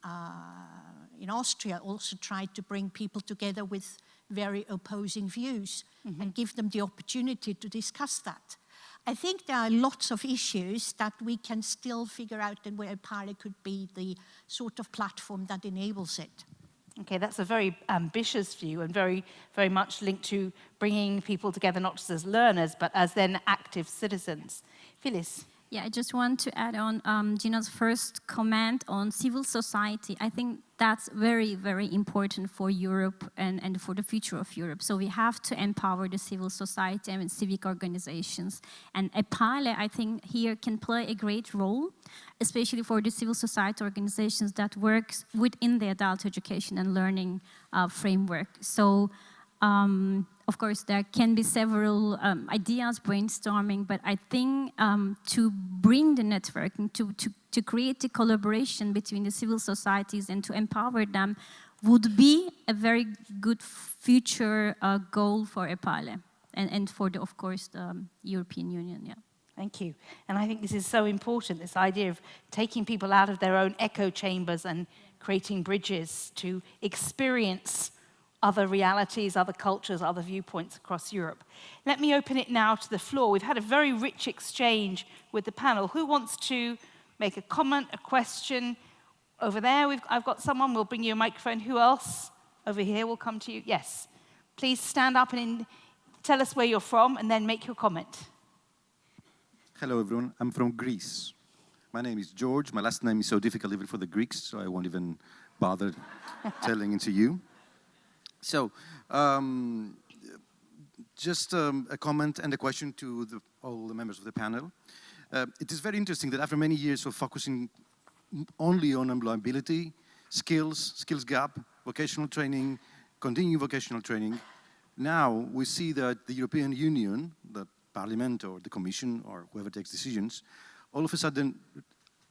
Austria also tried to bring people together with very opposing views and give them the opportunity to discuss that. I think there are lots of issues that we can still figure out and where EPALE could be the sort of platform that enables it. Okay, that's a very ambitious view and very, very much linked to bringing people together not just as learners, but as then active citizens. Phyllis? Yeah, I just want to add on Gina's first comment on civil society. I think that's very, very important for Europe and for the future of Europe. So we have to empower the civil society and civic organizations. And EPALE, I think, here can play a great role, especially for the civil society organizations that work within the adult education and learning framework. So, of course, there can be several ideas, brainstorming, but I think to bring the networking, to create the collaboration between the civil societies and to empower them would be a very good future goal for EPALE and for, of course, the European Union. Yeah. Thank you. And I think this is so important, this idea of taking people out of their own echo chambers and creating bridges to experience other realities, other cultures, other viewpoints across Europe. Let me open it now to the floor. We've had a very rich exchange with the panel. Who wants to make a comment, a question? Over there, I've got someone. We'll bring you a microphone. Who else? Over here, we'll come to you. Yes. Please stand up and tell us where you're from and then make your comment. Hello, everyone. I'm from Greece. My name is George. My last name is so difficult even for the Greeks, so I won't even bother telling it to you. So, just a comment and a question to all the members of the panel. It is very interesting that after many years of focusing only on employability, skills gap, vocational training, continuing vocational training, now we see that the European Union, the Parliament or the Commission or whoever takes decisions, all of a sudden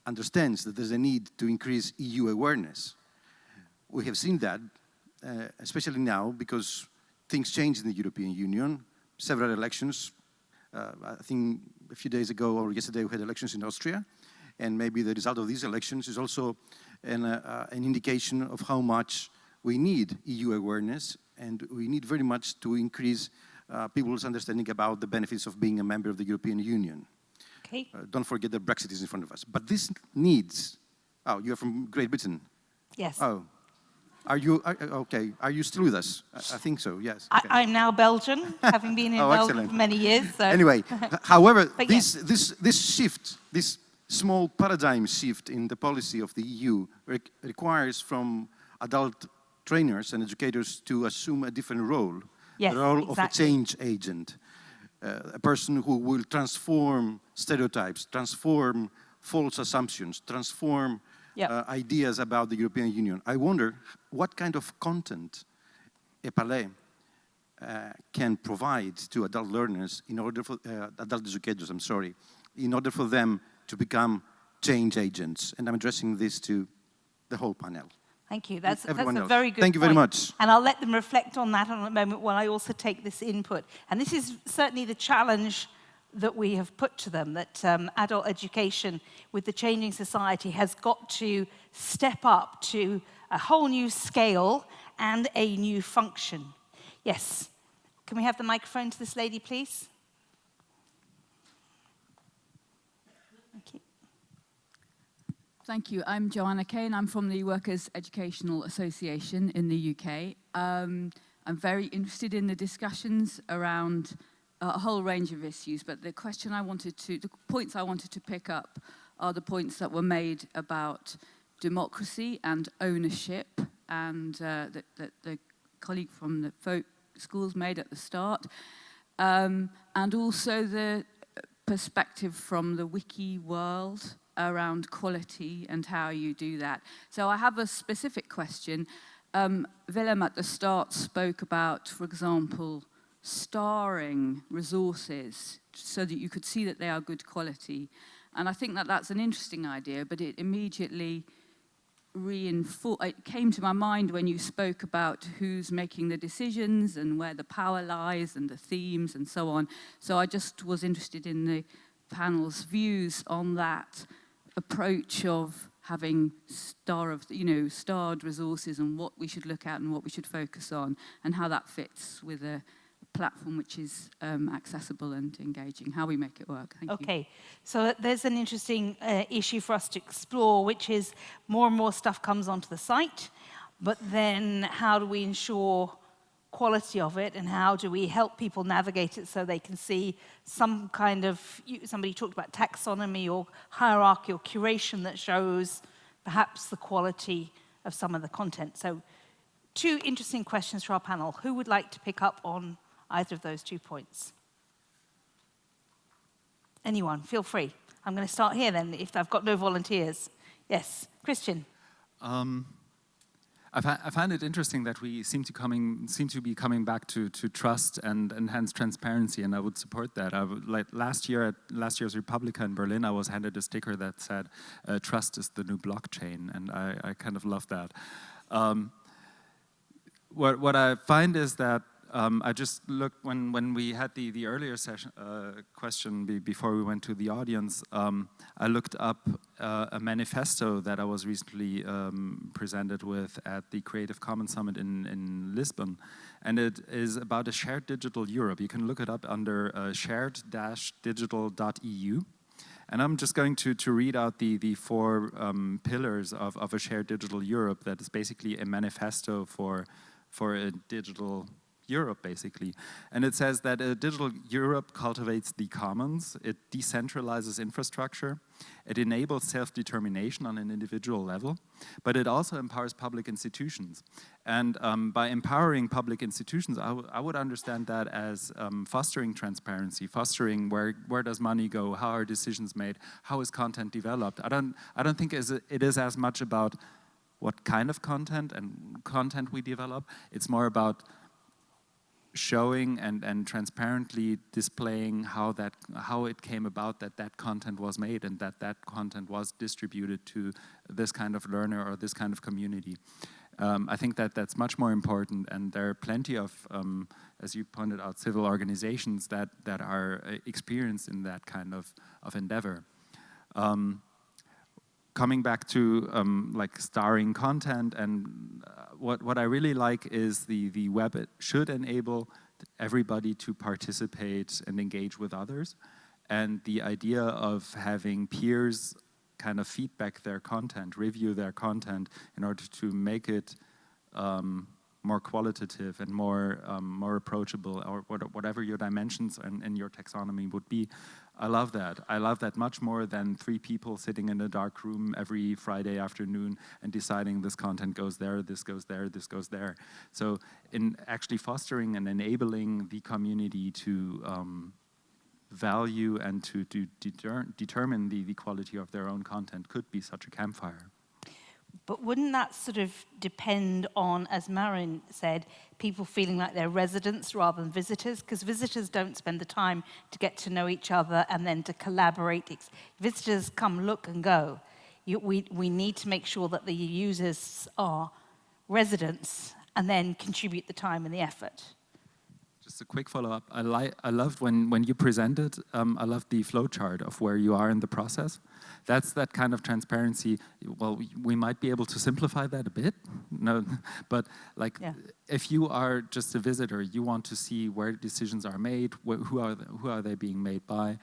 understands that there's a need to increase EU awareness. We have seen that especially now, because things change in the European Union, several elections. I think a few days ago or yesterday we had elections in Austria, and maybe the result of these elections is also an indication of how much we need EU awareness, and we need very much to increase people's understanding about the benefits of being a member of the European Union. Okay. Don't forget that Brexit is in front of us. But this needs... Oh, you're from Great Britain? Yes. Oh. Are you, okay, are you still with us? I think so, yes. Okay. I'm now Belgian, having been in Belgium for many years. So. Anyway, however, yes. this shift, this small paradigm shift in the policy of the EU requires from adult trainers and educators to assume a different role, yes, the role exactly. of a change agent, a person who will transform stereotypes, transform false assumptions, transform ideas about the European Union. I wonder what kind of content EPALE can provide to adult learners in order for, adult educators, I'm sorry, in order for them to become change agents. And I'm addressing this to the whole panel. Thank you. That's a else. very good Thank you very much. And I'll let them reflect on that in a moment while I also take this input. And this is certainly the challenge that we have put to them, that adult education with the changing society has got to step up to a whole new scale and a new function. Yes. Can we have the microphone to this lady, please? Thank you. Thank you. I'm Joanna Kane. I'm from the Workers' Educational Association in the UK. I'm very interested in the discussions around a whole range of issues, but the points I wanted to pick up are the points that were made about democracy and ownership, and that the colleague from the folk schools made at the start, and also the perspective from the wiki world around quality and how you do that. So I have a specific question. Willem at the start spoke about, for example, starring resources so that you could see that they are good quality. And I think that that's an interesting idea, but it immediately it came to my mind when you spoke about who's making the decisions and where the power lies and the themes and so on. So I just was interested in the panel's views on that approach of having starred resources and what we should look at and what we should focus on, and how that fits with a platform which is accessible and engaging, how we make it work. Thank you. Okay, so there's an interesting issue for us to explore, which is more and more stuff comes onto the site, but then how do we ensure quality of it, and how do we help people navigate it so they can see some kind of, somebody talked about taxonomy or hierarchy or curation that shows perhaps the quality of some of the content. So 2 interesting questions for our panel. Who would like to pick up on either of those 2 points? Anyone, feel free. I'm going to start here then, if I've got no volunteers. Yes, Christian. I find it interesting that we seem to be coming back to trust and enhanced transparency, and I would support that. Like last year's Republica in Berlin, I was handed a sticker that said, "Trust is the new blockchain," and I kind of love that. What I find is that I just looked when we had the earlier session question before we went to the audience. I looked up a manifesto that I was recently presented with at the Creative Commons Summit in Lisbon, and it is about a shared digital Europe. You can look it up under shared-digital.eu. And I'm just going to read out the 4 pillars of a shared digital Europe that is basically a manifesto for a digital Europe, basically. And it says that a digital Europe cultivates the commons, it decentralizes infrastructure, it enables self-determination on an individual level, but it also empowers public institutions. And by empowering public institutions, I would understand that as fostering transparency, fostering where does money go, how are decisions made, how is content developed. I don't think it is as much about what kind of content we develop. It's more about showing and transparently displaying how it came about that content was made and that content was distributed to this kind of learner or this kind of community. I think that's much more important, and there are plenty of, as you pointed out, civil organizations that are experienced in that kind of endeavor. Coming back to like starring content, and what I really like is the web. It should enable everybody to participate and engage with others, and the idea of having peers kind of feedback their content, review their content in order to make it more qualitative and more approachable, or whatever your dimensions and your taxonomy would be. I love that. I love that much more than 3 people sitting in a dark room every Friday afternoon and deciding this content goes there, this goes there, this goes there. So in actually fostering and enabling the community to value and to determine the quality of their own content could be such a campfire. But wouldn't that sort of depend on, as Marin said, people feeling like they're residents rather than visitors? Because visitors don't spend the time to get to know each other and then to collaborate. Visitors come, look, and go. We need to make sure that the users are residents and then contribute the time and the effort. Just a quick follow-up. I loved when you presented, I loved the flow chart of where you are in the process. That's that kind of transparency. Well, we might be able to simplify that a bit, no, but like if you are just a visitor, you want to see where decisions are made, who are they being made by,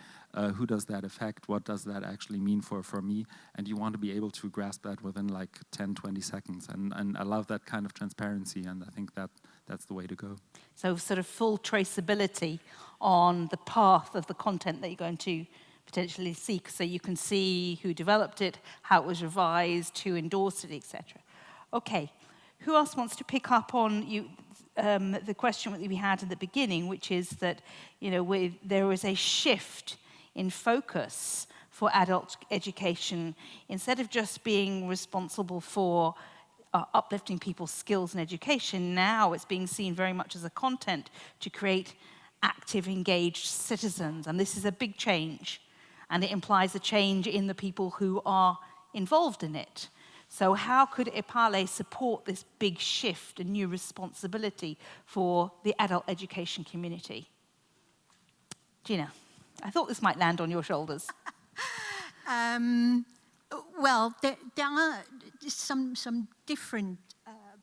who does that affect, what does that actually mean for me, and you want to be able to grasp that within like 10, 20 seconds. And I love that kind of transparency, and I think that's the way to go. So sort of full traceability on the path of the content that you're going to potentially seek, so you can see who developed it, how it was revised, who endorsed it, etc. Okay, who else wants to pick up on the question that we had at the beginning, which is that there is a shift in focus for adult education. Instead of just being responsible for uplifting people's skills and education, now it's being seen very much as a content to create active, engaged citizens, and this is a big change. And it implies a change in the people who are involved in it. So how could EPALE support this big shift and new responsibility for the adult education community? Gina, I thought this might land on your shoulders. Well, there are some different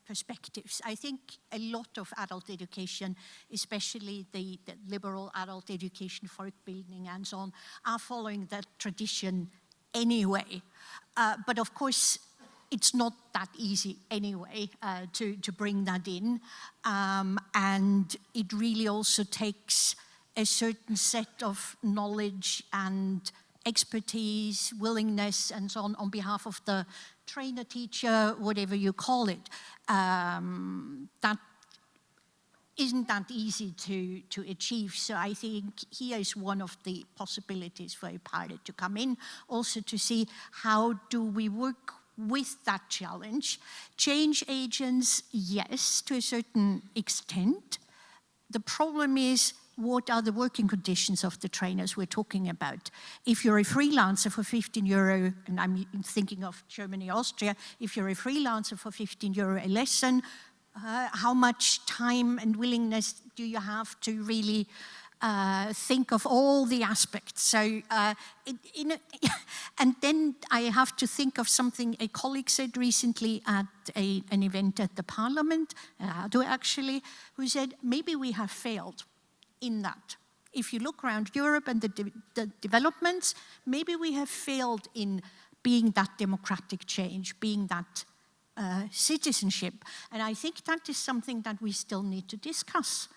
perspectives. I think a lot of adult education, especially the liberal adult education, folkbildning and so on, are following that tradition anyway. But of course, it's not that easy anyway to bring that in. And it really also takes a certain set of knowledge and expertise, willingness, and so on behalf of the trainer, teacher, whatever you call it. That isn't that easy to achieve. So I think here is one of the possibilities for EPALE to come in, also to see how do we work with that challenge. Change agents, yes, to a certain extent. The problem is, what are the working conditions of the trainers we're talking about? If you're a freelancer for 15 euro, and I'm thinking of Germany, Austria, if you're a freelancer for 15 euro a lesson, how much time and willingness do you have to really think of all the aspects? So, and then I have to think of something a colleague said recently at an event at the Parliament, who said, maybe we have failed in that. If you look around Europe and the developments, maybe we have failed in being that democratic change, being that citizenship. And I think that is something that we still need to discuss.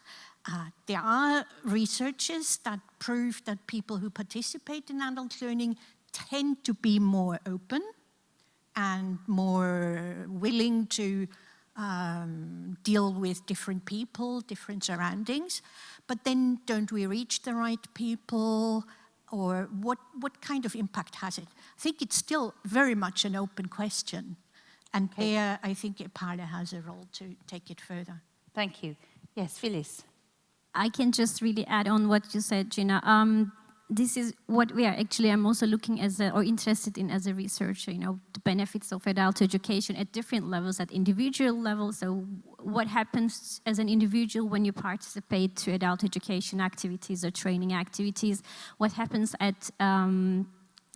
There are researches that prove that people who participate in adult learning tend to be more open and more willing to deal with different people, different surroundings. But then don't we reach the right people? Or what kind of impact has it? I think it's still very much an open question. And there, I think EPALE has a role to take it further. Thank you. Yes, Phyllis. I can just really add on what you said, Gina. This is what we are actually, I'm also looking as or interested in as a researcher, the benefits of adult education at different levels, at individual levels. So what happens as an individual when you participate to adult education activities or training activities? What happens at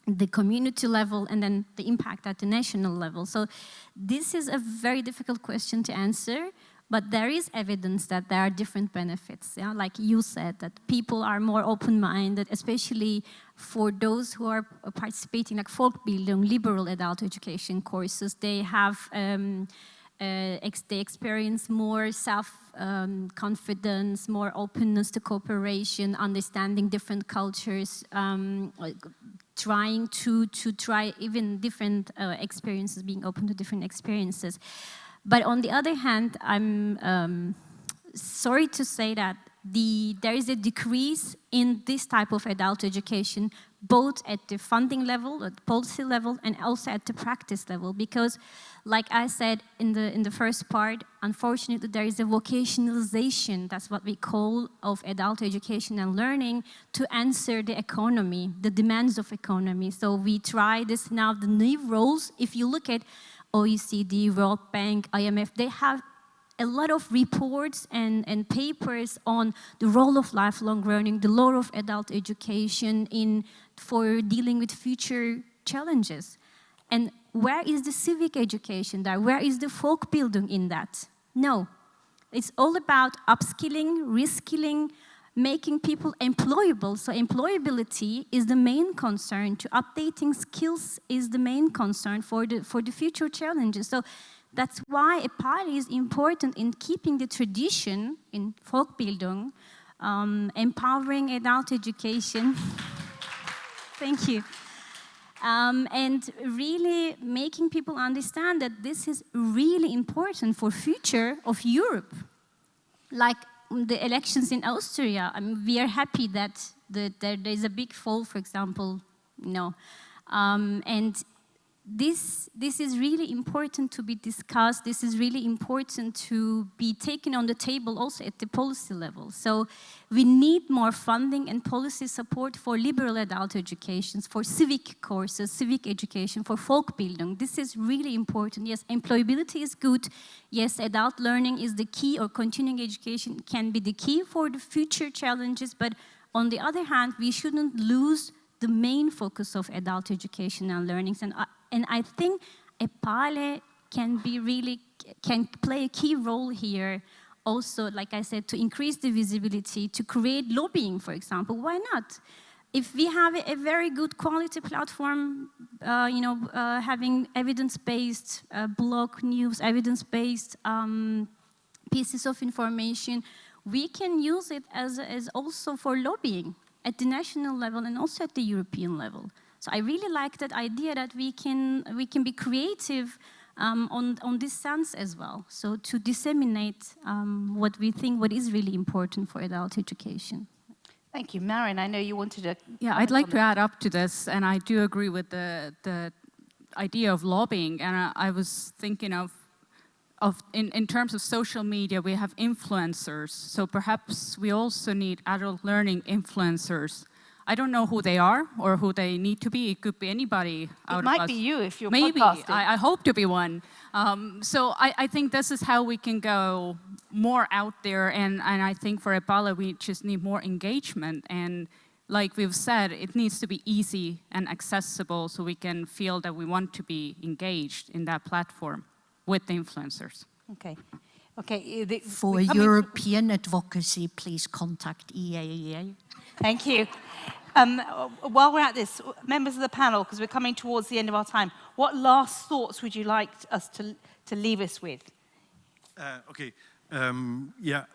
the community level, and then the impact at the national level? So this is a very difficult question to answer. But there is evidence that there are different benefits. Yeah? Like you said, that people are more open-minded, especially for those who are participating, like folkbildung, liberal adult education courses. They have, they experience more self-confidence, more openness to cooperation, understanding different cultures, trying to try even different experiences, being open to different experiences. But on the other hand, I'm sorry to say that there is a decrease in this type of adult education, both at the funding level, at the policy level, and also at the practice level. Because, like I said in the first part, unfortunately, there is a vocationalization, that's what we call, of adult education and learning to answer the economy, the demands of economy. So we try this now, the new roles. If you look at OECD, World Bank, IMF, they have a lot of reports and papers on the role of lifelong learning, the role of adult education for dealing with future challenges. And where is the civic education there? Where is the folkbildung in that? No. It's all about upskilling, reskilling, making people employable. So employability is the main concern. To updating skills is the main concern for the future challenges. So that's why EPALE is important in keeping the tradition in folkbildung, empowering adult education. Thank you. And really making people understand that this is really important for future of Europe. Like the elections in Austria, we are happy that there is a big fall, for example, and this is really important to be discussed. This is really important to be taken on the table also at the policy level. So we need more funding and policy support for liberal adult educations, for civic courses, civic education, for folkbildung. This is really important. Yes, employability is good. Yes, adult learning is the key, or continuing education can be the key for the future challenges. But on the other hand, we shouldn't lose the main focus of adult education and learning. And I think EPALE can play a key role here. Also, like I said, to increase the visibility, to create lobbying, for example. Why not? If we have a very good quality platform, having evidence-based blog news, evidence-based pieces of information, we can use it as also for lobbying at the national level and also at the European level. So I really like that idea that we can be creative on this sense as well. So to disseminate what we think, what is really important for adult education. Thank you. Marin, I know you wanted to... Yeah, I'd like to add up to this, and I do agree with the idea of lobbying, and I was thinking in terms of social media, we have influencers, so perhaps we also need adult learning influencers. I don't know who they are or who they need to be. It could be anybody out of us. It might be you if you're Maybe. podcasting. I hope to be one. So I think this is how we can go more out there, and I think for EPALE we just need more engagement, and like we've said, it needs to be easy and accessible so we can feel that we want to be engaged in that platform with the influencers. Okay. Okay. For European advocacy, please contact EAEA. Thank you. While we're at this, members of the panel, because we're coming towards the end of our time, what last thoughts would you like us to leave us with? Okay. Yeah,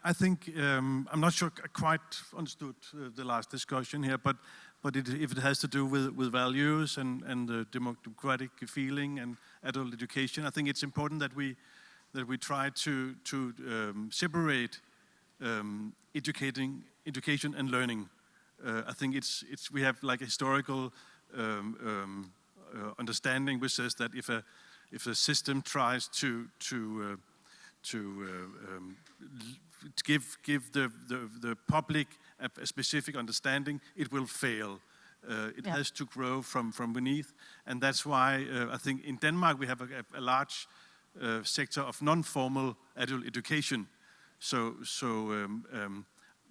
I think I'm not sure I quite understood the last discussion here, but if it has to do with values and the democratic feeling and adult education, I think it's important that we try to separate education and learning. I think we have like a historical understanding which says that if a system tries to give the public a specific understanding, it will fail. It has to grow from beneath, and that's why I think in Denmark we have a large sector of non-formal adult education. So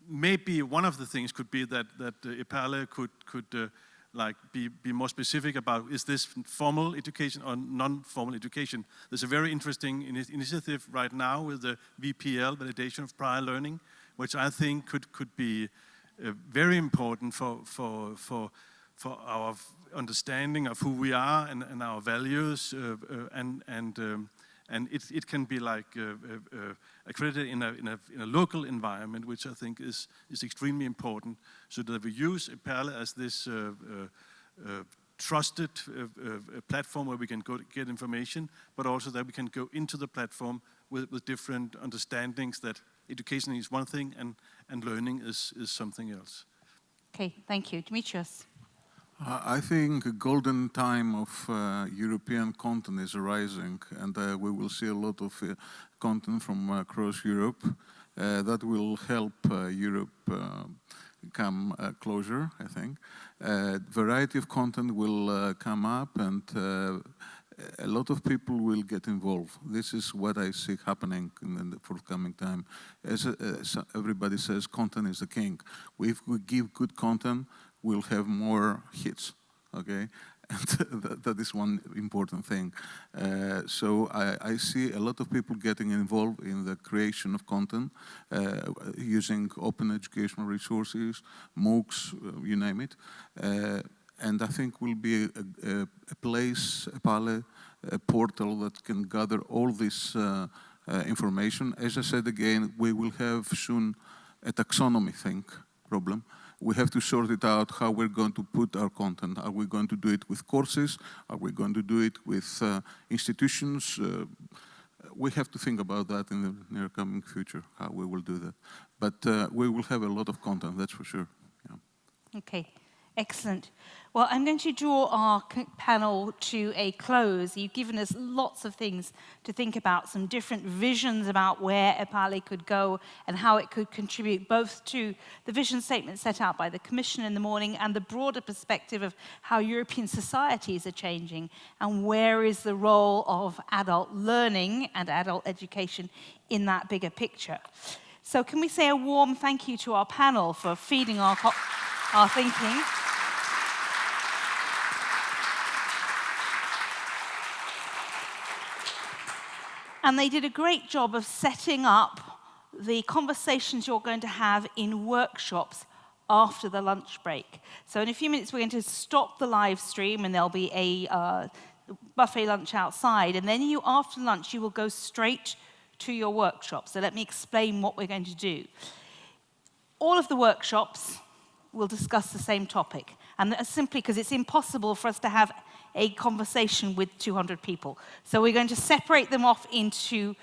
maybe one of the things could be that EPALE could like be more specific about, is this formal education or non-formal education? There's a very interesting initiative right now with the VPL, validation of prior learning, which I think could be very important for our understanding of who we are and our values, and it can be like accredited in a local environment, which I think is extremely important, so that we use EPALE as this trusted platform where we can go to get information, but also that we can go into the platform with different understandings that education is one thing and learning is something else. Okay, thank you. Demetrios. I think a golden time of European content is arising, and we will see a lot of content from across Europe that will help Europe come closer, I think. Variety of content will come up, and a lot of people will get involved. This is what I see happening in the forthcoming time. As everybody says, content is the king. If we give good content, we'll have more hits, okay? And that is one important thing. So I see a lot of people getting involved in the creation of content, using open educational resources, MOOCs, you name it. And I think will be a place, EPALE, a portal that can gather all this information. As I said again, we will have soon a taxonomy problem. We have to sort it out how we're going to put our content. Are we going to do it with courses? Are we going to do it with institutions? We have to think about that in the near coming future, how we will do that. But we will have a lot of content, that's for sure. Yeah. Okay, excellent. Well, I'm going to draw our panel to a close. You've given us lots of things to think about, some different visions about where EPALE could go and how it could contribute both to the vision statement set out by the Commission in the morning and the broader perspective of how European societies are changing and where is the role of adult learning and adult education in that bigger picture. So can we say a warm thank you to our panel for feeding our thinking. And they did a great job of setting up the conversations you're going to have in workshops after the lunch break. So in a few minutes, we're going to stop the live stream, and there'll be a buffet lunch outside. And then after lunch, you will go straight to your workshop. So let me explain what we're going to do. All of the workshops will discuss the same topic. And that's simply because it's impossible for us to have a conversation with 200 people. So we're going to separate them off into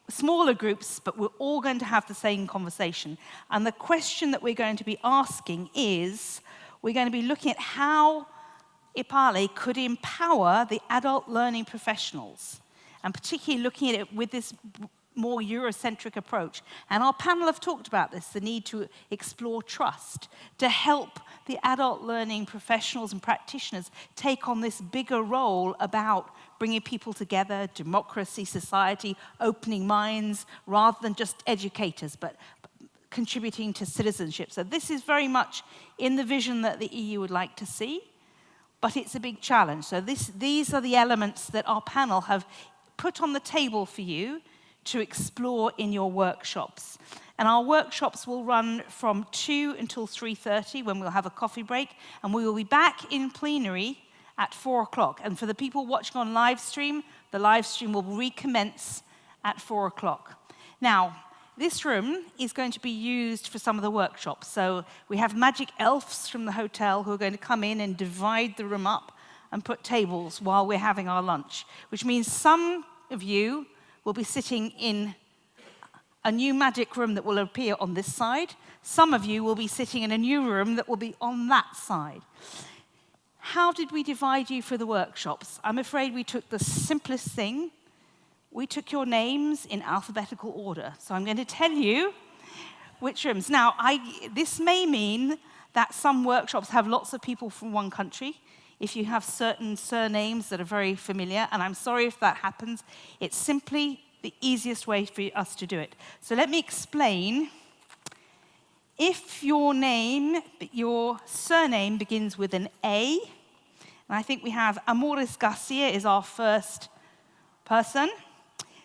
smaller groups, but we're all going to have the same conversation. And the question that we're going to be asking is, we're going to be looking at how EPALE could empower the adult learning professionals, and particularly looking at it with this more Eurocentric approach. And our panel have talked about this, the need to explore trust, to help the adult learning professionals and practitioners take on this bigger role about bringing people together, democracy, society, opening minds, rather than just educators, but contributing to citizenship. So this is very much in the vision that the EU would like to see, but it's a big challenge. So these are the elements that our panel have put on the table for you to explore in your workshops. And our workshops will run from 2 until 3:30, when we'll have a coffee break, and we will be back in plenary at 4 o'clock. And for the people watching on live stream, the live stream will recommence at 4 o'clock. Now, this room is going to be used for some of the workshops. So we have magic elves from the hotel who are going to come in and divide the room up and put tables while we're having our lunch, which means some of you will be sitting in a new magic room that will appear on this side. Some of you will be sitting in a new room that will be on that side. How did we divide you for the workshops? I'm afraid we took the simplest thing. We took your names in alphabetical order. So I'm going to tell you which rooms. Now, this may mean that some workshops have lots of people from one country. If you have certain surnames that are very familiar, and I'm sorry if that happens, it's simply the easiest way for us to do it. So let me explain. If your surname begins with an A, and I think we have Amores Garcia is our first person.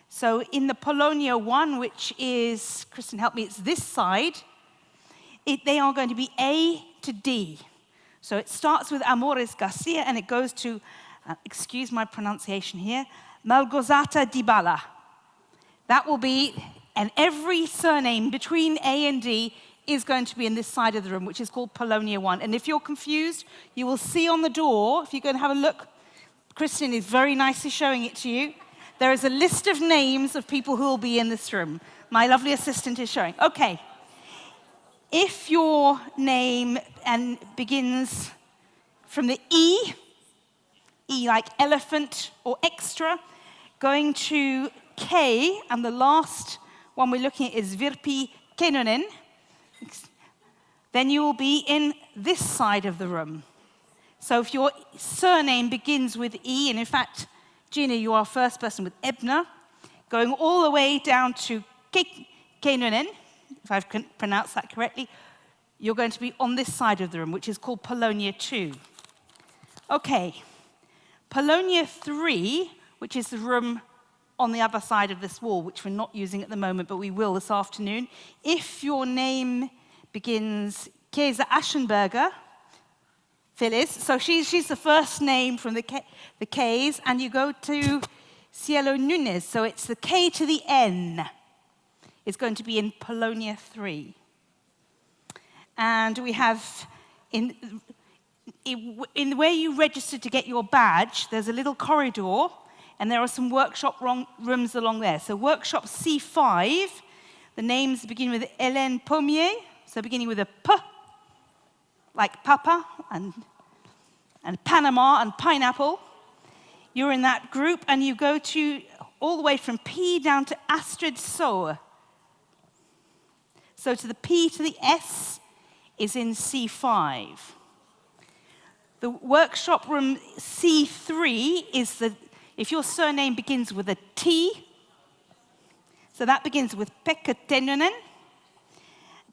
So in the Polonia 1, which is, Kristen, help me, it's this side, they are going to be A to D. So it starts with Amores Garcia, and it goes to, excuse my pronunciation here, Malgorzata Dybala. That will be, and every surname between A and D is going to be in this side of the room, which is called Polonia 1. And if you're confused, you will see on the door, if you're going to have a look, Kristen is very nicely showing it to you. There is a list of names of people who will be in this room. My lovely assistant is showing. Okay. If your name begins from the E like elephant or extra, going to K, and the last one we're looking at is Virpi Kenonen, then you will be in this side of the room. So if your surname begins with E, and in fact, Gina, you are first person with Ebner, going all the way down to Kenonen, if I've pronounced that correctly, you're going to be on this side of the room, which is called Polonia 2. Okay, Polonia 3, which is the room on the other side of this wall, which we're not using at the moment, but we will this afternoon. If your name begins Kesa Aschenberger, Phyllis, so she's the first name from the Ks, and you go to Cielo Nunes, so it's the K to the N. It's going to be in Polonia 3. And we have, in where you registered to get your badge, there's a little corridor, and there are some workshop rooms along there. So workshop C5, the names begin with Hélène Pommier, so beginning with a P, like Papa, and Panama and pineapple. You're in that group, and you go to all the way from P down to Astrid Soe. So to the P to the S is in C5. The workshop room C3 is if your surname begins with a T, so that begins with Pekka Tenonen.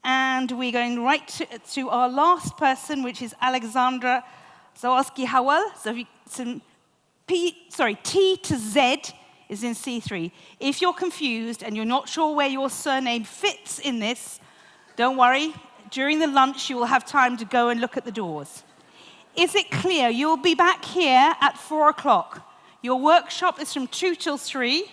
And we're going right to our last person, which is Alexandra Zawarski-Howell. So T to Z is in C3. If you're confused and you're not sure where your surname fits in this, don't worry. During the lunch, you will have time to go and look at the doors. Is it clear? You'll be back here at 4 o'clock. Your workshop is from 2 till 3.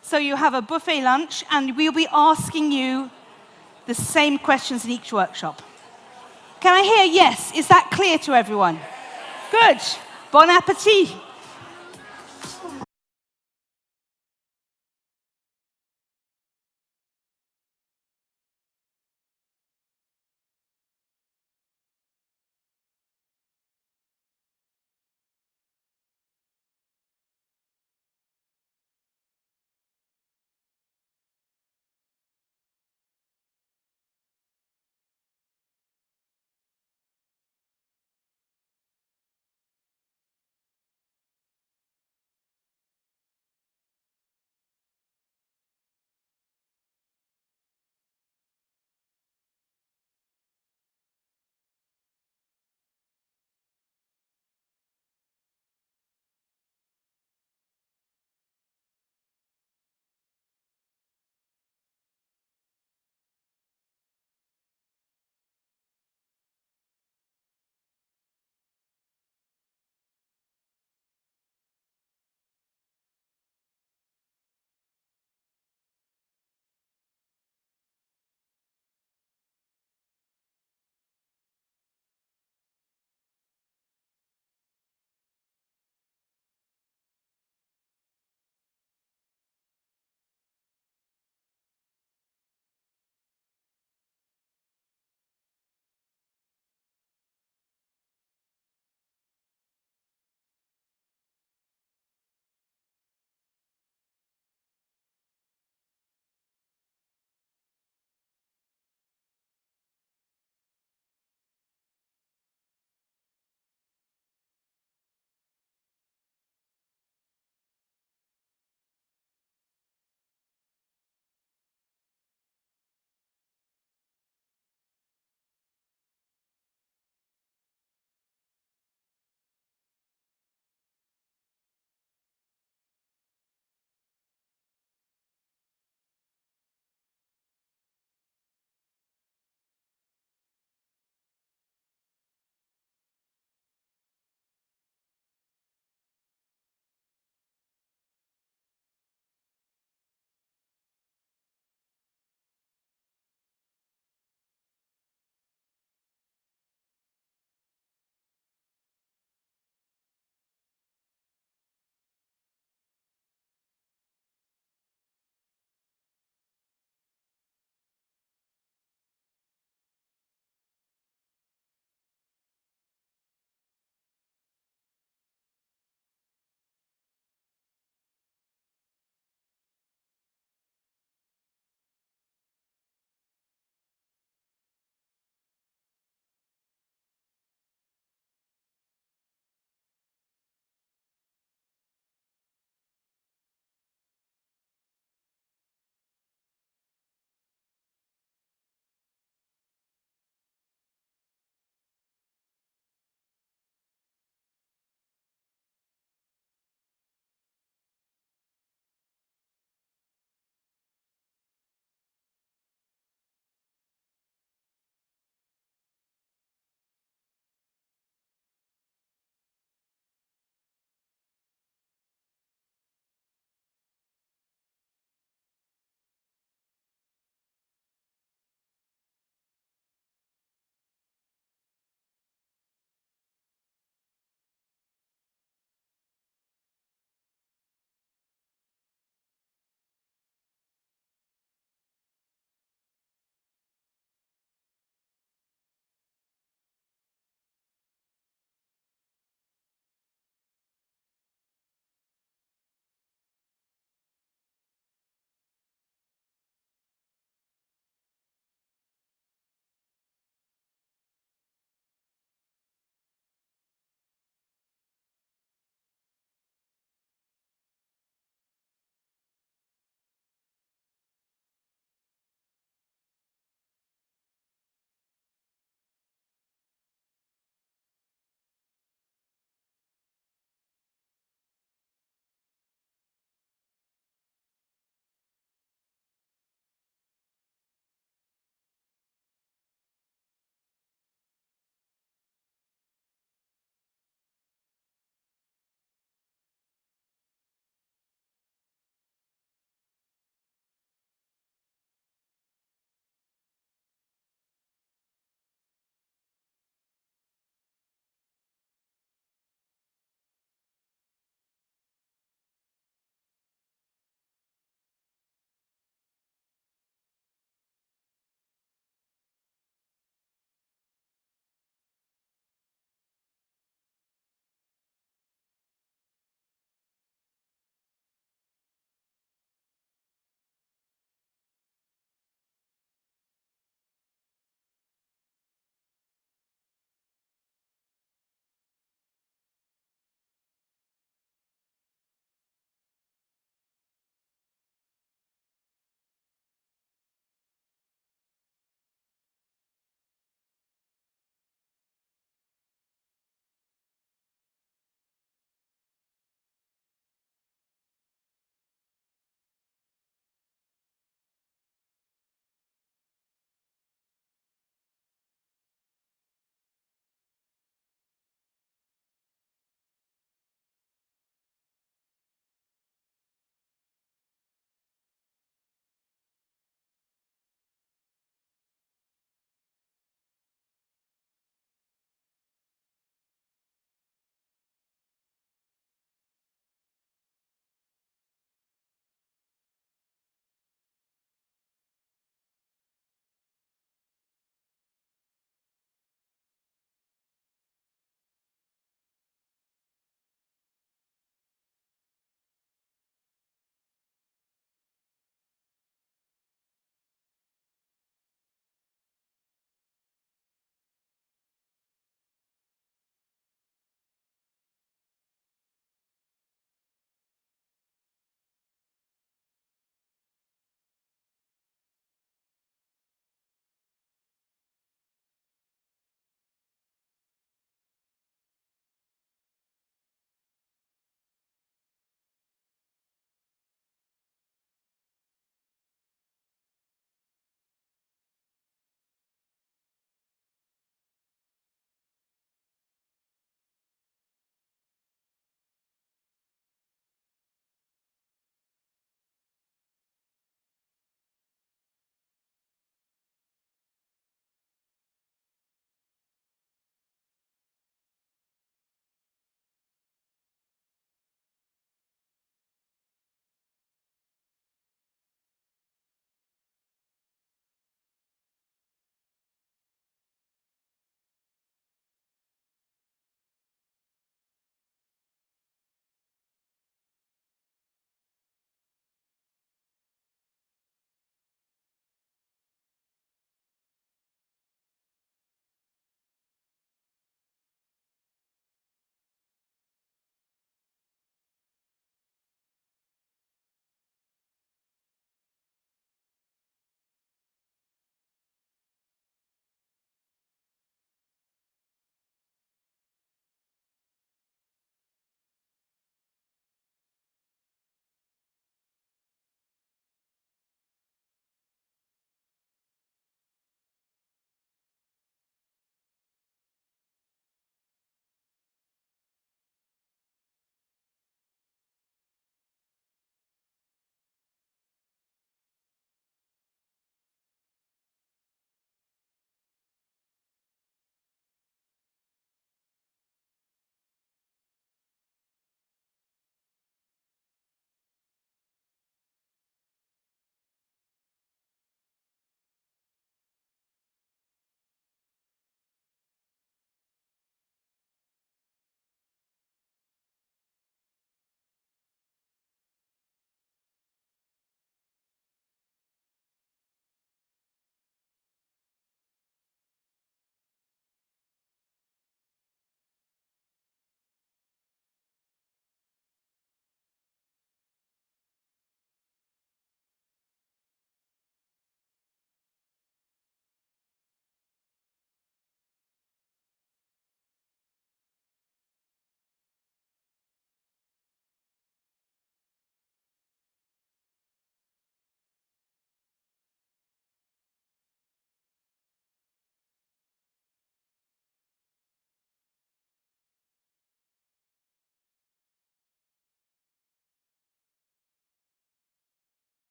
So you have a buffet lunch, and we'll be asking you the same questions in each workshop. Can I hear yes? Is that clear to everyone? Good. Bon appetit.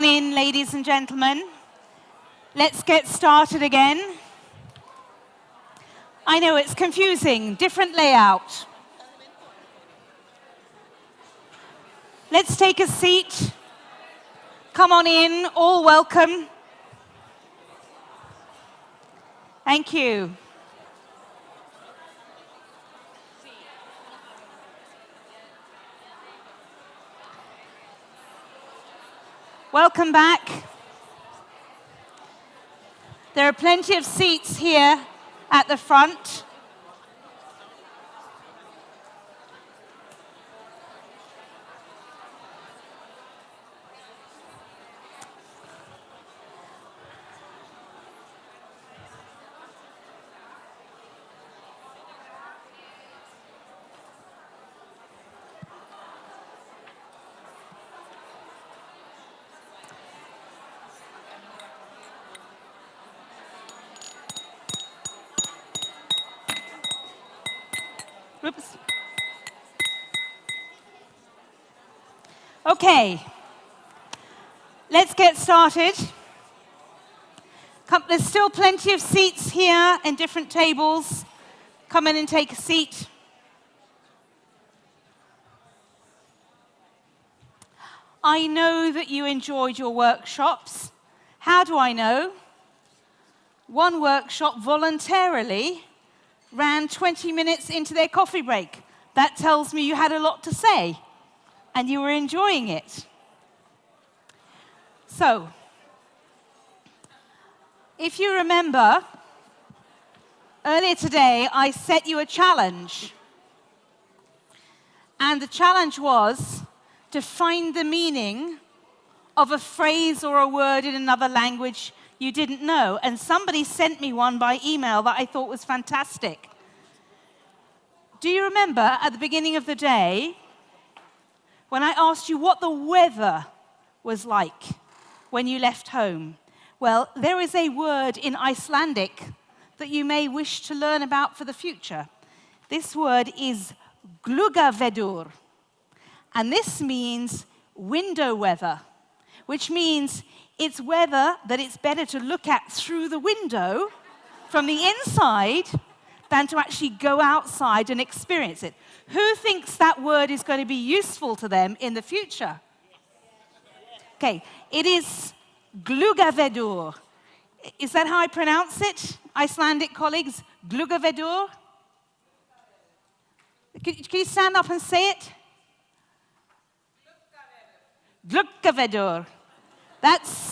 evening, ladies and gentlemen. Let's get started again. I know it's confusing, different layout. Let's take a seat. Come on in, all welcome. Thank you. Welcome back. There are plenty of seats here at the front. Oops. Okay, let's get started. There's still plenty of seats here and different tables. Come in and take a seat. I know that you enjoyed your workshops. How do I know? One workshop voluntarily ran 20 minutes into their coffee break. That tells me you had a lot to say and you were enjoying it. So, if you remember, earlier today I set you a challenge. And the challenge was to find the meaning of a phrase or a word in another language you didn't know. And somebody sent me one by email that I thought was fantastic. Do you remember at the beginning of the day when I asked you what the weather was like when you left home? Well, there is a word in Icelandic that you may wish to learn about for the future. This word is gluggaveður, and this means window weather, which means it's weather that it's better to look at through the window from the inside than to actually go outside and experience it. Who thinks that word is going to be useful to them in the future? Okay, it is gluggaveður. Is that how I pronounce it, Icelandic colleagues? Gluggaveður? Can you stand up and say it? Gluggaveður. That's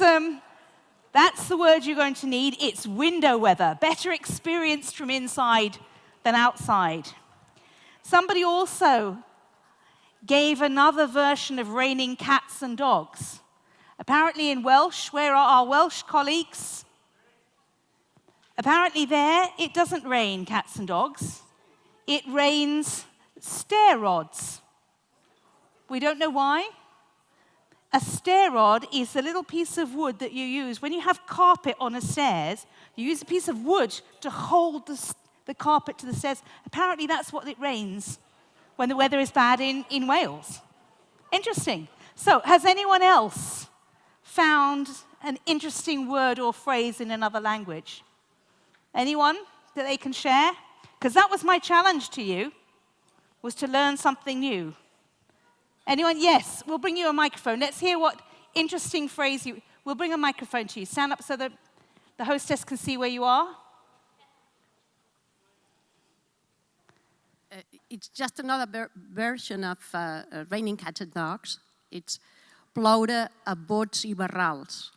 the word you're going to need. It's window weather, better experienced from inside than outside. Somebody also gave another version of raining cats and dogs. Apparently in Welsh, where are our Welsh colleagues? Apparently there, it doesn't rain cats and dogs. It rains stair rods. We don't know why. A stair rod is a little piece of wood that you use. When you have carpet on the stairs, you use a piece of wood to hold the carpet to the stairs. Apparently that's what it rains when the weather is bad in Wales. Interesting. So, has anyone else found an interesting word or phrase in another language? Anyone that they can share? Because that was my challenge to you, was to learn something new. Anyone? Yes, we'll bring you a microphone. Let's hear what interesting phrase you... We'll bring a microphone to you. Stand up so that the hostess can see where you are. It's just another version of raining cats and dogs. It's ploure a bots I barrals.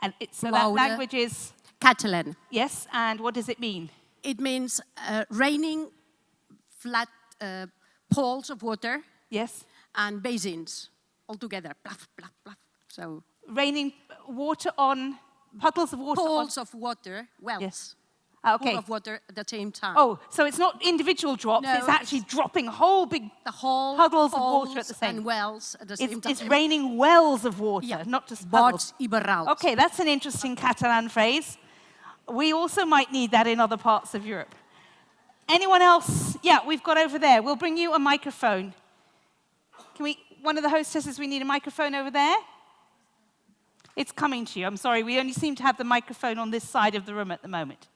And so that language is... Catalan. Yes, and what does it mean? It means raining flat pools of water. Yes. And basins all together. Bluff, bluff, bluff. So raining water on puddles of water. Pools of water. Wells. Yes. Okay. Pool of water at the same time. Oh, so it's not individual drops. No, it's actually dropping whole big puddles of water at the same time. And wells at the same time. It's raining wells of water, not just puddles. Bots I barrals. Okay, that's an interesting Catalan phrase. We also might need that in other parts of Europe. Anyone else? Yeah, we've got over there. We'll bring you a microphone. Can we, one of the hostesses, we need a microphone over there. It's coming to you. I'm sorry, we only seem to have the microphone on this side of the room at the moment.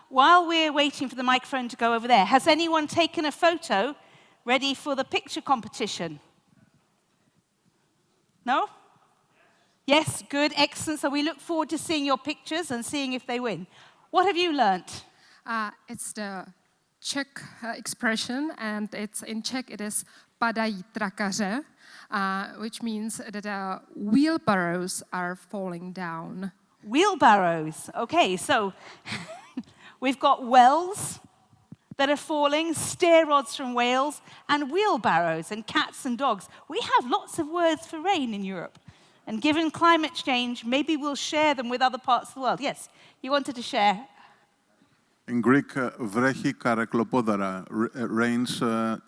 While we're waiting for the microphone to go over there, has anyone taken a photo ready for the picture competition? No? Yes, good, excellent. So we look forward to seeing your pictures and seeing if they win. What have you learnt? It's the Czech expression, and it's in Czech it is padají trakaře, which means that wheelbarrows are falling down. Wheelbarrows. Okay, so we've got wells that are falling, stair rods from Wales, and wheelbarrows, and cats and dogs. We have lots of words for rain in Europe. And given climate change, maybe we'll share them with other parts of the world. Yes, you wanted to share. In Greek, βρέχει καρεκλοπόδαρα, rains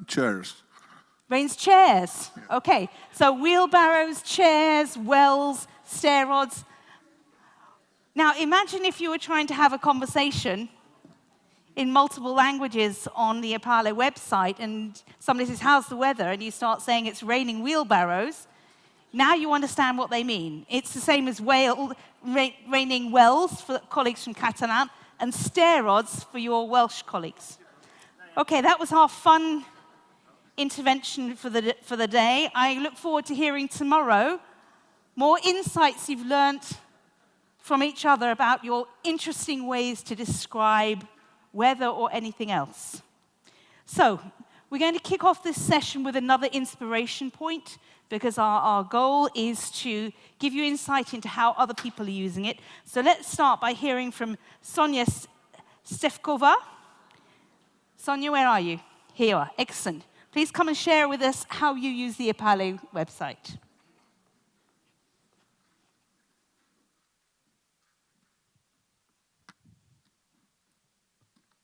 chairs. Rains chairs. Okay, so wheelbarrows, chairs, wells, stair rods. Now imagine if you were trying to have a conversation in multiple languages on the EPALE website and somebody says, how's the weather? And you start saying it's raining wheelbarrows. Now you understand what they mean. It's the same as raining wells for colleagues from Catalan and stair rods for your Welsh colleagues. Okay, that was our fun intervention for the day. I look forward to hearing tomorrow more insights you've learnt from each other about your interesting ways to describe weather or anything else. So, we're going to kick off this session with another inspiration point, because our goal is to give you insight into how other people are using it. So let's start by hearing from Sonia Stefkova. Sonia, where are you? Here you are. Excellent. Please come and share with us how you use the EPALE website.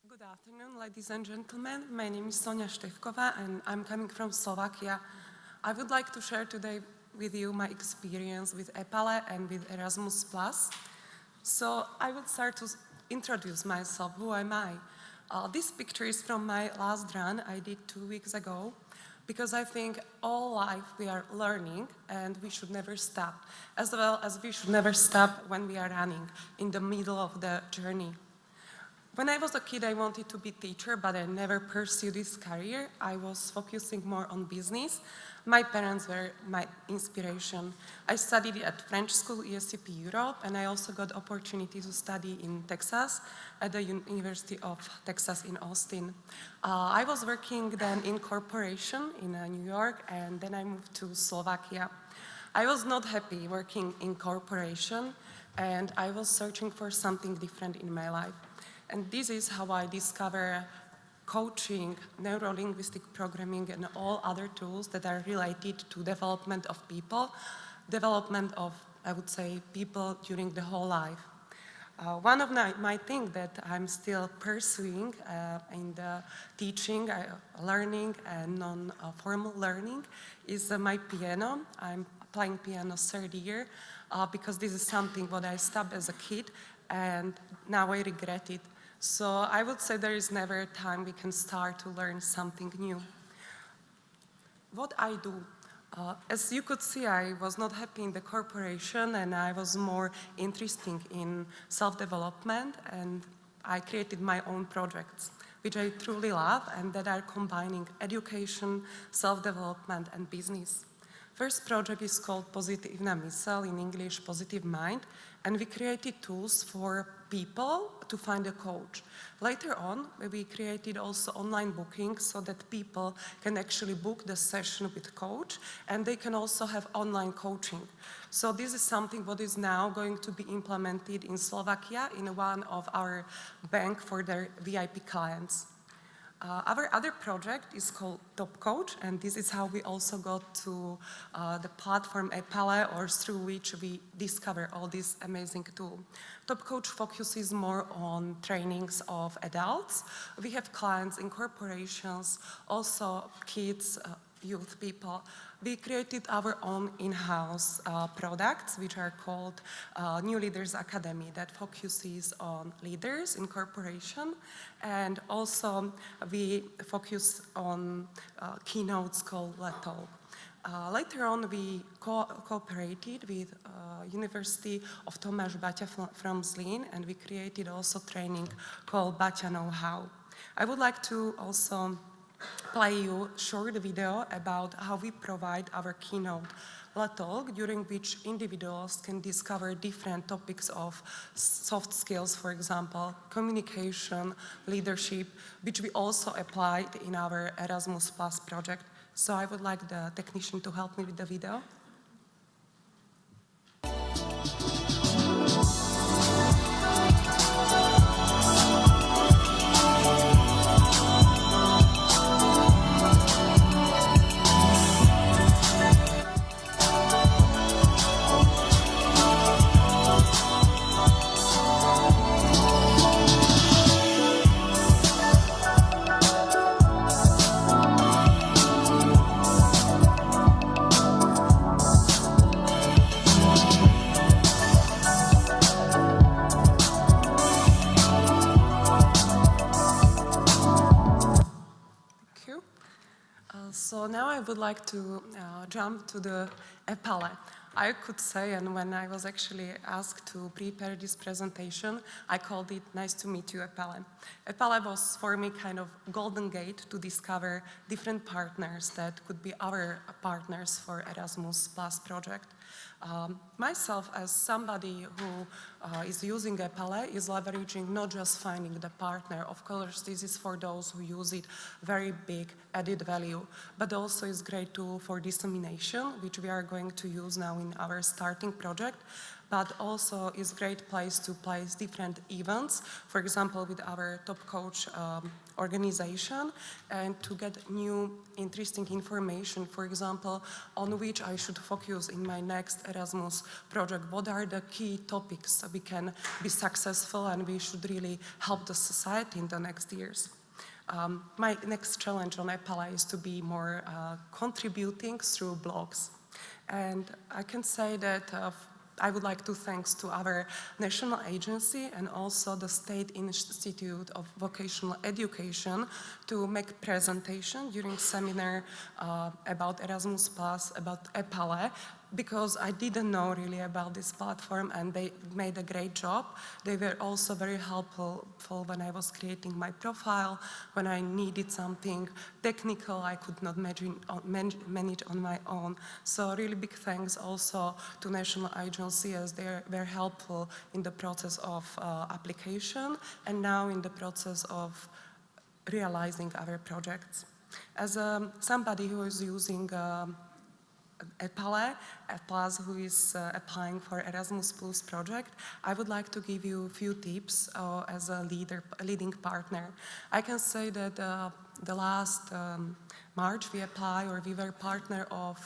Good afternoon, ladies and gentlemen. My name is Sonia Stefkova, and I'm coming from Slovakia. I would like to share today with you my experience with EPALE and with Erasmus+. So I would start to introduce myself. Who am I? This picture is from my last run I did 2 weeks ago, because I think all life we are learning and we should never stop, as well as we should never stop when we are running in the middle of the journey. When I was a kid, I wanted to be a teacher, but I never pursued this career. I was focusing more on business. My parents were my inspiration. I studied at French school, ESCP Europe, and I also got opportunity to study in Texas at the University of Texas in Austin. I was working then in corporation in New York, and then I moved to Slovakia. I was not happy working in corporation, and I was searching for something different in my life. And this is how I discover coaching, neuro-linguistic programming, and all other tools that are related to development of people, development of, I would say, people during the whole life. One of my things that I'm still pursuing in the teaching, learning, and non-formal learning is my piano. I'm playing piano third year because this is something what I stopped as a kid, and now I regret it. So I would say there is never a time we can start to learn something new. What I do, as you could see, I was not happy in the corporation, and I was more interested in self-development, and I created my own projects, which I truly love, and that are combining education, self-development, and business. First project is called Pozitívna myseľ, in English, Positive Mind, and we created tools for people to find a coach. Later on, we created also online booking so that people can actually book the session with coach, and they can also have online coaching. So this is something what is now going to be implemented in Slovakia in one of our bank for their VIP clients. Our other project is called Top Coach, and this is how we also got to the platform EPALE, or through which we discover all these amazing tools. Top Coach focuses more on trainings of adults. We have clients in corporations, also kids, youth people. We created our own in-house products, which are called New Leaders Academy, that focuses on leaders in corporation, and also we focus on keynotes called Let Talk. Later on, we cooperated with University of Tomáš Baťa from Zlín, and we created also training called Baťa Know-how. I would like to also play you a short video about how we provide our keynote talk, during which individuals can discover different topics of soft skills, for example, communication, leadership, which we also applied in our Erasmus Plus project. So I would like the technician to help me with the video. So now I would like to jump to the EPALE. I could say, and when I was actually asked to prepare this presentation, I called it Nice to Meet You, EPALE. EPALE was for me kind of golden gate to discover different partners that could be our partners for Erasmus Plus project. Myself, as somebody who is using EPALE, is leveraging not just finding the partner. Of course, this is for those who use it, very big added value, but also is great tool for dissemination, which we are going to use now in our starting project, but also is great place to place different events, for example, with our top coach organization, and to get new interesting information, for example, on which I should focus in my next Erasmus project. What are the key topics we can be successful and we should really help the society in the next years. My next challenge on EPALE is to be more contributing through blogs. And I can say that I would like to thanks to our national agency and also the State Institute of Vocational Education to make presentation during seminar about Erasmus Plus, about EPALE, because I didn't know really about this platform and they made a great job. They were also very helpful when I was creating my profile, when I needed something technical I could not manage on my own. So really big thanks also to National Agency, as they were helpful in the process of application and now in the process of realizing our projects. As somebody who is using EPALE, Plus who is applying for Erasmus Plus project, I would like to give you a few tips as a leading partner. I can say that the last March we were partner of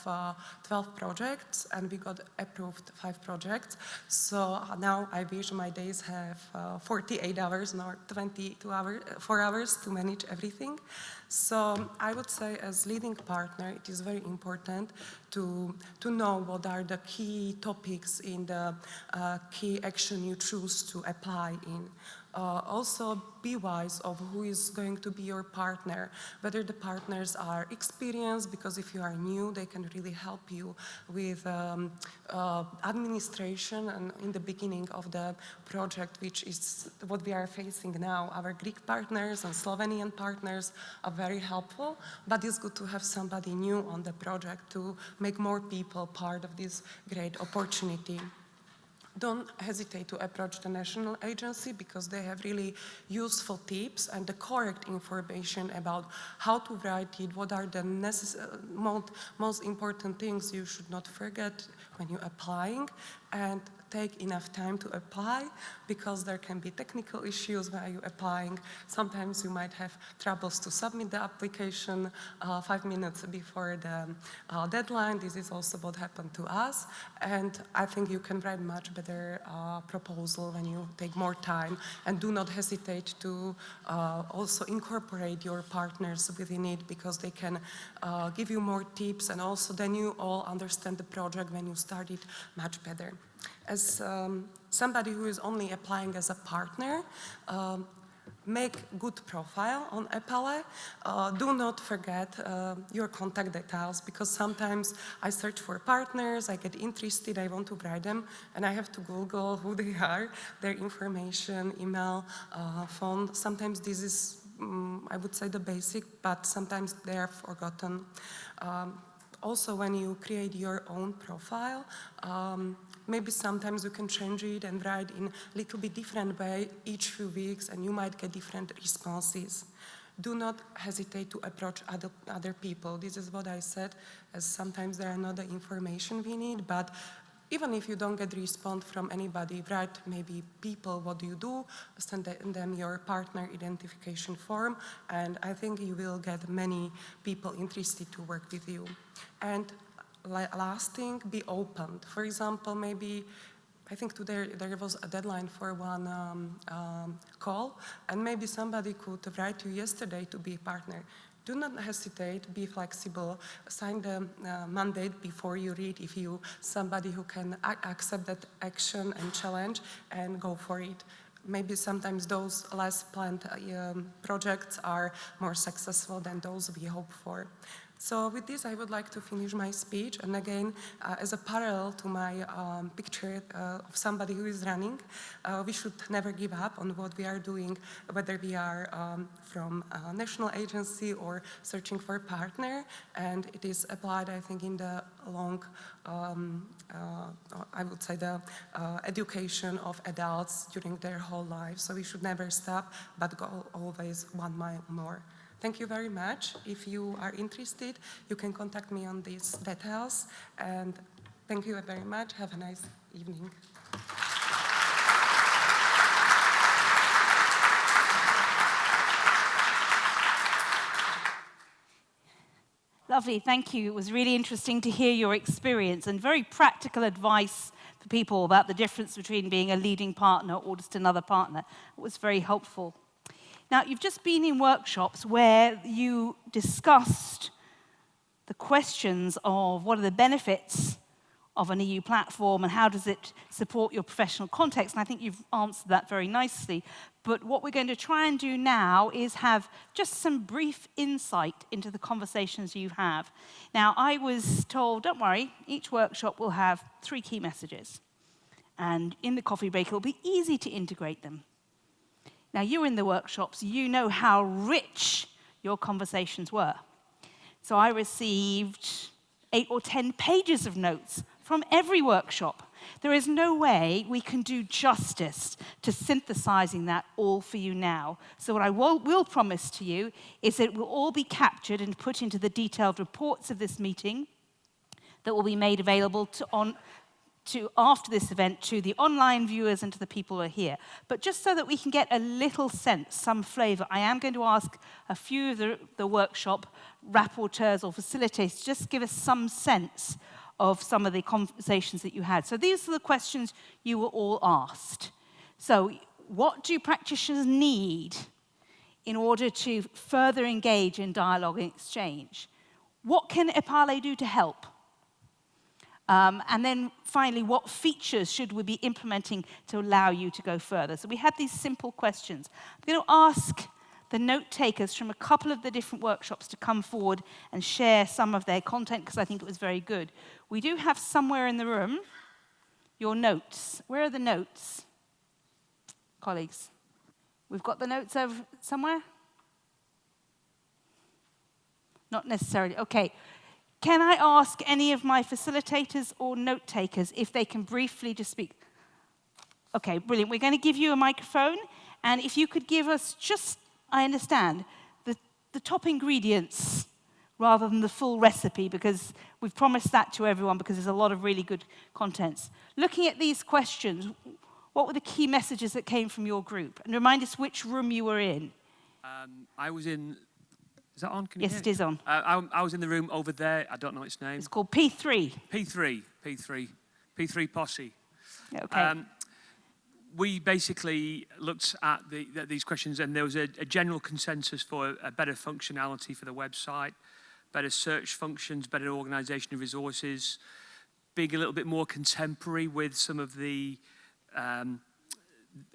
12 projects and we got approved 5 projects. So now I wish my days have 48 hours, not 4 hours to manage everything. So I would say as leading partner, it is very important to know what are the key topics in the key action you choose to apply in. Also be wise of who is going to be your partner, whether the partners are experienced, because if you are new, they can really help you with administration and in the beginning of the project, which is what we are facing now. Our Greek partners and Slovenian partners are very helpful, but it's good to have somebody new on the project to make more people part of this great opportunity. Don't hesitate to approach the national agency because they have really useful tips and the correct information about how to write it, what are the most important things you should not forget when you're applying, and take enough time to apply because there can be technical issues while you're applying. Sometimes you might have troubles to submit the application 5 minutes before the deadline. This is also what happened to us. And I think you can write much better proposal when you take more time, and do not hesitate to also incorporate your partners within it because they can give you more tips, and also then you all understand the project when you start it much better. As somebody who is only applying as a partner, make good profile on EPALE. Do not forget your contact details, because sometimes I search for partners, I get interested, I want to write them, and I have to Google who they are, their information, email, phone. Sometimes this is, I would say, the basic, but sometimes they are forgotten. Also, when you create your own profile, maybe sometimes you can change it and write in a little bit different way each few weeks, and you might get different responses. Do not hesitate to approach other people. This is what I said, as sometimes there are not the information we need, but even if you don't get a response from anybody, write maybe people what you do, send them your partner identification form, and I think you will get many people interested to work with you. And last thing, be open. For example, maybe, I think today there was a deadline for one call, and maybe somebody could write you yesterday to be a partner. Do not hesitate, be flexible, sign the mandate before you read if you somebody who can accept that action and challenge and go for it. Maybe sometimes those less planned projects are more successful than those we hope for. So with this, I would like to finish my speech. And again, as a parallel to my picture of somebody who is running, we should never give up on what we are doing, whether we are from a national agency or searching for a partner. And it is applied, I think, in the long, I would say, the education of adults during their whole life. So we should never stop, but go always 1 mile more. Thank you very much. If you are interested, you can contact me on these details. And thank you very much. Have a nice evening. Lovely, thank you. It was really interesting to hear your experience and very practical advice for people about the difference between being a leading partner or just another partner. It was very helpful. Now, you've just been in workshops where you discussed the questions of what are the benefits of an EU platform and how does it support your professional context, and I think you've answered that very nicely. But what we're going to try and do now is have just some brief insight into the conversations you have. Now, I was told, don't worry, each workshop will have 3 key messages, and in the coffee break, it'll be easy to integrate them. Now, you're in the workshops, you know how rich your conversations were. So I received 8 or 10 pages of notes from every workshop. There is no way we can do justice to synthesizing that all for you now. So what I will promise to you is that it will all be captured and put into the detailed reports of this meeting that will be made available after this event to the online viewers and to the people who are here. But just so that we can get a little sense, some flavor, I am going to ask a few of the workshop rapporteurs or facilitators just give us some sense of some of the conversations that you had. So these are the questions you were all asked. So what do practitioners need in order to further engage in dialogue and exchange? What can EPALE do to help? And then finally, what features should we be implementing to allow you to go further? So we had these simple questions. I'm going to ask the note takers from a couple of the different workshops to come forward and share some of their content, because I think it was very good. We do have somewhere in the room your notes. Where are the notes? Colleagues, we've got the notes over somewhere? Not necessarily. Okay. Can I ask any of my facilitators or note takers if they can briefly just speak? Okay, brilliant. We're going to give you a microphone, and if you could give us just, I understand, the top ingredients rather than the full recipe, because we've promised that to everyone because there's a lot of really good contents. Looking at these questions, what were the key messages that came from your group? And remind us which room you were in. I was in... Is that on? Can yes, you hear? It is on. I was in the room over there. I don't know its name. It's called P3. P3 Posse. Okay. We basically looked at these questions, and there was a general consensus for a better functionality for the website, better search functions, better organization of resources, being a little bit more contemporary with some of the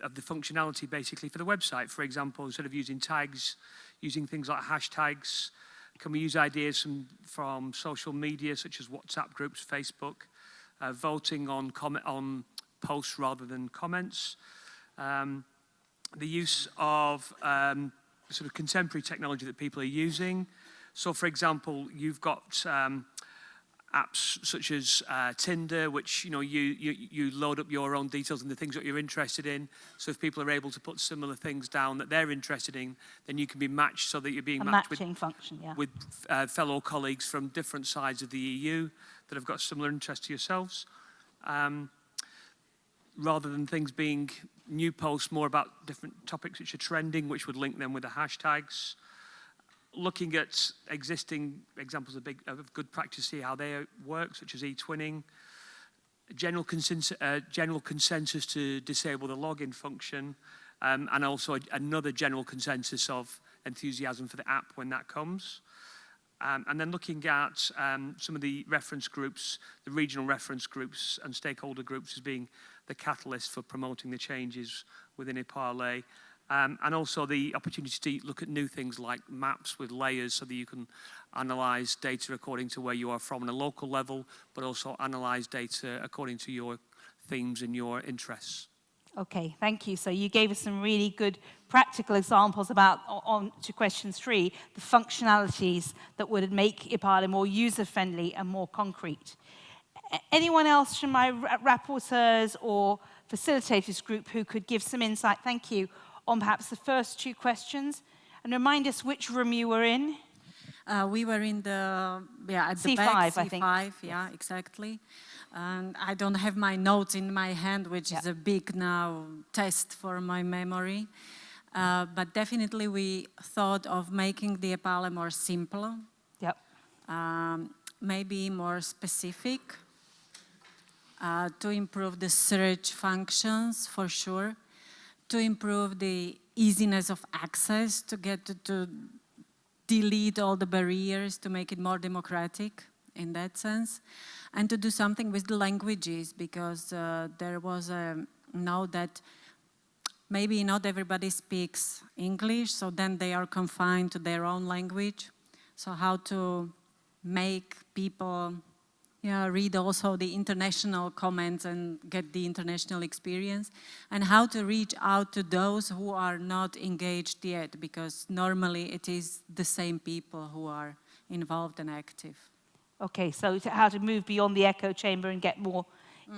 the functionality basically for the website. For example, instead of using tags, using things like hashtags. Can we use ideas from social media such as WhatsApp groups, Facebook, voting on posts rather than comments, the use of sort of contemporary technology that people are using. So, for example, you've got apps such as Tinder, which you load up your own details and the things that you're interested in. So if people are able to put similar things down that they're interested in, then you can be matched so that you're being matched matching function, yeah. with fellow colleagues from different sides of the EU that have got similar interests to yourselves. Rather than things being new posts, more about different topics which are trending, which would link them with the hashtags. Looking at existing examples of good practice, see how they work, such as e-twinning. General consensus to disable the login function, and also another general consensus of enthusiasm for the app when that comes. And then looking at some of the reference groups, the regional reference groups and stakeholder groups as being the catalyst for promoting the changes within EPALE. And also the opportunity to look at new things like maps with layers so that you can analyze data according to where you are from on a local level, but also analyze data according to your themes and your interests. Okay, thank you. So you gave us some really good practical examples about, on to question 3, the functionalities that would make EPALE more user-friendly and more concrete. Anyone else from my rapporteurs or facilitators group who could give some insight, thank you, on perhaps the first 2 questions? And remind us which room you were in. We were in the, at the C5, back, I think. C5, yeah, exactly. And I don't have my notes in my hand, which is a big now test for my memory. But definitely we thought of making the EPALE more simple. Yep. Maybe more specific. To improve the search functions, for sure. To improve the easiness of access, to get to delete all the barriers, to make it more democratic in that sense, and to do something with the languages, because there was a note that maybe not everybody speaks English, so then they are confined to their own language. So how to make people read also the international comments and get the international experience, and how to reach out to those who are not engaged yet, because normally it is the same people who are involved and active. Okay, so how to move beyond the echo chamber and get more,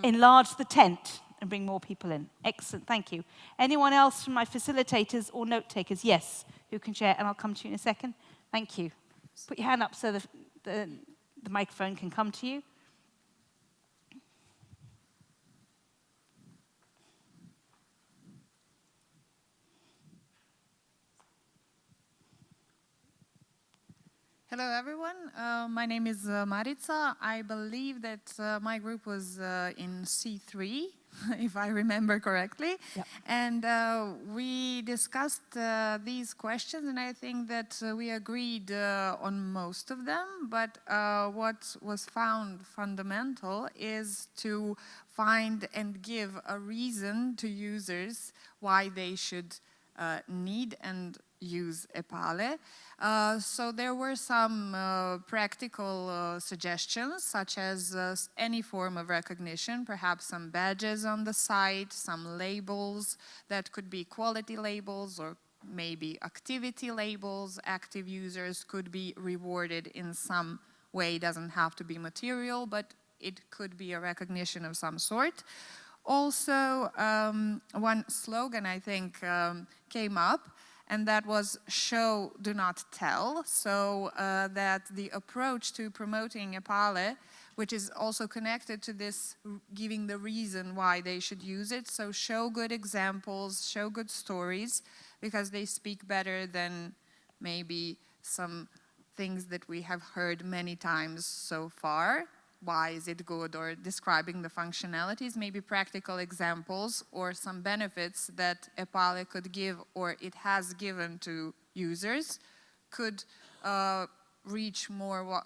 enlarge the tent and bring more people in. Excellent, thank you. Anyone else from my facilitators or note takers? Yes, who can share, and I'll come to you in a second. Thank you. Put your hand up so the microphone can come to you. Hello, everyone. My name is Marica. I believe that my group was in C3, if I remember correctly. Yep. And we discussed these questions, and I think that we agreed on most of them. But what was found fundamental is to find and give a reason to users why they should need and use EPALE. So there were some practical suggestions, such as any form of recognition, perhaps some badges on the site, some labels that could be quality labels or maybe activity labels. Active users could be rewarded in some way. It doesn't have to be material, but it could be a recognition of some sort. Also, one slogan, I think, came up, and that was show, do not tell. So that the approach to promoting EPALE, which is also connected to this giving the reason why they should use it. So show good examples, show good stories, because they speak better than maybe some things that we have heard many times so far. Why is it good, or describing the functionalities, maybe practical examples or some benefits that EPALE could give or it has given to users could reach more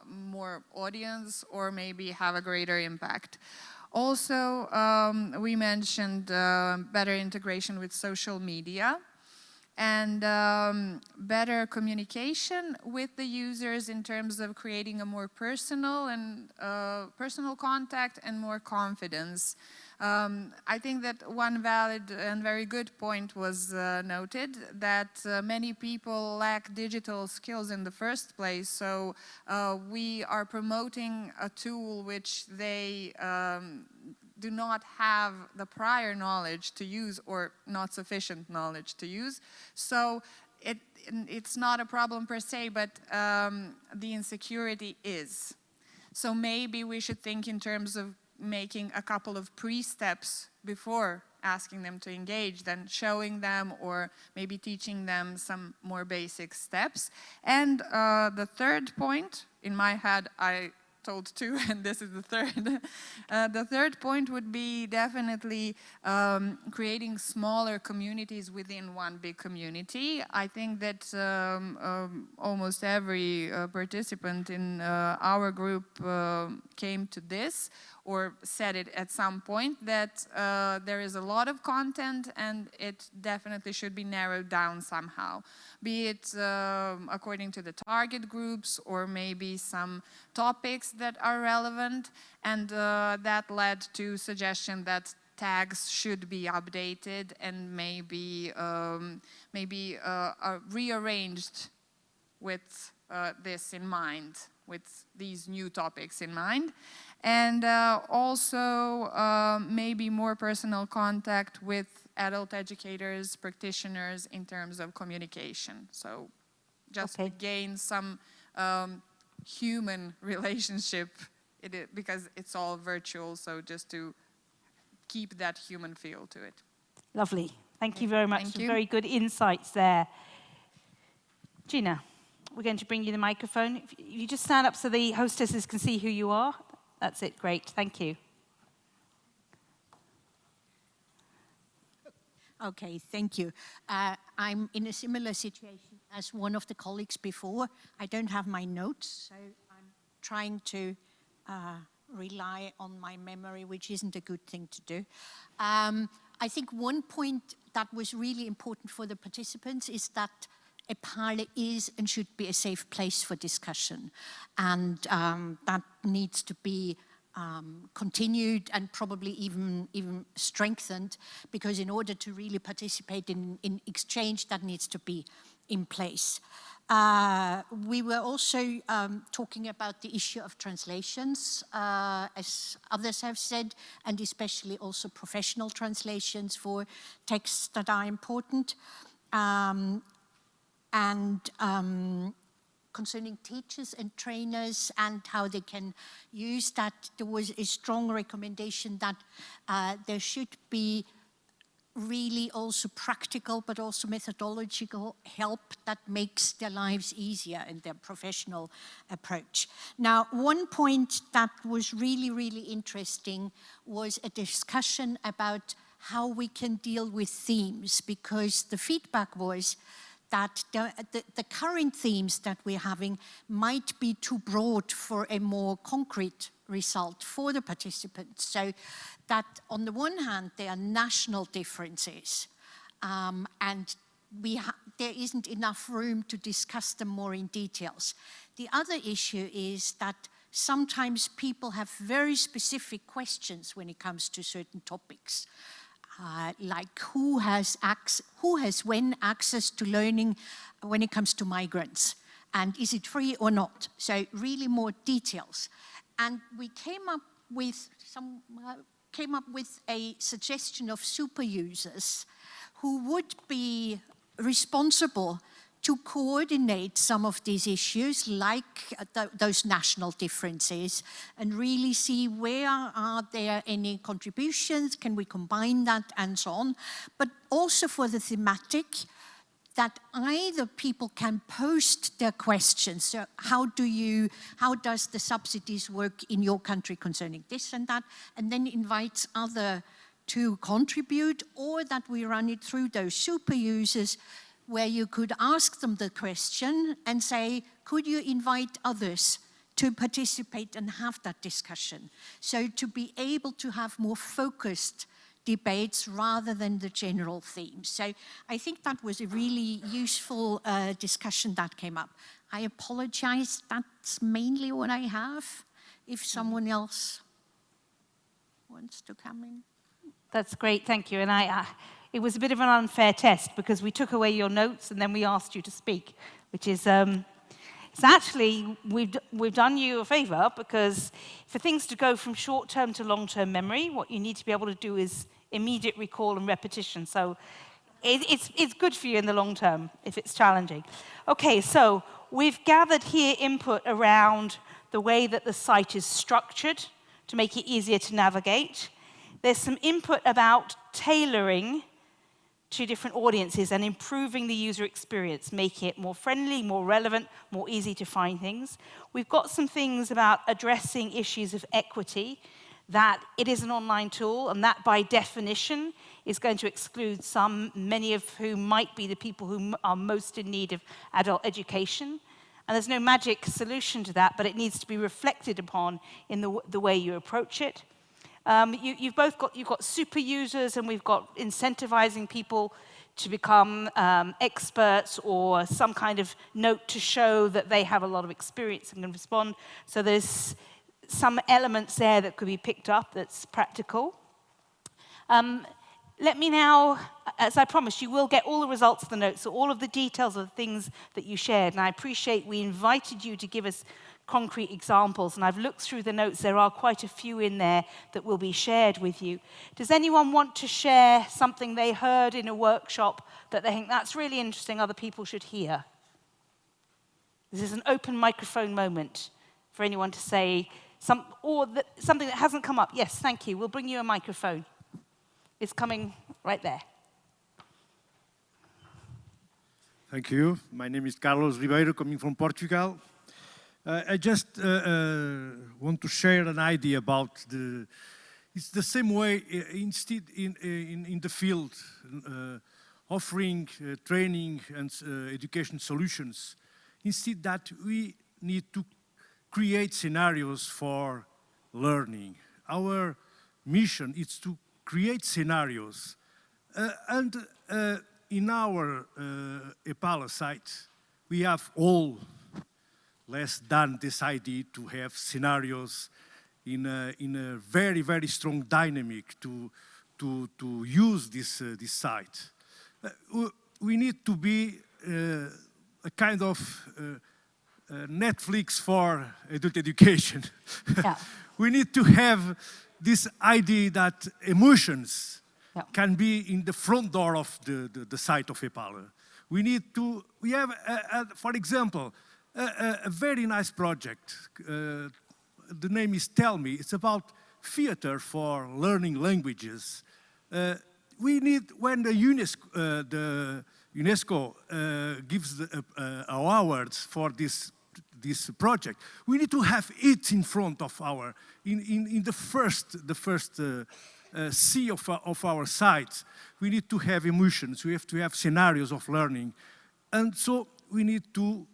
audience or maybe have a greater impact. Also, we mentioned better integration with social media and better communication with the users in terms of creating a more personal and personal contact and more confidence. I think that one valid and very good point was noted, that many people lack digital skills in the first place, so we are promoting a tool which they do not have the prior knowledge to use or not sufficient knowledge to use. So it's not a problem per se, but the insecurity is. So maybe we should think in terms of making a couple of pre-steps before asking them to engage, then showing them or maybe teaching them some more basic steps. And the third point, in my head I told two, and this is the third. The third point would be definitely creating smaller communities within one big community. I think that almost every participant in our group came to this or said it at some point, that there is a lot of content and it definitely should be narrowed down somehow, be it according to the target groups or maybe some topics that are relevant, and that led to suggestion that tags should be updated and maybe rearranged with this in mind, with these new topics in mind. And also maybe more personal contact with adult educators, practitioners in terms of communication. So just to gain some human relationship, because it's all virtual, so just to keep that human feel to it. Lovely. Thank you very much. Thank Some you. very good insights there. Gina, we're going to bring you the microphone. If you just stand up so the hostesses can see who you are. That's it. Great. Thank you. Okay, thank you. I'm in a similar situation as one of the colleagues before. I don't have my notes, so I'm trying to rely on my memory, which isn't a good thing to do. I think one point that was really important for the participants is that EPALE is and should be a safe place for discussion. And that needs to be continued and probably even strengthened, because in order to really participate in exchange, that needs to be in place. We were also talking about the issue of translations, as others have said, and especially also professional translations for texts that are important. Concerning teachers and trainers and how they can use that, there was a strong recommendation that there should be really also practical but also methodological help that makes their lives easier in their professional approach. Now, one point that was really, really interesting was a discussion about how we can deal with themes, because the feedback was that the current themes that we're having might be too broad for a more concrete result for the participants. So that on the one hand, there are national differences, and there isn't enough room to discuss them more in details. The other issue is that sometimes people have very specific questions when it comes to certain topics. Like who has when access to learning when it comes to migrants, and is it free or not? So really more details. And we came up with a suggestion of super users who would be responsible to coordinate some of these issues, like those national differences, and really see where are there any contributions, can we combine that, and so on. But also for the thematic, that either people can post their questions. So how does the subsidies work in your country concerning this and that, and then invites other to contribute, or that we run it through those super users, where you could ask them the question and say, could you invite others to participate and have that discussion. So to be able to have more focused debates rather than the general themes. So I think that was a really useful discussion that came up. I apologize, that's mainly what I have. If someone else wants to come in. That's great, thank you. And it was a bit of an unfair test because we took away your notes and then we asked you to speak, which is, it's actually, we've done you a favor because for things to go from short-term to long-term memory, what you need to be able to do is immediate recall and repetition. So it's good for you in the long term if it's challenging. Okay, so we've gathered here input around the way that the site is structured to make it easier to navigate. There's some input about tailoring to different audiences and improving the user experience, making it more friendly, more relevant, more easy to find things. We've got some things about addressing issues of equity, that it is an online tool, and that by definition is going to exclude some, many of whom might be the people who are most in need of adult education. And there's no magic solution to that, but it needs to be reflected upon in the way you approach it. You've got super users, and we've got incentivizing people to become experts or some kind of note to show that they have a lot of experience and can respond. So there's some elements there that could be picked up that's practical. Let me now, as I promised, you will get all the results of the notes, so all of the details of the things that you shared. And I appreciate we invited you to give us concrete examples. And I've looked through the notes. There are quite a few in there that will be shared with you. Does anyone want to share something they heard in a workshop that they think that's really interesting, other people should hear? This is an open microphone moment for anyone to say something that hasn't come up. Yes, thank you. We'll bring you a microphone. It's coming right there. Thank you. My name is Carlos Ribeiro, coming from Portugal. I just want to share an idea about it's the same way instead in the field, offering training and education solutions. Instead that we need to create scenarios for learning. Our mission is to create scenarios. And in our EPALE site, we have all less done this idea to have scenarios in a very, very strong dynamic to use this site. We need to be a kind of Netflix for adult education. Yeah. We need to have this idea that emotions can be in the front door of the site of EPALE. We have, for example, a very nice project. The name is Tell Me. It's about theater for learning languages. We need, when the UNESCO gives the awards for this project, we need to have it in front of our, in the first sea of our sites. We need to have emotions, we have to have scenarios of learning. And so we need to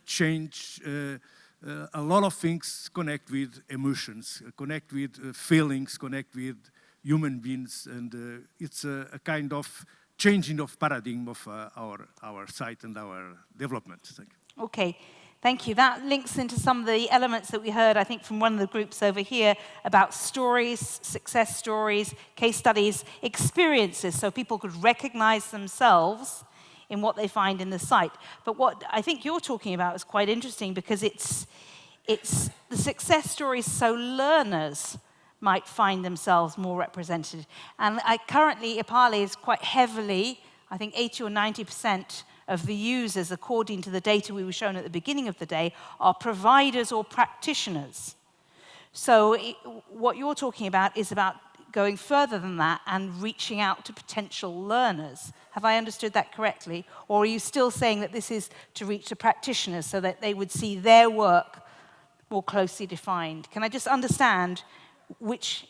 change a lot of things, connect with emotions, connect with feelings, connect with human beings, and it's a kind of changing of paradigm of our site and our development. Thank you. Okay. Thank you. That links into some of the elements that we heard, I think, from one of the groups over here about stories, success stories, case studies, experiences, so people could recognize themselves in what they find in the site. But what I think you're talking about is quite interesting because it's the success stories so learners might find themselves more represented. And currently, EPALE is quite heavily, I think 80 or 90% of the users, according to the data we were shown at the beginning of the day, are providers or practitioners. So what you're talking about is about going further than that and reaching out to potential learners. Have I understood that correctly? Or are you still saying that this is to reach the practitioners so that they would see their work more closely defined? Can I just understand which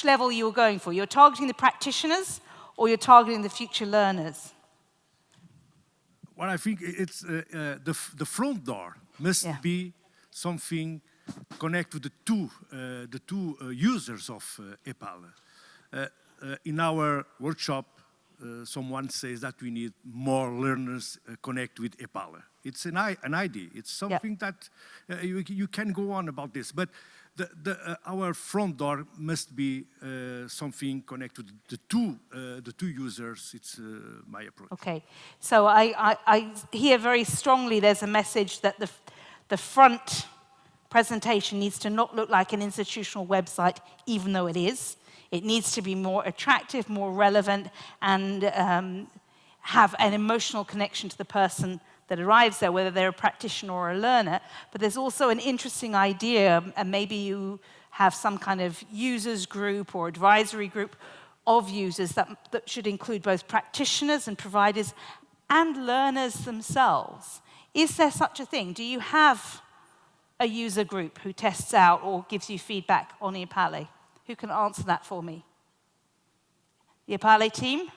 level you're going for? You're targeting the practitioners or you're targeting the future learners? Well, I think it's the front door must be something connect with the two users of EPALE. In our workshop, someone says that we need more learners connect with EPALE. It's an idea. It's something that you can go on about this. But our front door must be something connected to the two users. It's my approach. Okay, so I hear very strongly there's a message that the front presentation needs to not look like an institutional website, even though it is. It needs to be more attractive, more relevant, and have an emotional connection to the person that arrives there, whether they're a practitioner or a learner. But there's also an interesting idea, and maybe you have some kind of users group or advisory group of users that should include both practitioners and providers and learners themselves. Is there such a thing? Do you have a user group who tests out or gives you feedback on EPALE? Who can answer that for me? The EPALE team?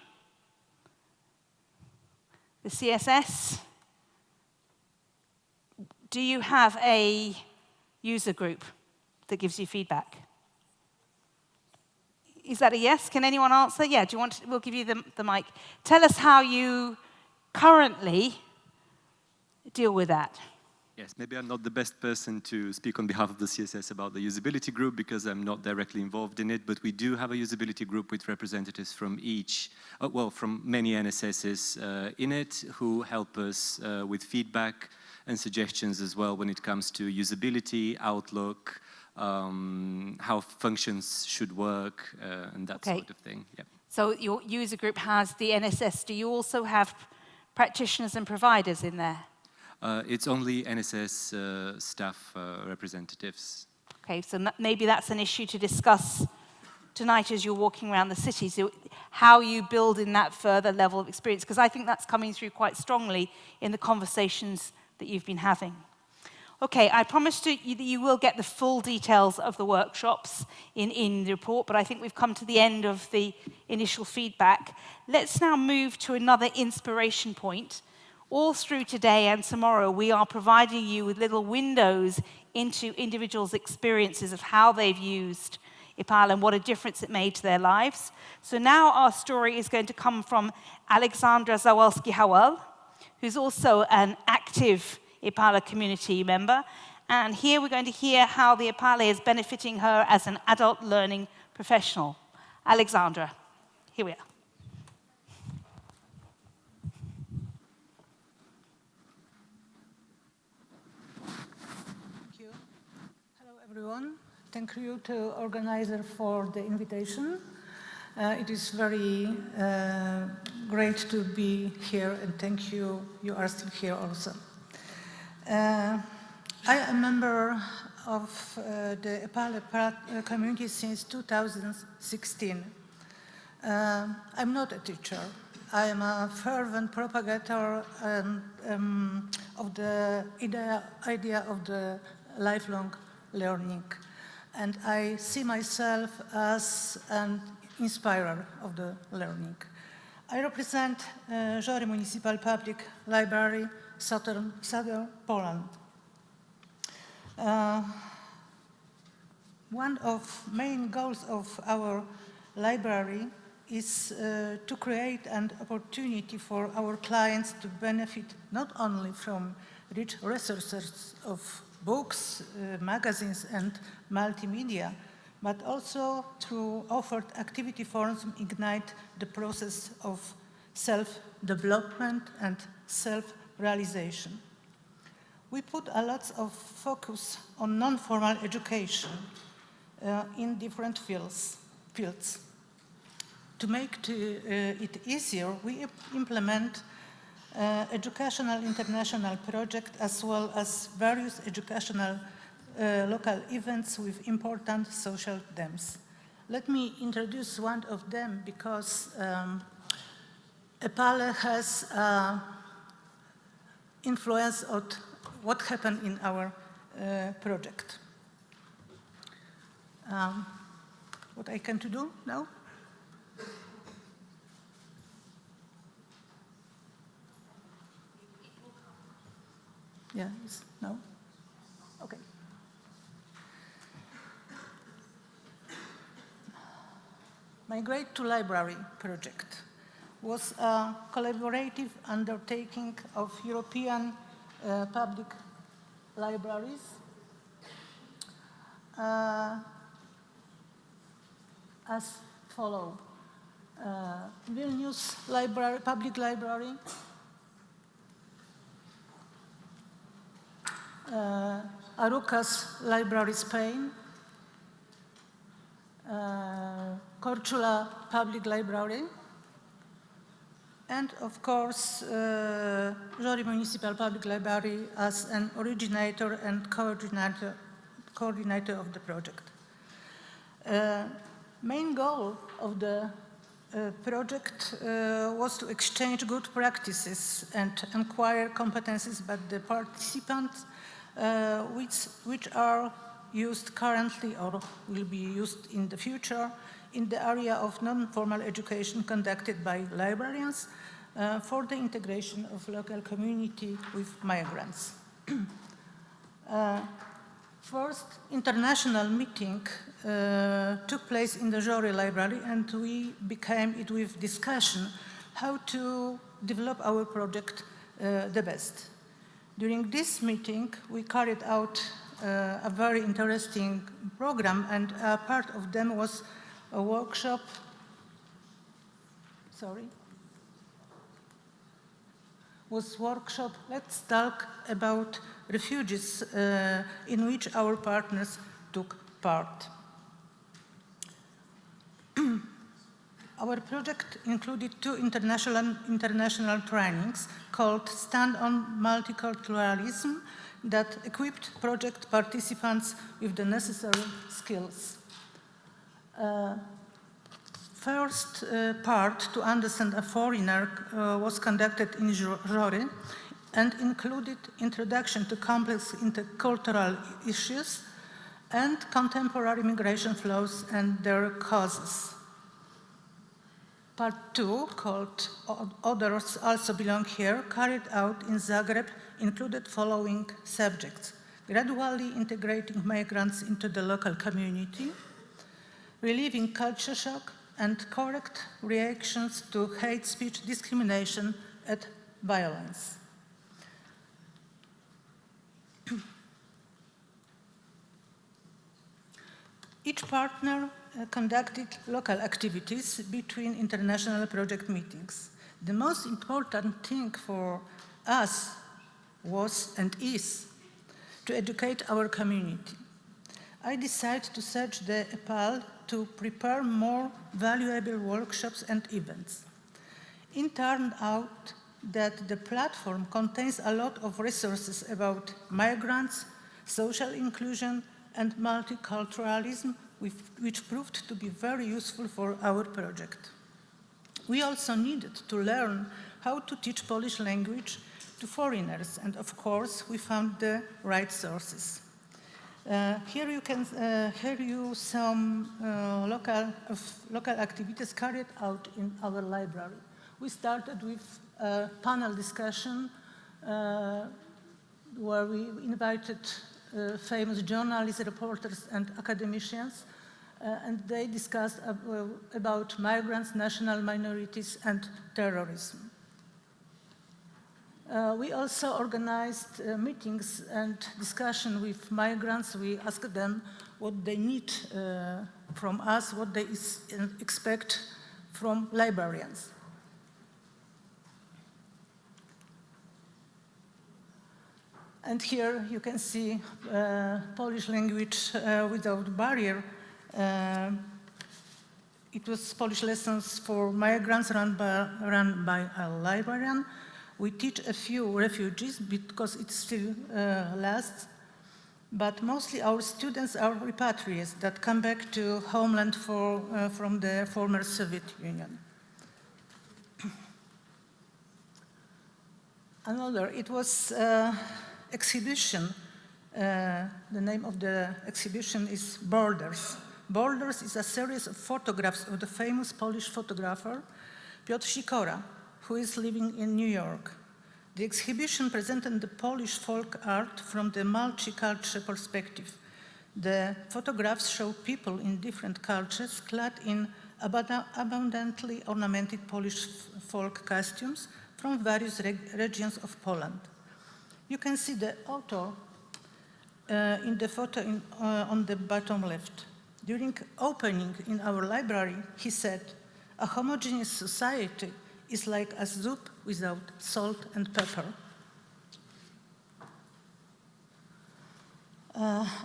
The CSS? Do you have a user group that gives you feedback? Is that a yes? Can anyone answer? Yeah, do you want to, we'll give you the mic. Tell us how you currently deal with that. Yes, maybe I'm not the best person to speak on behalf of the CSS about the usability group because I'm not directly involved in it, but we do have a usability group with representatives from from many NSSs in it who help us with feedback and suggestions as well when it comes to usability, outlook, how functions should work, and that sort of thing. Yeah. So your user group has the NSS. Do you also have practitioners and providers in there? It's only NSS staff representatives. Okay, so maybe that's an issue to discuss tonight as you're walking around the city, so how you build in that further level of experience, because I think that's coming through quite strongly in the conversations that you've been having. Okay, I promised you that you will get the full details of the workshops in the report, but I think we've come to the end of the initial feedback. Let's now move to another inspiration point. All through today and tomorrow, we are providing you with little windows into individuals' experiences of how they've used EPALE and what a difference it made to their lives. So now our story is going to come from Alexandra Zawalski-Howell, who's also an active EPALE community member. And here we're going to hear how the EPALE is benefiting her as an adult learning professional. Alexandra, here we are. Everyone. Thank you to organizer for the invitation. It is very great to be here, and thank you. You are still here also. I am a member of the EPALE community since 2016. I'm not a teacher. I am a fervent propagator of the idea of the lifelong learning, and I see myself as an inspirer of the learning. I represent Żory Municipal Public Library, Southern Poland. One of main goals of our library is to create an opportunity for our clients to benefit not only from rich resources of books, magazines, and multimedia, but also through offered activity forums ignite the process of self-development and self-realization. We put a lot of focus on non-formal education in different fields. To make it easier, we implement educational international project as well as various educational local events with important social themes. Let me introduce one of them because EPALE has influence on what happened in our project. What I can do now? Yes, no? Okay. Migrate to Library project was a collaborative undertaking of European public libraries as follow. Vilnius Library, Public Library, Arucas Library, Spain, Corčula Public Library, and of course, Žori Municipal Public Library as an originator and coordinator of the project. Main goal of the project was to exchange good practices and acquire competencies by the participants which are used currently or will be used in the future in the area of non-formal education conducted by librarians for the integration of local community with migrants. First international meeting took place in the Žori Library, and we became it with discussion how to develop our project the best. During this meeting, we carried out a very interesting program, and a part of them was a workshop. Let's talk about refugees in which our partners took part. Our project included 2 international trainings called Stand on Multiculturalism that equipped project participants with the necessary skills. First part, to understand a foreigner, was conducted in Žori and included introduction to complex intercultural issues and contemporary migration flows and their causes. Part 2, called Others Also Belong Here, carried out in Zagreb, included following subjects: gradually integrating migrants into the local community, relieving culture shock, and correct reactions to hate speech, discrimination, and violence. Each partner conducted local activities between international project meetings. The most important thing for us was and is to educate our community. I decided to search the EPALE to prepare more valuable workshops and events. It turned out that the platform contains a lot of resources about migrants, social inclusion, and multiculturalism, which proved to be very useful for our project. We also needed to learn how to teach Polish language to foreigners, and of course, we found the right sources. Here you some local activities carried out in our library. We started with a panel discussion where we invited famous journalists, reporters, and academicians, and they discussed about migrants, national minorities, and terrorism. We also organized meetings and discussion with migrants. We asked them what they need from us, what they expect from librarians. And here you can see Polish language without barrier. It was Polish lessons for migrants run by a librarian. We teach a few refugees because it still lasts, but mostly our students are repatriates that come back to homeland from the former Soviet Union. It was exhibition. The name of the exhibition is Borders. Borders is a series of photographs of the famous Polish photographer Piotr Sikora, who is living in New York. The exhibition presented the Polish folk art from the multicultural perspective. The photographs show people in different cultures clad in abundantly ornamented Polish folk costumes from various regions of Poland. You can see the author in the photo on the bottom left. During opening in our library, he said, "A homogeneous society is like a soup without salt and pepper."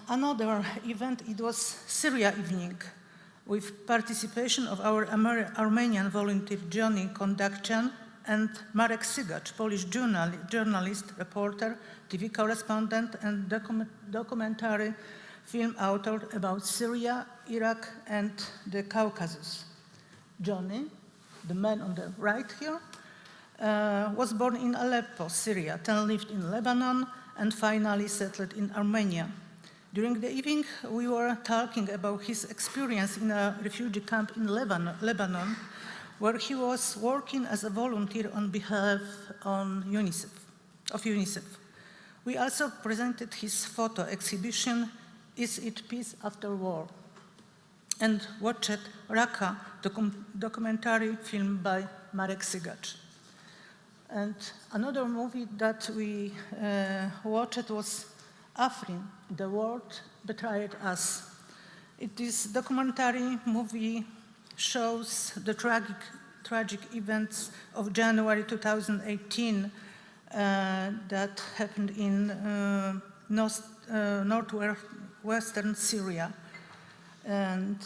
Another event, it was Syria evening, with participation of our Armenian volunteer Johnny Kondakchan and Marek Sygacz, Polish journalist, reporter, TV correspondent, and documentary film author about Syria, Iraq, and the Caucasus. Johnny, the man on the right here, was born in Aleppo, Syria, then lived in Lebanon, and finally settled in Armenia. During the evening, we were talking about his experience in a refugee camp in Lebanon, where he was working as a volunteer on behalf of UNICEF. We also presented his photo exhibition, Is It Peace After War? And watched Raka, documentary film by Marek Sygacz. And another movie that we watched was Afrin, The World Betrayed Us. It is a documentary movie, shows the tragic events of January 2018 that happened in northwestern Syria. And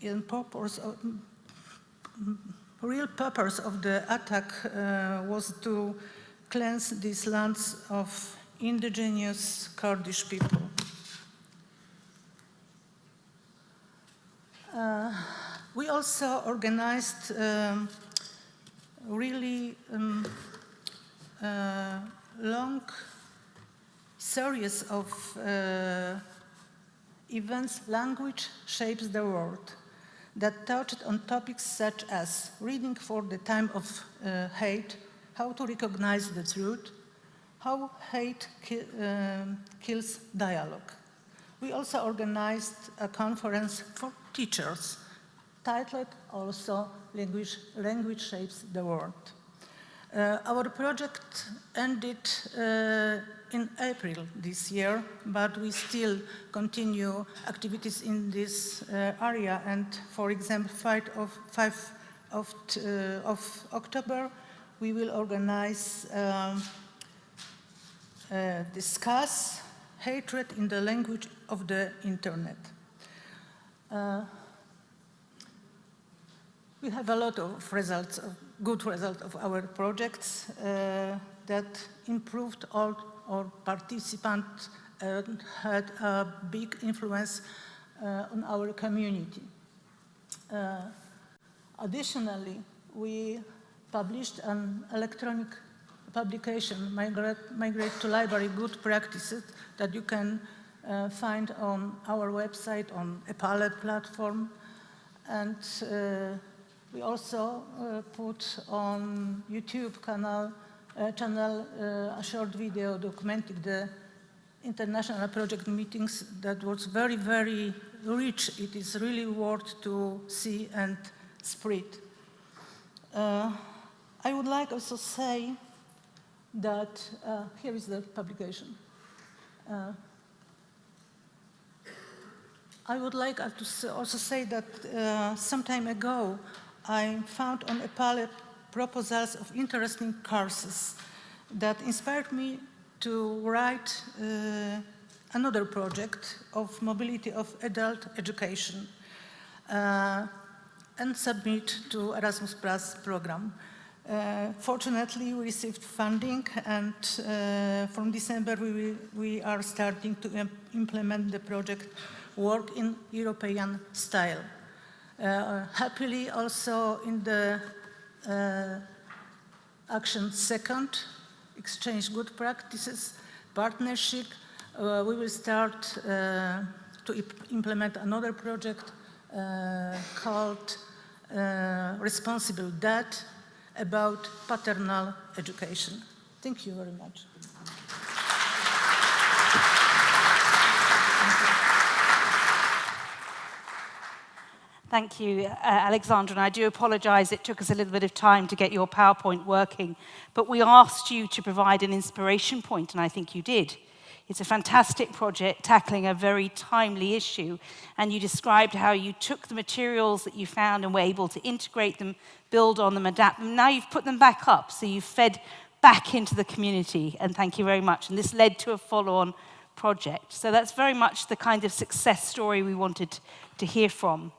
in real purpose of the attack was to cleanse these lands of indigenous Kurdish people. We also organized really long series of events, Language Shapes the World, that touched on topics such as reading for the time of hate, how to recognize the truth, how hate kills dialogue. We also organized a conference for teachers, titled also Language Shapes the World. Our project ended in April this year, but we still continue activities in this area. And for example, 5 of October, we will organize discuss hatred in the language of the internet. We have a lot of results, good results of our projects that improved all our participants and had a big influence on our community. Additionally, we published an electronic publication, Migrate to Library Good Practices, that you can find on our website, on EPALE platform. And we also put on YouTube channel a short video documenting the international project meetings that was very, very rich. It is really worth to see and spread. I would like also say that, here is the publication. I would like to also say that some time ago, I found on EPALE proposals of interesting courses that inspired me to write another project of mobility of adult education and submit to Erasmus Plus program. Fortunately, we received funding, and from December we are starting to implement the project Work in European Style. Happily, also in the action second, exchange good practices, partnership, we will start to implement another project called Responsible Dad, about paternal education. Thank you very much. Thank you, Alexandra, and I do apologise, it took us a little bit of time to get your PowerPoint working, but we asked you to provide an inspiration point, and I think you did. It's a fantastic project tackling a very timely issue, and you described how you took the materials that you found and were able to integrate them, build on them, adapt them. Now you've put them back up, so you've fed back into the community, and thank you very much. And this led to a follow-on project. So that's very much the kind of success story we wanted to hear from.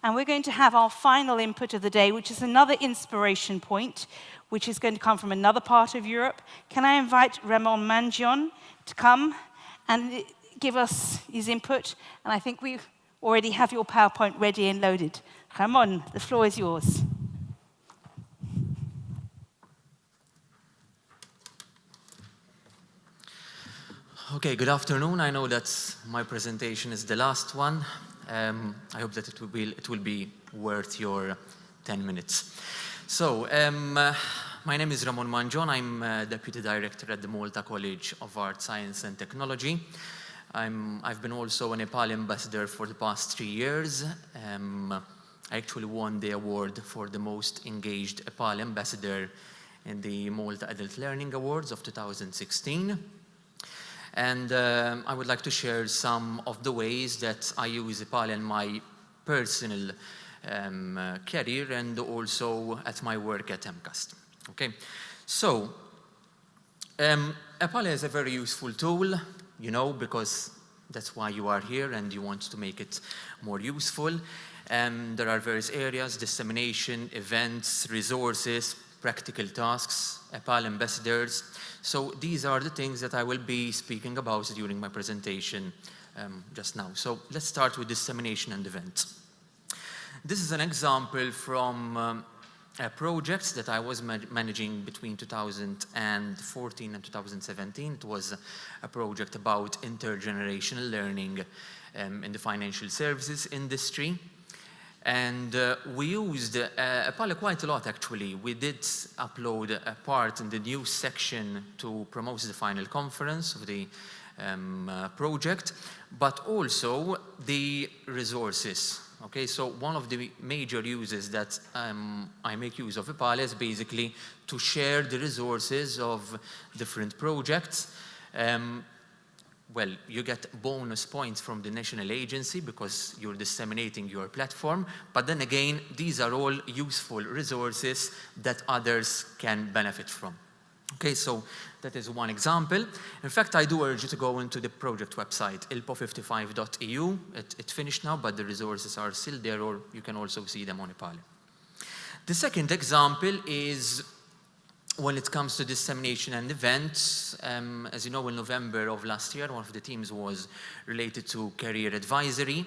And we're going to have our final input of the day, which is another inspiration point, which is going to come from another part of Europe. Can I invite Ramon Mangion to come and give us his input? And I think we already have your PowerPoint ready and loaded. Ramon, the floor is yours. Okay, good afternoon. I know that my presentation is the last one. I hope that it will be worth your 10 minutes. So, my name is Ramon Mangion. I'm Deputy Director at the Malta College of Art, Science and Technology. I've been also an EPALE ambassador for the past 3 years. I actually won the award for the most engaged EPALE ambassador in the Malta Adult Learning Awards of 2016. And I would like to share some of the ways that I use EPALE in my personal career and also at my work at MCAST. Okay, so EPALE is a very useful tool, you know, because that's why you are here and you want to make it more useful. There are various areas: dissemination, events, resources, practical tasks, EPALE ambassadors. So these are the things that I will be speaking about during my presentation just now. So let's start with dissemination and events. This is an example from projects that I was managing between 2014 and 2017. It was a project about intergenerational learning in the financial services industry. And we used EPALE quite a lot, actually. We did upload a part in the news section to promote the final conference of the project, but also the resources. Okay, so one of the major uses that I make use of EPALE is basically to share the resources of different projects. Well, you get bonus points from the national agency because you're disseminating your platform, but then again, these are all useful resources that others can benefit from. Okay, so that is one example. In fact, I do urge you to go into the project website, ilpo55.eu. It's finished now, but the resources are still there, or you can also see them on EPALE. The second example is when it comes to dissemination and events. As you know, in November of last year, one of the teams was related to career advisory.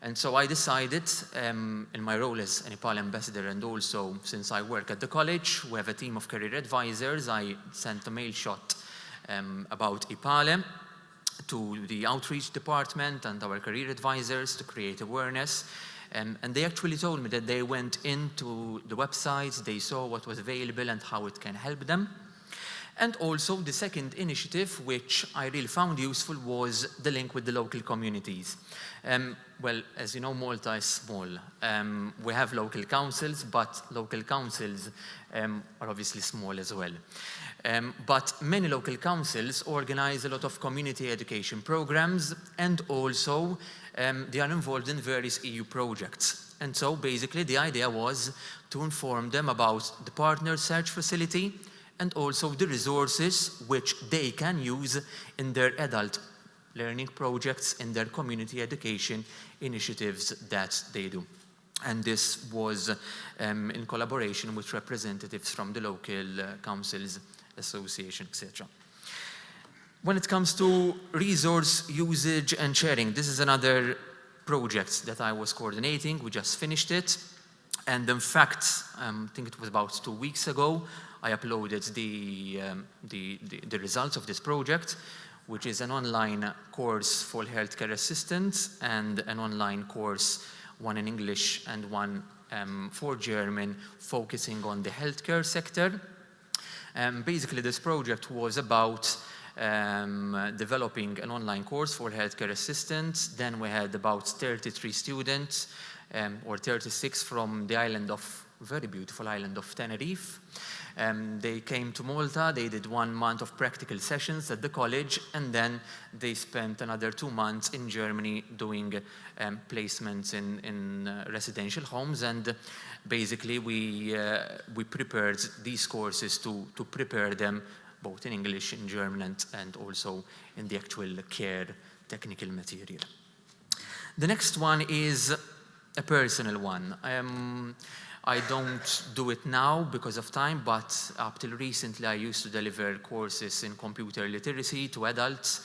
And so I decided, in my role as an EPALE ambassador, and also since I work at the college, we have a team of career advisors. I sent a mail shot about EPALE to the outreach department and our career advisors to create awareness. And they actually told me that they went into the websites, they saw what was available and how it can help them. And also the second initiative, which I really found useful, was the link with the local communities. Well, as you know, Malta is small. We have local councils, but local councils are obviously small as well. But many local councils organize a lot of community education programs, and also they are involved in various EU projects. And so basically the idea was to inform them about the partner search facility and also the resources which they can use in their adult learning projects, in their community education initiatives that they do. And this was in collaboration with representatives from the local councils, association, etc. When it comes to resource usage and sharing, this is another project that I was coordinating. We just finished it. And in fact, I think it was about 2 weeks ago, I uploaded the results of this project, which is an online course for healthcare assistants and an online course, one in English and one for German, focusing on the healthcare sector. Basically, this project was about developing an online course for healthcare assistants. Then we had about 33 students or 36 from the very beautiful island of Tenerife. They came to Malta, they did 1 month of practical sessions at the college, and then they spent another 2 months in Germany doing placements in residential homes. And basically we prepared these courses to prepare them both in English, in German, and also in the actual care technical material. The next one is a personal one. I don't do it now because of time, but up till recently I used to deliver courses in computer literacy to adults,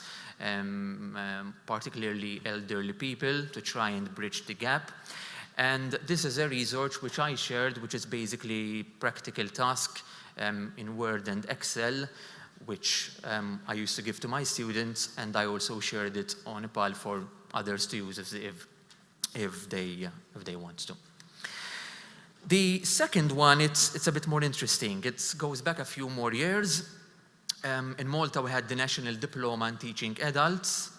particularly elderly people, to try and bridge the gap. And this is a research which I shared, which is basically practical task in Word and Excel, which I used to give to my students, and I also shared it on EPALE for others to use if they want to. The second one, it's a bit more interesting. It goes back a few more years. In Malta, we had the National Diploma in Teaching Adults,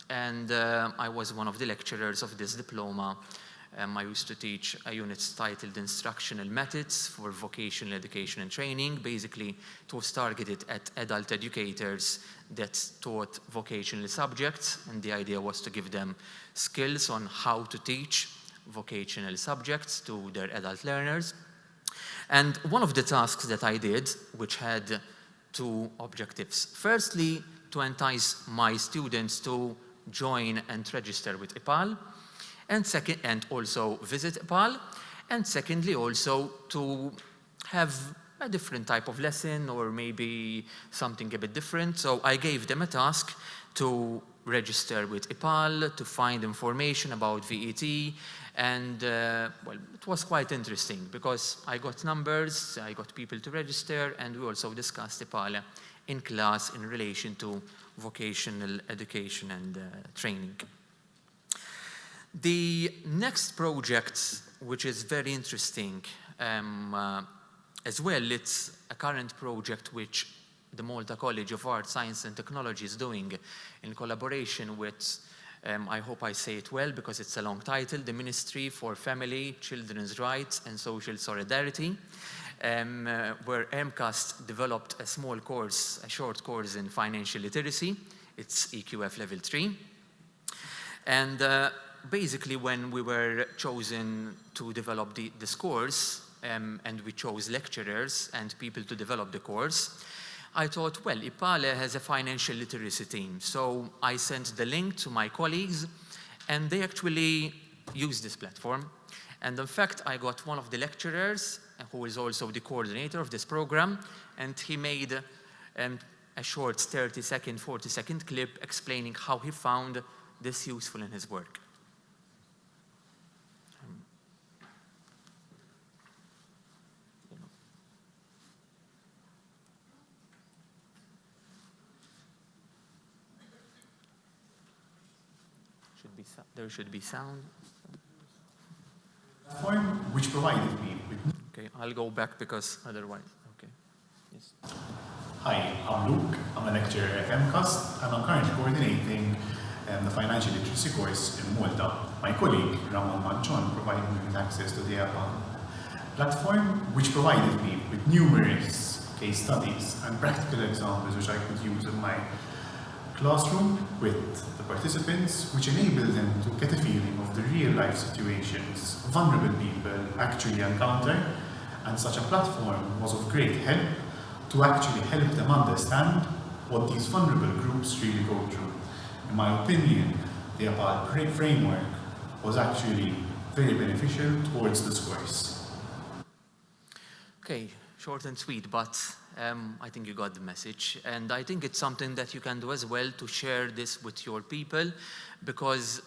and I was one of the lecturers of this diploma. I used to teach a unit titled Instructional Methods for Vocational Education and Training. Basically, it was targeted at adult educators that taught vocational subjects, and the idea was to give them skills on how to teach vocational subjects to their adult learners. And one of the tasks that I did, which had 2 objectives. Firstly, to entice my students to join and register with EPALE, and also visit EPALE, and secondly also to have a different type of lesson or maybe something a bit different. So I gave them a task to register with EPALE, to find information about VET, and well, it was quite interesting because I got numbers, I got people to register, and we also discussed EPALE in class in relation to vocational education and training. The next project, which is very interesting as well, it's a current project which the Malta College of Art, Science and Technology is doing in collaboration with, I hope I say it well because it's a long title, the Ministry for Family, Children's Rights and Social Solidarity, where MCAST developed a small course, a short course in financial literacy. It's EQF level 3. And basically when we were chosen to develop this course, and we chose lecturers and people to develop the course, I thought, well, EPALE has a financial literacy team. So I sent the link to my colleagues, and they actually used this platform. And in fact, I got one of the lecturers, who is also the coordinator of this program, and he made a short 30-second, 40-second clip explaining how he found this useful in his work. There should be sound. Platform which provided me with... Okay, I'll go back because otherwise, okay. Yes. Hi, I'm Luke. I'm a lecturer at MCAST, and I'm currently coordinating the financial literacy course in Malta. My colleague, Ramon Manchon, provided me with access to the EPALE platform, which provided me with numerous case studies and practical examples which I could use in my classroom with the participants, which enabled them to get a feeling of the real-life situations vulnerable people actually encounter, and such a platform was of great help to actually help them understand what these vulnerable groups really go through. In my opinion, the EPALE framework was actually very beneficial towards this course. Okay, short and sweet, but I think you got the message. And I think it's something that you can do as well to share this with your people, because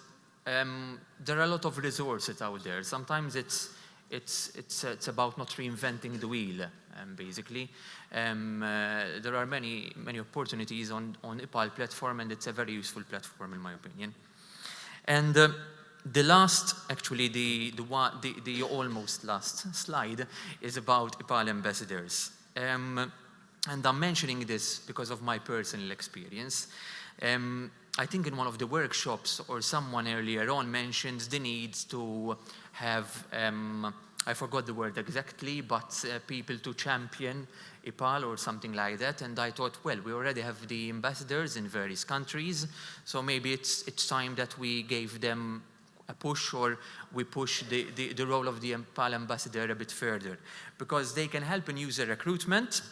there are a lot of resources out there. Sometimes it's about not reinventing the wheel, basically. There are many opportunities on EPALE platform, and it's a very useful platform in my opinion. And the last, actually the almost last slide is about EPALE ambassadors. And I'm mentioning this because of my personal experience. I think in one of the workshops or someone earlier on mentioned the need to have, I forgot the word exactly, but people to champion EPALE or something like that. And I thought, well, we already have the ambassadors in various countries, so maybe it's time that we gave them a push, or we push the role of the EPALE ambassador a bit further, because they can help in user recruitment.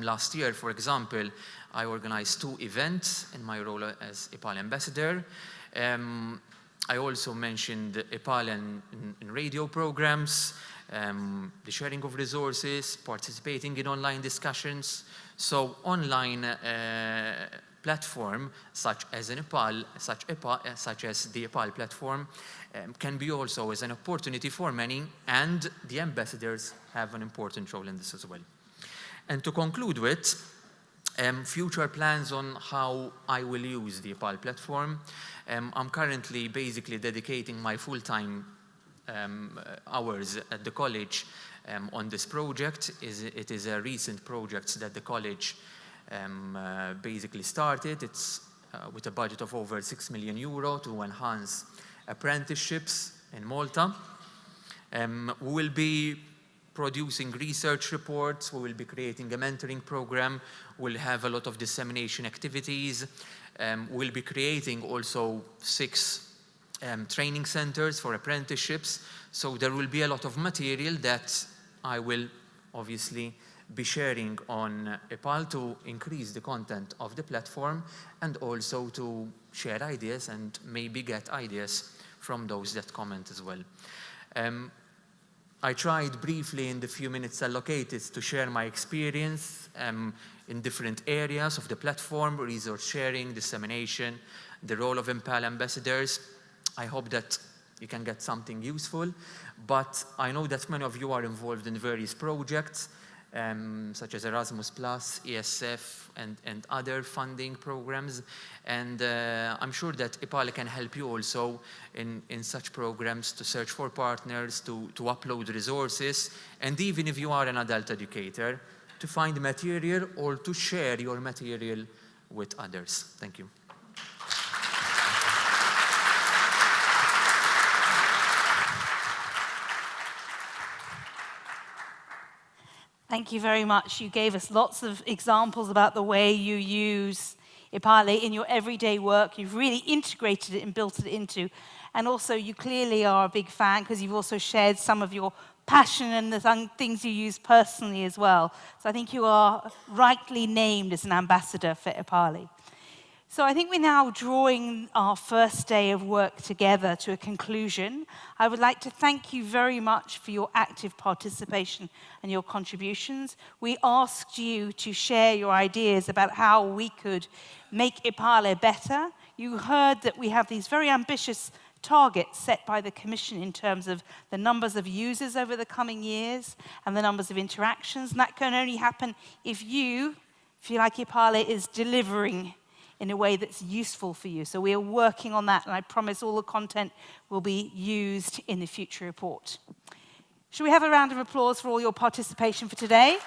Last year, for example, I organized 2 events in my role as EPALE ambassador. I also mentioned EPALE in radio programs, the sharing of resources, participating in online discussions. So online platform such as an EPALE, such as the EPALE platform, can be also as an opportunity for many, and the ambassadors have an important role in this as well. And to conclude with, future plans on how I will use the EPALE platform. I'm currently basically dedicating my full-time hours at the college on this project. It is a recent project that the college basically started. It's with a budget of over €6 million to enhance apprenticeships in Malta. We will be producing research reports, we will be creating a mentoring program, we'll have a lot of dissemination activities, we'll be creating also 6 training centers for apprenticeships, so there will be a lot of material that I will obviously be sharing on EPALE to increase the content of the platform, and also to share ideas and maybe get ideas from those that comment as well. I tried briefly in the few minutes allocated to share my experience in different areas of the platform, resource sharing, dissemination, the role of EPALE ambassadors. I hope that you can get something useful, but I know that many of you are involved in various projects, such as Erasmus+, ESF, and other funding programs. And I'm sure that EPALE can help you also in such programs to search for partners, to upload resources, and even if you are an adult educator, to find material or to share your material with others. Thank you. Thank you very much. You gave us lots of examples about the way you use EPALE in your everyday work. You've really integrated it and built it into. And also, you clearly are a big fan because you've also shared some of your passion and the things you use personally as well. So I think you are rightly named as an ambassador for EPALE. So I think we're now drawing our first day of work together to a conclusion. I would like to thank you very much for your active participation and your contributions. We asked you to share your ideas about how we could make EPALE better. You heard that we have these very ambitious targets set by the Commission in terms of the numbers of users over the coming years and the numbers of interactions. And that can only happen if you feel like EPALE is delivering in a way that's useful for you. So we are working on that, and I promise all the content will be used in the future report. Should we have a round of applause for all your participation for today?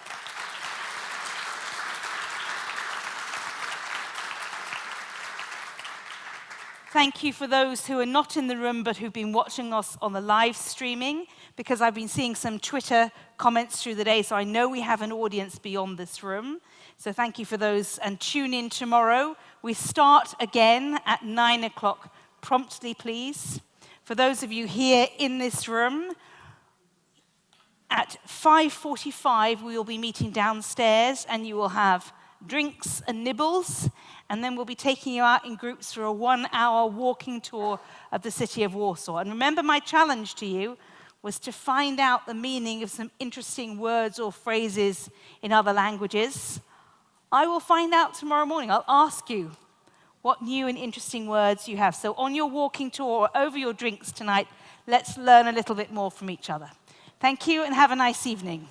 Thank you for those who are not in the room but who've been watching us on the live streaming, because I've been seeing some Twitter comments through the day, so I know we have an audience beyond this room. So thank you for those, and tune in tomorrow. We start again at 9 o'clock promptly, please. For those of you here in this room, at 5:45 we will be meeting downstairs, and you will have drinks and nibbles, and then we'll be taking you out in groups for a 1-hour walking tour of the city of Warsaw. And remember, my challenge to you was to find out the meaning of some interesting words or phrases in other languages. I will find out tomorrow morning. I'll ask you what new and interesting words you have. So on your walking tour or over your drinks tonight, let's learn a little bit more from each other. Thank you and have a nice evening.